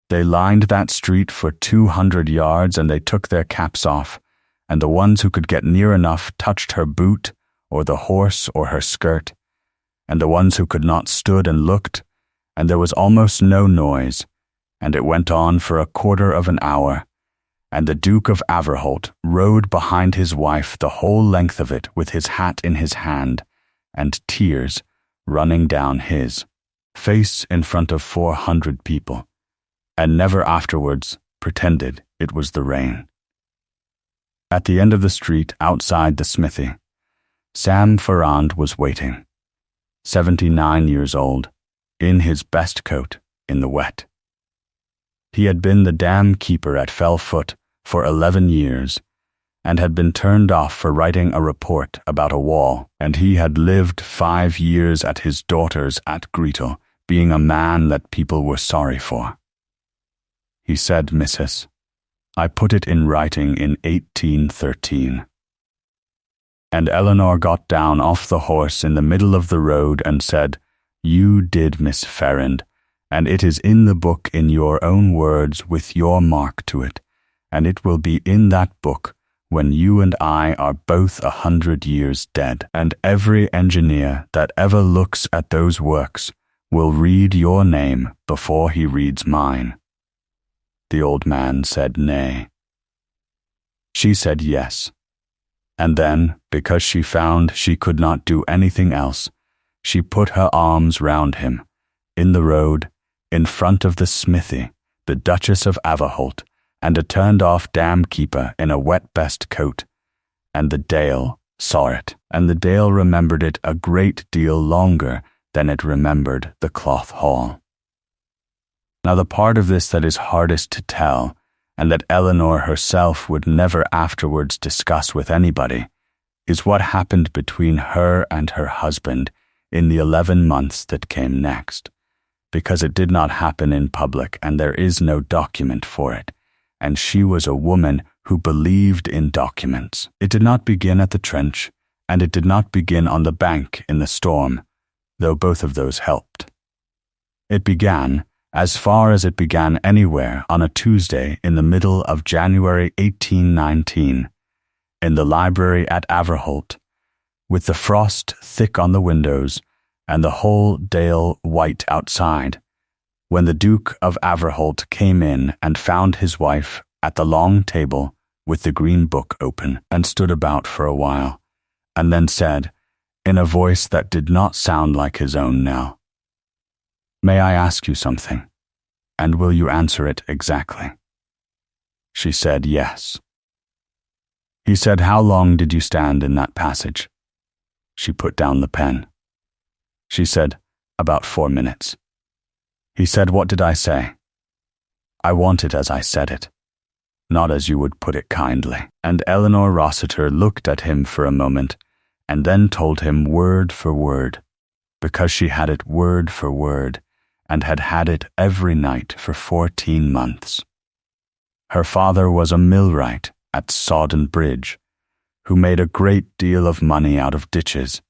They lined that street for 200 yards, and they took their caps off, and the ones who could get near enough touched her boot or the horse or her skirt, and the ones who could not stood and looked, and there was almost no noise, and it went on for a quarter of an hour, and the Duke of Averholt rode behind his wife the whole length of it with his hat in his hand, and tears running down his face in front of 400 people, and never afterwards pretended it was the rain. At the end of the street outside the smithy, Sam Ferrand was waiting, 79 years old, in his best coat, in the wet. He had been the dam keeper at Fellfoot for 11 years, and had been turned off for writing a report about a wall, and he had lived 5 years at his daughter's at Greetle, being a man that people were sorry for. He said, "Missus, I put it in writing in 1813. And Eleanor got down off the horse in the middle of the road and said, "You did, Miss Ferrand, and it is in the book in your own words with your mark to it, and it will be in that book when you and I are both 100 years dead, and every engineer that ever looks at those works will read your name before he reads mine." The old man said nay. She said yes. And then, because she found she could not do anything else, she put her arms round him, in the road, in front of the smithy, the Duchess of Averholt, and a turned-off dam-keeper in a wet best coat, and the Dale saw it, and the Dale remembered it a great deal longer than it remembered the Cloth Hall. Now the part of this that is hardest to tell, and that Eleanor herself would never afterwards discuss with anybody, is what happened between her and her husband in the 11 months that came next, because it did not happen in public and there is no document for it, and she was a woman who believed in documents. It did not begin at the trench, and it did not begin on the bank in the storm, though both of those helped. It began, as far as it began anywhere, on a Tuesday in the middle of January 1819, in the library at Averholt, with the frost thick on the windows and the whole dale white outside, when the Duke of Averholt came in and found his wife at the long table with the green book open, and stood about for a while, and then said, in a voice that did not sound like his own now, "May I ask you something, and will you answer it exactly?" She said yes. He said, "How long did you stand in that passage?" She put down the pen. She said, "About 4 minutes." He said, "What did I say?" "I want it as I said it, not as you would put it kindly." And Eleanor Rossiter looked at him for a moment, and then told him word for word, because she had it word for word, and had had it every night for 14 months. Her father was a millwright at Sodden Bridge, who made a great deal of money out of ditches,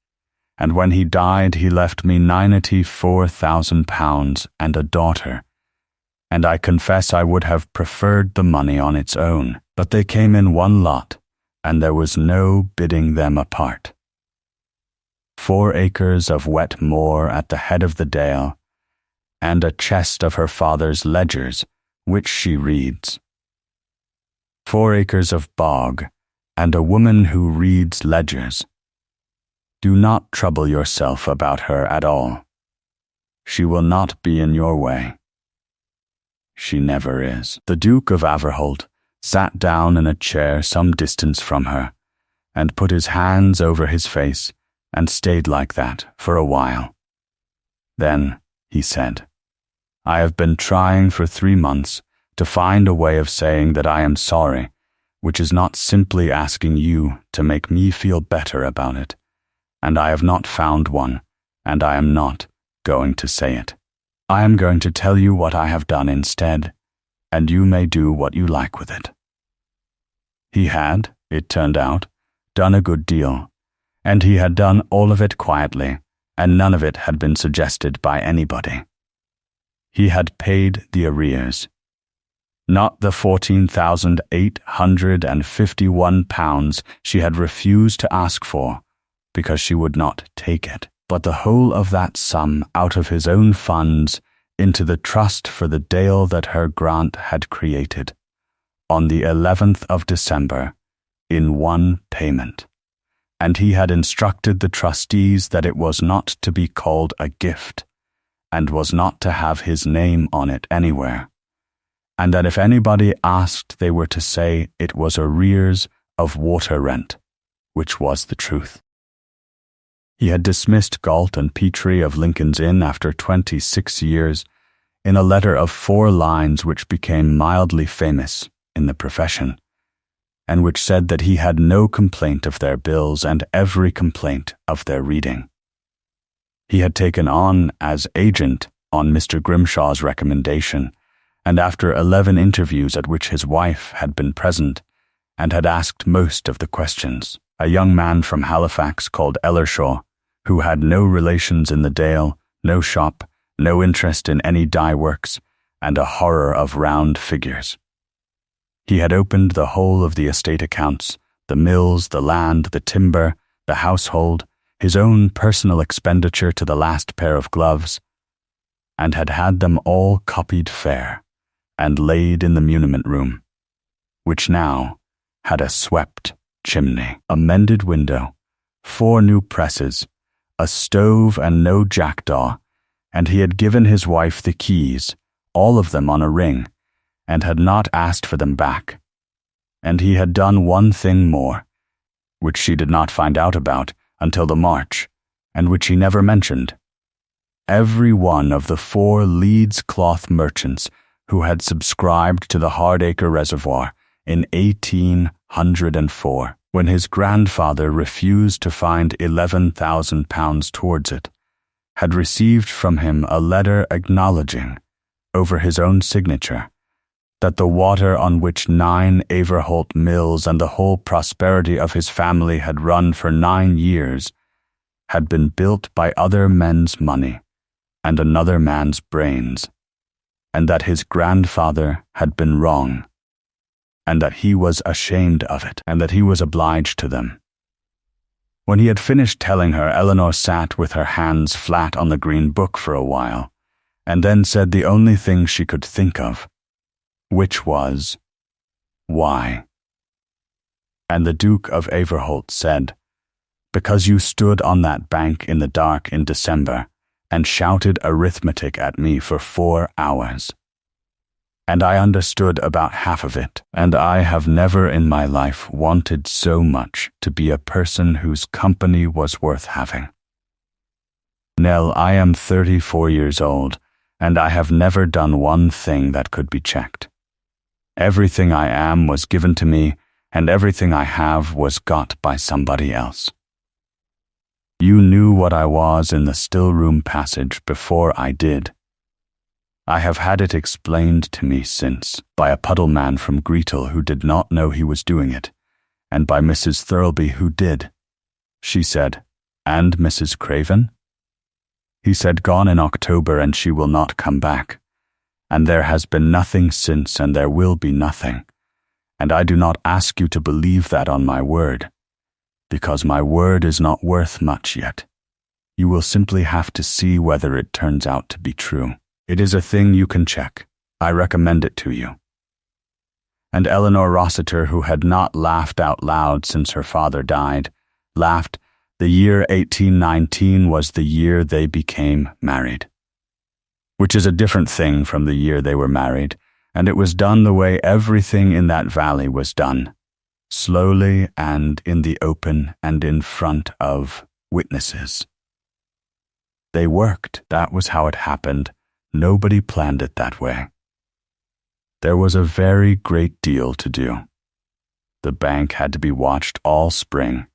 and when he died he left me £94,000 and a daughter, and I confess I would have preferred the money on its own, but they came in one lot, and there was no bidding them apart. 4 acres of wet moor at the head of the dale, and a chest of her father's ledgers, which she reads. 4 acres of bog, and a woman who reads ledgers. Do not trouble yourself about her at all. She will not be in your way. She never is. The Duke of Averholt sat down in a chair some distance from her, and put his hands over his face, and stayed like that for a while. Then he said, "I have been trying for 3 months to find a way of saying that I am sorry, which is not simply asking you to make me feel better about it, and I have not found one, and I am not going to say it. I am going to tell you what I have done instead, and you may do what you like with it." He had, it turned out, done a good deal, and he had done all of it quietly, and none of it had been suggested by anybody. He had paid the arrears. Not the £14,851 she had refused to ask for, because she would not take it, but the whole of that sum out of his own funds into the trust for the dale that her grant had created, on the 11th of December, in one payment. And he had instructed the trustees that it was not to be called a gift, and was not to have his name on it anywhere, and that if anybody asked, they were to say it was arrears of water rent, which was the truth. He had dismissed Galt and Petrie of Lincoln's Inn after 26 years in a letter of 4 lines which became mildly famous in the profession, and which said that he had no complaint of their bills and every complaint of their reading. He had taken on as agent on Mr. Grimshaw's recommendation, and after 11 interviews at which his wife had been present and had asked most of the questions, a young man from Halifax called Ellershaw, who had no relations in the Dale, no shop, no interest in any dye works, and a horror of round figures. He had opened the whole of the estate accounts, the mills, the land, the timber, the household, his own personal expenditure to the last pair of gloves, and had had them all copied fair and laid in the muniment room, which now had a swept chimney, a mended window, 4 new presses, a stove and no jackdaw, and he had given his wife the keys, all of them on a ring, and had not asked for them back. And he had done one thing more, which she did not find out about until the March, and which he never mentioned. Every one of the 4 Leeds cloth merchants who had subscribed to the Hardacre Reservoir in 1804, when his grandfather refused to find £11,000 towards it, had received from him a letter acknowledging, over his own signature, that the water on which 9 Averholt mills and the whole prosperity of his family had run for 9 years had been built by other men's money and another man's brains, and that his grandfather had been wrong, and that he was ashamed of it, and that he was obliged to them. When he had finished telling her, Eleanor sat with her hands flat on the green book for a while, and then said the only thing she could think of, which was, "Why?" And the Duke of Averholt said, "Because you stood on that bank in the dark in December and shouted arithmetic at me for 4 hours. And I understood about half of it, and I have never in my life wanted so much to be a person whose company was worth having. Nell, I am 34 years old, and I have never done one thing that could be checked. Everything I am was given to me, and everything I have was got by somebody else. You knew what I was in the still-room passage before I did. I have had it explained to me since, by a puddle man from Greetle who did not know he was doing it, and by Mrs. Thirlby who did. She said, 'And Mrs. Craven?' He said, 'Gone in October, and she will not come back. And there has been nothing since, and there will be nothing. And I do not ask you to believe that on my word, because my word is not worth much yet. You will simply have to see whether it turns out to be true. It is a thing you can check. I recommend it to you.' And Eleanor Rossiter, who had not laughed out loud since her father died, laughed. The year 1819 was the year they became married, which is a different thing from the year they were married, and it was done the way everything in that valley was done, slowly and in the open and in front of witnesses. They worked. That was how it happened. Nobody planned it that way. There was a very great deal to do. The bank had to be watched all spring,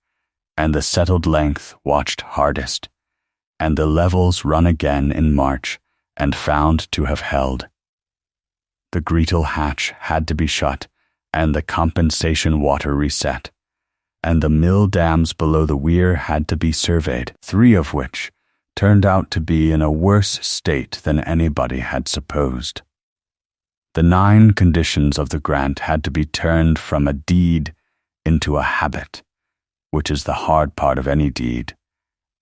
and the settled length watched hardest, and the levels run again in March and found to have held. The Greetle hatch had to be shut, and the compensation water reset, and the mill dams below the weir had to be surveyed, 3 of which turned out to be in a worse state than anybody had supposed. The 9 conditions of the grant had to be turned from a deed into a habit, which is the hard part of any deed,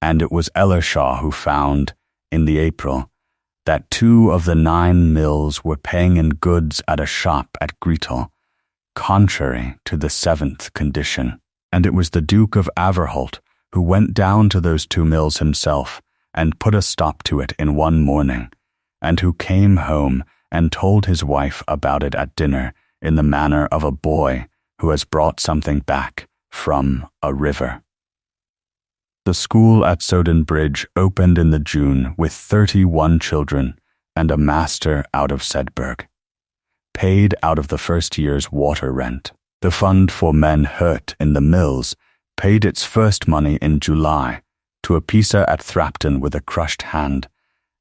and it was Ellershaw who found, in the April, that 2 of the 9 mills were paying in goods at a shop at Greetle, contrary to the 7th condition, and it was the Duke of Averholt who went down to those 2 mills himself and put a stop to it in one morning, and who came home and told his wife about it at dinner in the manner of a boy who has brought something back from a river. The school at Soden Bridge opened in the June with 31 children and a master out of Sedberg, paid out of the first year's water rent. The fund for men hurt in the mills paid its first money in July to a piecer at Thrapton with a crushed hand,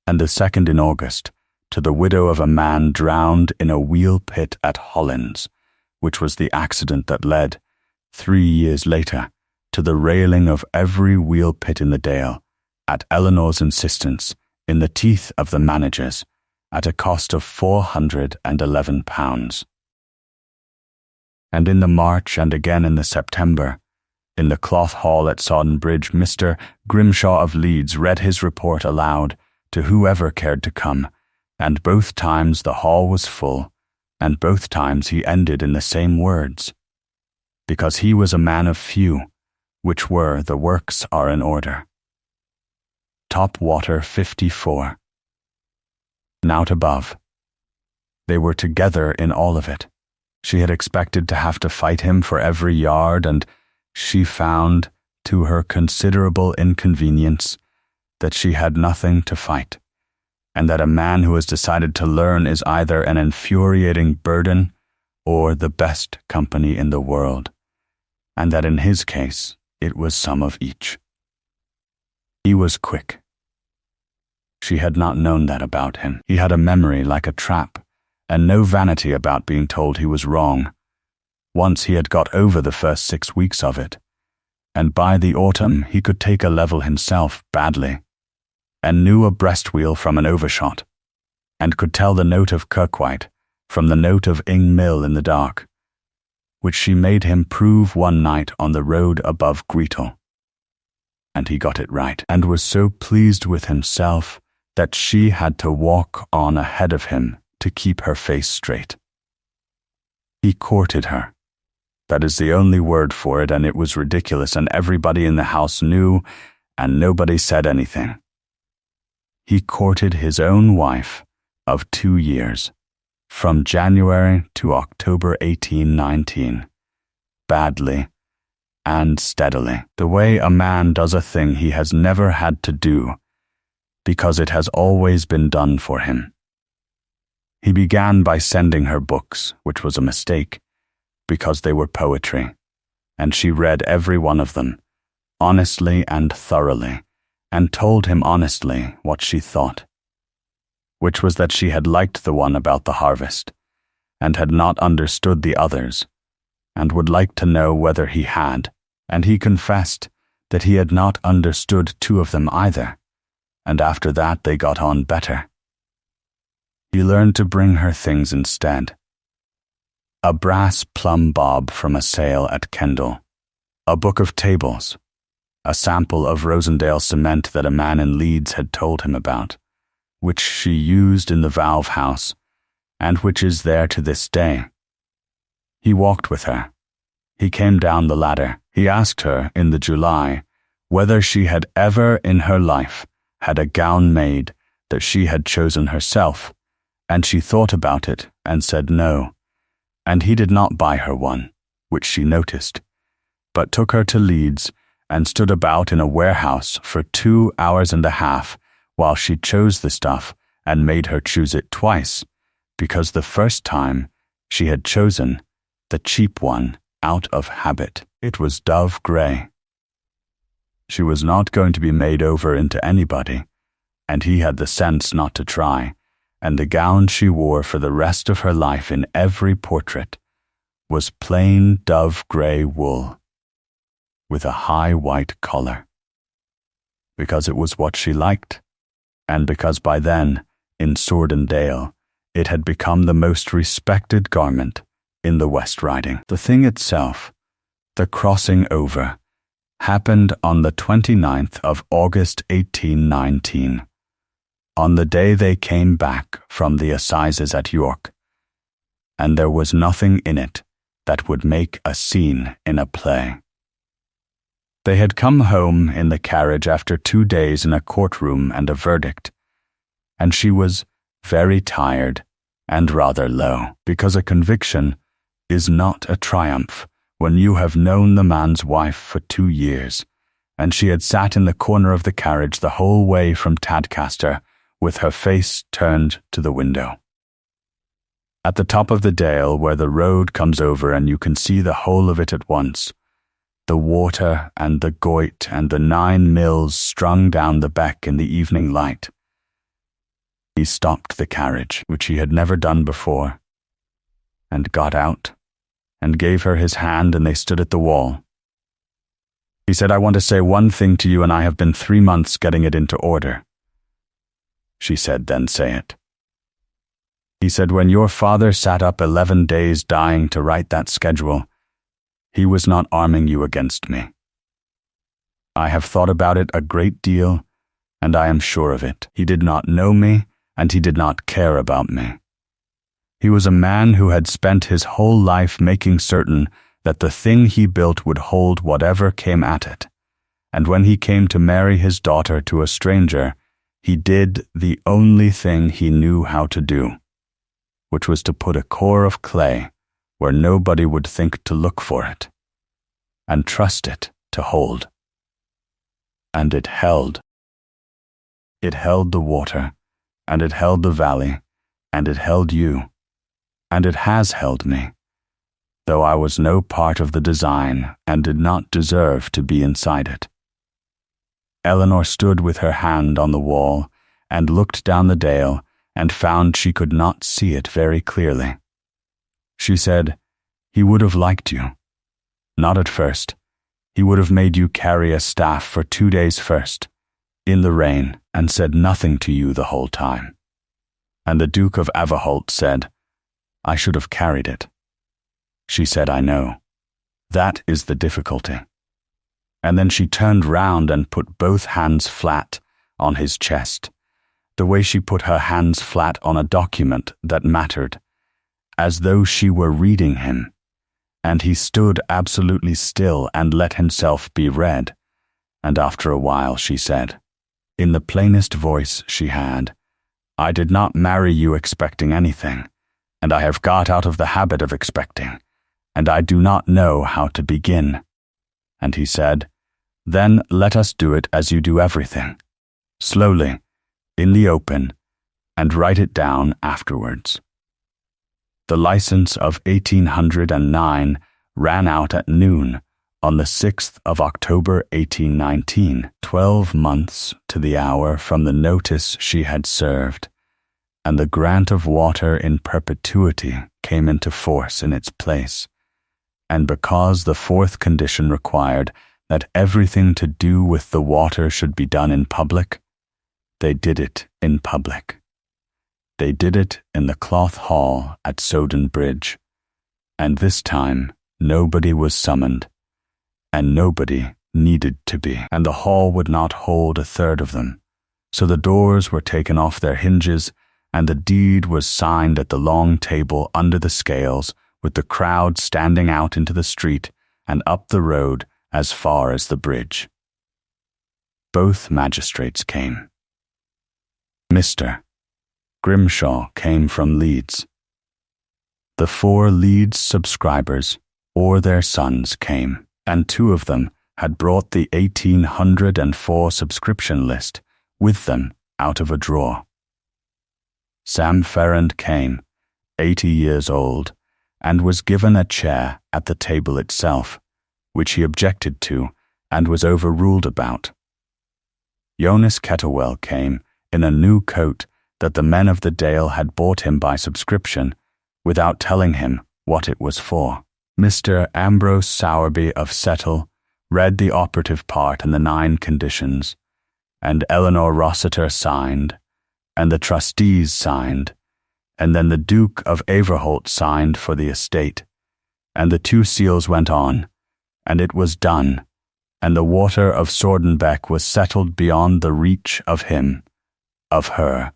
and the second in August to the widow of a man drowned in a wheel pit at Hollins, which was the accident that led, 3 years later, to the railing of every wheel pit in the Dale, at Eleanor's insistence, in the teeth of the managers, at a cost of £411. And in the March and again in the September, in the Cloth Hall at Soden Bridge, Mr. Grimshaw of Leeds read his report aloud to whoever cared to come, and both times the hall was full, and both times he ended in the same words, because he was a man of few, which were the works are in order. Top water 54. Nout above. They were together in all of it. She had expected to have to fight him for every yard, and she found, to her considerable inconvenience, that she had nothing to fight, and that a man who has decided to learn is either an infuriating burden or the best company in the world, and that in his case it was some of each. He was quick. She had not known that about him. He had a memory like a trap, and no vanity about being told he was wrong. Once he had got over the first 6 weeks of it, and by the autumn he could take a level himself badly, and knew a breastwheel from an overshot, and could tell the note of Kirkwhite from the note of Ing Mill in the dark, which she made him prove one night on the road above Greetle. And he got it right, and was so pleased with himself that she had to walk on ahead of him to keep her face straight. He courted her. That is the only word for it, and it was ridiculous, and everybody in the house knew, and nobody said anything. He courted his own wife of 2 years, from January to October 1819, badly and steadily, the way a man does a thing he has never had to do, because it has always been done for him. He began by sending her books, which was a mistake, because they were poetry, and she read every one of them, honestly and thoroughly, and told him honestly what she thought, which was that she had liked the one about the harvest, and had not understood the others, and would like to know whether he had, and he confessed that he had not understood 2 of them either, and after that they got on better. He learned to bring her things instead. A brass plumb bob from a sale at Kendal, a book of tables, a sample of Rosendale cement that a man in Leeds had told him about, which she used in the valve house, and which is there to this day. He walked with her. He came down the ladder. He asked her in the July whether she had ever in her life had a gown made that she had chosen herself, and she thought about it and said no, and he did not buy her one, which she noticed, but took her to Leeds and stood about in a warehouse for 2 hours and a half while she chose the stuff and made her choose it twice, because the first time she had chosen the cheap one out of habit. It was dove grey. She was not going to be made over into anybody, and he had the sense not to try, and the gown she wore for the rest of her life in every portrait was plain dove grey wool, with a high white collar, because it was what she liked, and because by then, in Swordendale, it had become the most respected garment in the West Riding. The thing itself, the crossing over, happened on the 29th of August 1819, on the day they came back from the assizes at York, and there was nothing in it that would make a scene in a play. They had come home in the carriage after 2 days in a courtroom and a verdict, and she was very tired and rather low, because a conviction is not a triumph when you have known the man's wife for 2 years, and she had sat in the corner of the carriage the whole way from Tadcaster with her face turned to the window. At the top of the dale, where the road comes over and you can see the whole of it at once, the water and the Goit and the 9 mills strung down the beck in the evening light. He stopped the carriage, which he had never done before, and got out and gave her his hand, and they stood at the wall. He said, "I want to say one thing to you, and I have been 3 months getting it into order." She said, "Then say it." He said, "When your father sat up 11 days dying to write that schedule, he was not arming you against me. I have thought about it a great deal, and I am sure of it. He did not know me, and he did not care about me. He was a man who had spent his whole life making certain that the thing he built would hold whatever came at it, and when he came to marry his daughter to a stranger, he did the only thing he knew how to do, which was to put a core of clay where nobody would think to look for it, and trust it to hold. And it held. It held the water, and it held the valley, and it held you, and it has held me, though I was no part of the design and did not deserve to be inside it." Eleanor stood with her hand on the wall and looked down the dale and found she could not see it very clearly. She said, "He would have liked you. Not at first. He would have made you carry a staff for 2 days first, in the rain, and said nothing to you the whole time. And the Duke of Averholt said, 'I should have carried it.' She said, 'I know. That is the difficulty.' And then she turned round and put both hands flat on his chest, the way she put her hands flat on a document that mattered, as though she were reading him, and he stood absolutely still and let himself be read, and after a while she said, in the plainest voice she had, 'I did not marry you expecting anything, and I have got out of the habit of expecting, and I do not know how to begin.' And he said, 'Then let us do it as you do everything, slowly, in the open, and write it down afterwards.' The license of 1809 ran out at noon on the 6th of October 1819, 12 months to the hour from the notice she had served, and the grant of water in perpetuity came into force in its place. And because the 4th condition required that everything to do with the water should be done in public, they did it in public. They did it in the Cloth Hall at Soden Bridge, and this time nobody was summoned, and nobody needed to be, and the hall would not hold a third of them. So the doors were taken off their hinges, and the deed was signed at the long table under the scales, with the crowd standing out into the street and up the road as far as the bridge. Both magistrates came. Mr. Grimshaw came from Leeds. The 4 Leeds subscribers or their sons came, and 2 of them had brought the 1804 subscription list with them out of a drawer. Sam Ferrand came, 80 years old, and was given a chair at the table itself, which he objected to and was overruled about. Jonas Kettlewell came in a new coat that the men of the Dale had bought him by subscription, without telling him what it was for. Mr. Ambrose Sowerby of Settle read the operative part and the 9 conditions, and Eleanor Rossiter signed, and the trustees signed, and then the Duke of Averholt signed for the estate, and the 2 seals went on, and it was done, and the water of Sordenbeck was settled beyond the reach of him, of her,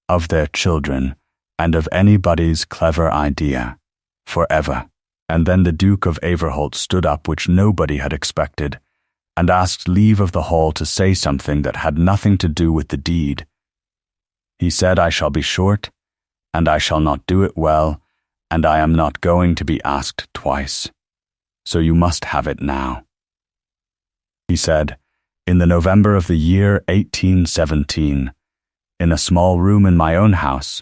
of their children, and of anybody's clever idea, forever. And then the Duke of Averholt stood up, which nobody had expected, and asked leave of the hall to say something that had nothing to do with the deed. He said, I shall be short, and I shall not do it well, and I am not going to be asked twice, so you must have it now. He said, in the November of the year 1817, in a small room in my own house,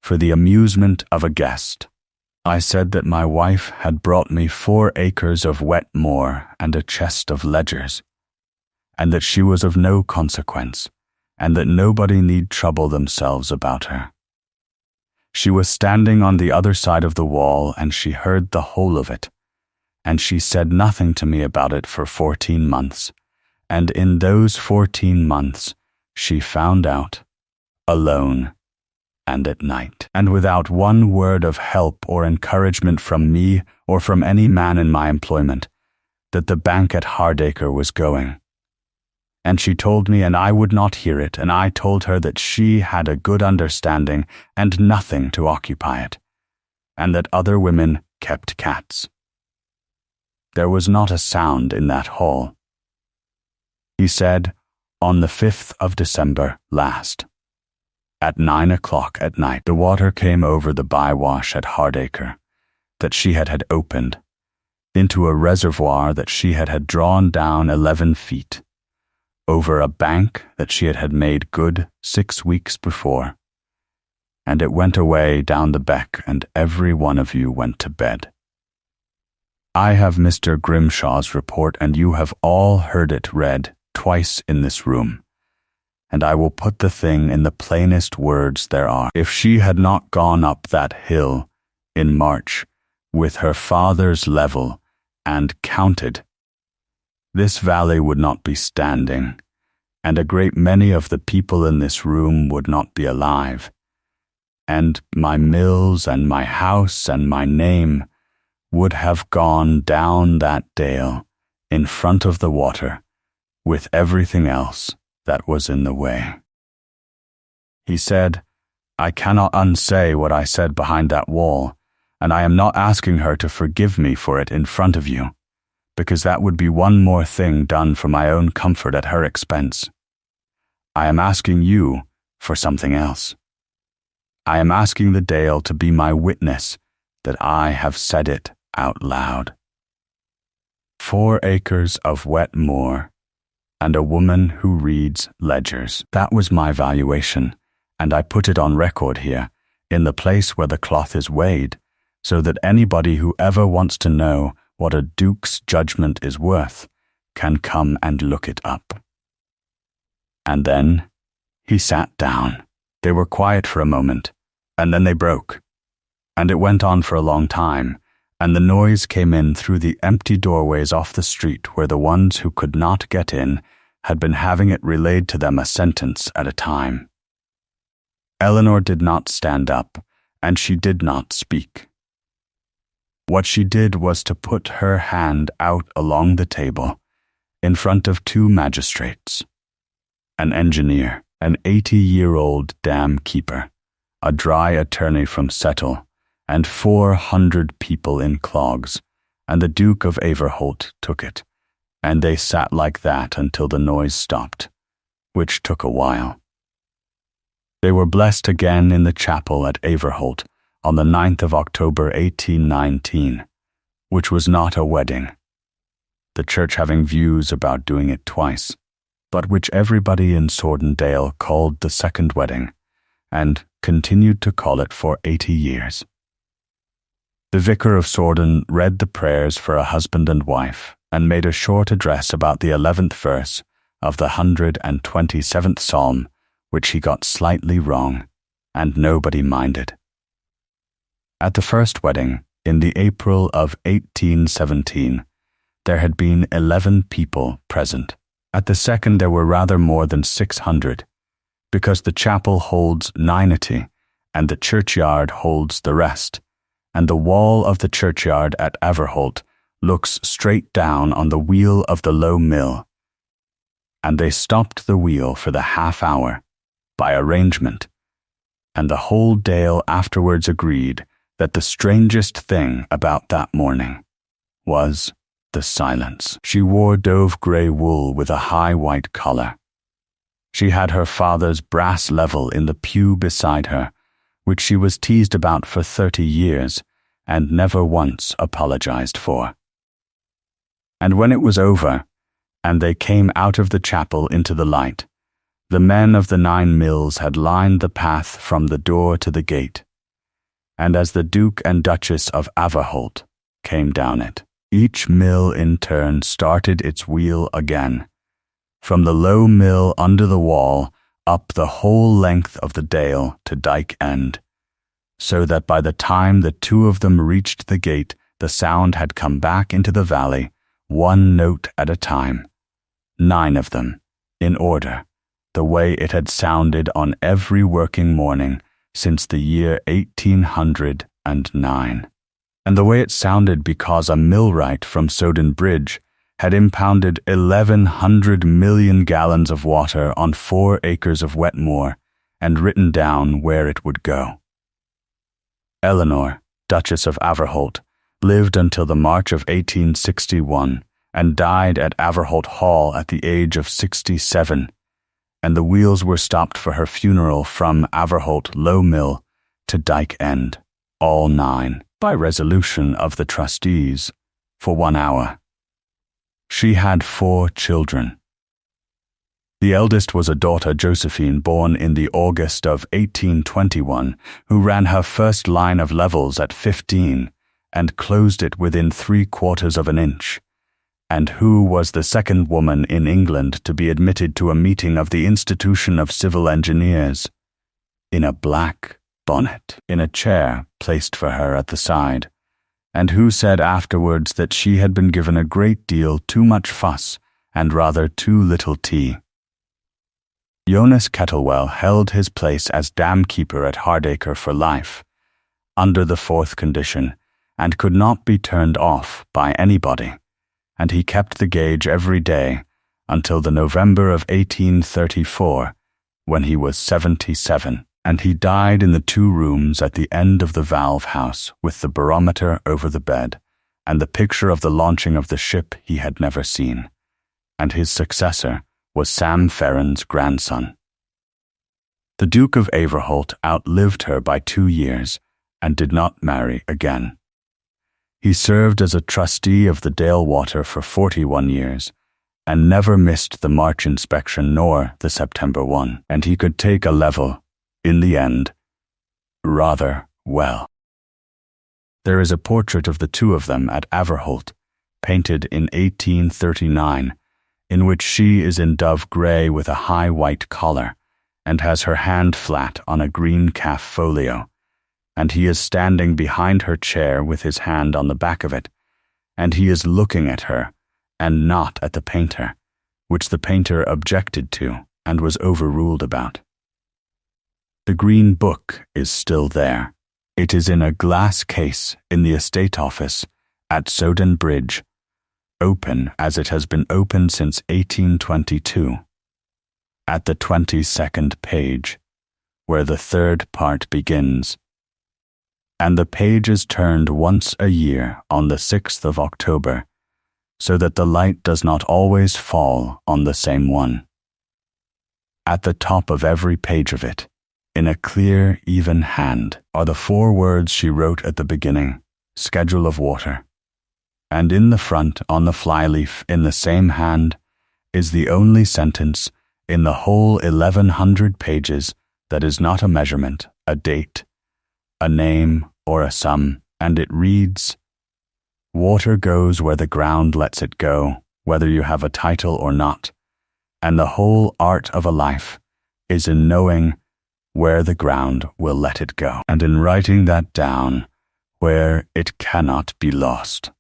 for the amusement of a guest, I said that my wife had brought me 4 acres of wet moor and a chest of ledgers, and that she was of no consequence, and that nobody need trouble themselves about her. She was standing on the other side of the wall, and she heard the whole of it, and she said nothing to me about it for 14 months, and in those 14 months she found out, alone, and at night, and without one word of help or encouragement from me or from any man in my employment, that the bank at Hardacre was going. And she told me, and I would not hear it, and I told her that she had a good understanding and nothing to occupy it, and that other women kept cats. There was not a sound in that hall. He said, on the 5th of December last, at 9 o'clock at night, the water came over the bywash at Hardacre that she had opened into a reservoir that she had drawn down 11 feet, over a bank that she had made good 6 weeks before, and it went away down the beck, and every one of you went to bed. I have Mr. Grimshaw's report, and you have all heard it read twice in this room, and I will put the thing in the plainest words there are. If she had not gone up that hill in March with her father's level and counted, this valley would not be standing, and a great many of the people in this room would not be alive, and my mills and my house and my name would have gone down that dale in front of the water with everything else that was in the way. He said, I cannot unsay what I said behind that wall, and I am not asking her to forgive me for it in front of you, because that would be one more thing done for my own comfort at her expense. I am asking you for something else. I am asking the Dale to be my witness that I have said it out loud. 4 acres of wet moor, and a woman who reads ledgers. That was my valuation, and I put it on record here, in the place where the cloth is weighed, so that anybody who ever wants to know what a duke's judgment is worth can come and look it up. And then he sat down. They were quiet for a moment, and then they broke, and it went on for a long time, and the noise came in through the empty doorways off the street where the ones who could not get in had been having it relayed to them a sentence at a time. Eleanor did not stand up, and she did not speak. What she did was to put her hand out along the table in front of 2 magistrates, an engineer, an 80-year-old dam keeper, a dry attorney from Settle, and 400 people in clogs, and the Duke of Averholt took it, and they sat like that until the noise stopped, which took a while. They were blessed again in the chapel at Averholt on the 9th of October 1819, which was not a wedding, the church having views about doing it twice, but which everybody in Swordendale called the second wedding, and continued to call it for 80 years. The vicar of Sworden read the prayers for a husband and wife, and made a short address about the 11th verse of the 127th Psalm, which he got slightly wrong, and nobody minded. At the first wedding, in the April of 1817, there had been 11 people present. At the second there were rather more than 600, because the chapel holds 90, and the churchyard holds the rest, and the wall of the churchyard at Averholt looks straight down on the wheel of the low mill. And they stopped the wheel for the half-hour, by arrangement, and the whole Dale afterwards agreed that the strangest thing about that morning was the silence. She wore dove-grey wool with a high white collar. She had her father's brass level in the pew beside her, which she was teased about for 30 years and never once apologized for. And when it was over, and they came out of the chapel into the light, the men of the 9 mills had lined the path from the door to the gate. And as the Duke and Duchess of Averholt came down it, each mill in turn started its wheel again, from the low mill under the wall up the whole length of the dale to Dyke End, so that by the time the 2 of them reached the gate, the sound had come back into the valley, 1 note at a time, 9 of them, in order, the way it had sounded on every working morning since the year 1809, and the way it sounded because a millwright from Soden Bridge had impounded 1,100 million gallons of water on 4 acres of wet moor and written down where it would go. Eleanor, Duchess of Averholt, lived until the March of 1861 and died at Averholt Hall at the age of 67, and the wheels were stopped for her funeral from Averholt Low Mill to Dyke End, all 9, by resolution of the trustees, for 1 hour. She had 4 children. The eldest was a daughter, Josephine, born in the August of 1821, who ran her first line of levels at 15 and closed it within 3/4 of an inch, and who was the second woman in England to be admitted to a meeting of the Institution of Civil Engineers, in a black bonnet, in a chair placed for her at the side, and who said afterwards that she had been given a great deal too much fuss and rather too little tea. Jonas Kettlewell held his place as dam-keeper at Hardacre for life, under the 4th condition, and could not be turned off by anybody, and he kept the gauge every day until the November of 1834, when he was 77, and he died in the 2 rooms at the end of the valve house with the barometer over the bed and the picture of the launching of the ship he had never seen, and his successor was Sam Ferren's grandson. The Duke of Averholt outlived her by 2 years and did not marry again. He served as a trustee of the Dale Water for 41 years and never missed the March inspection nor the September one, and he could take a level, in the end, rather well. There is a portrait of the 2 of them at Averholt, painted in 1839, in which she is in dove grey with a high white collar and has her hand flat on a green calf folio, and he is standing behind her chair with his hand on the back of it, and he is looking at her and not at the painter, which the painter objected to and was overruled about. The green book is still there. It is in a glass case in the estate office at Soden Bridge, open as it has been open since 1822, at the 22nd page, where the 3rd part begins, and the page is turned once a year on the 6th of October, so that the light does not always fall on the same one. At the top of every page of it, in a clear, even hand, are the 4 words she wrote at the beginning, schedule of water, and in the front, on the flyleaf, in the same hand, is the only sentence in the whole 1,100 pages that is not a measurement, a date, a name, or a sum, and it reads, "Water goes where the ground lets it go, whether you have a title or not, and the whole art of a life is in knowing where the ground will let it go, and in writing that down where it cannot be lost."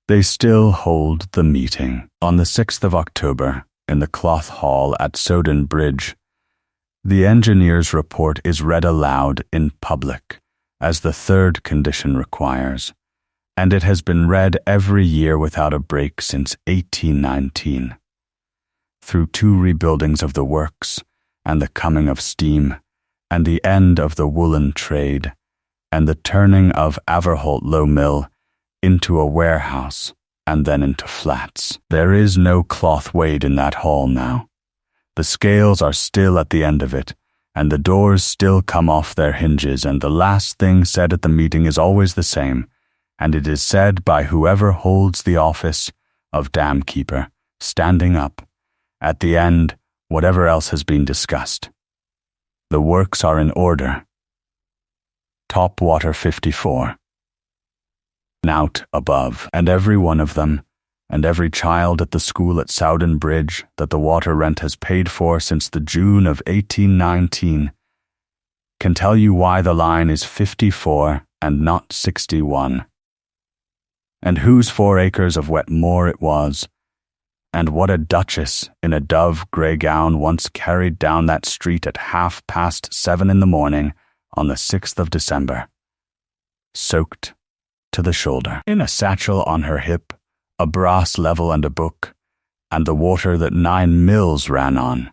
They still hold the meeting on the 6th of October in the Cloth Hall at Soden Bridge. The engineer's report is read aloud in public, as the 3rd condition requires, and it has been read every year without a break since 1819. Through 2 rebuildings of the works, and the coming of steam, and the end of the woolen trade, and the turning of Averholt Low Mill into a warehouse and then into flats. There is no cloth weighed in that hall now. The scales are still at the end of it, and the doors still come off their hinges, and the last thing said at the meeting is always the same, and it is said by whoever holds the office of dam keeper, standing up, at the end, whatever else has been discussed. The works are in order. Top water 54. Knout above, and every one of them, and every child at the school at Sowden Bridge that the water rent has paid for since the June of 1819, can tell you why the line is 54 and not 61, and whose 4 acres of wet moor it was, and what a duchess in a dove grey gown once carried down that street at 7:30 in the morning on the 6th of December, soaked to the shoulder, in a satchel on her hip, a brass level and a book, and the water that 9 mills ran on.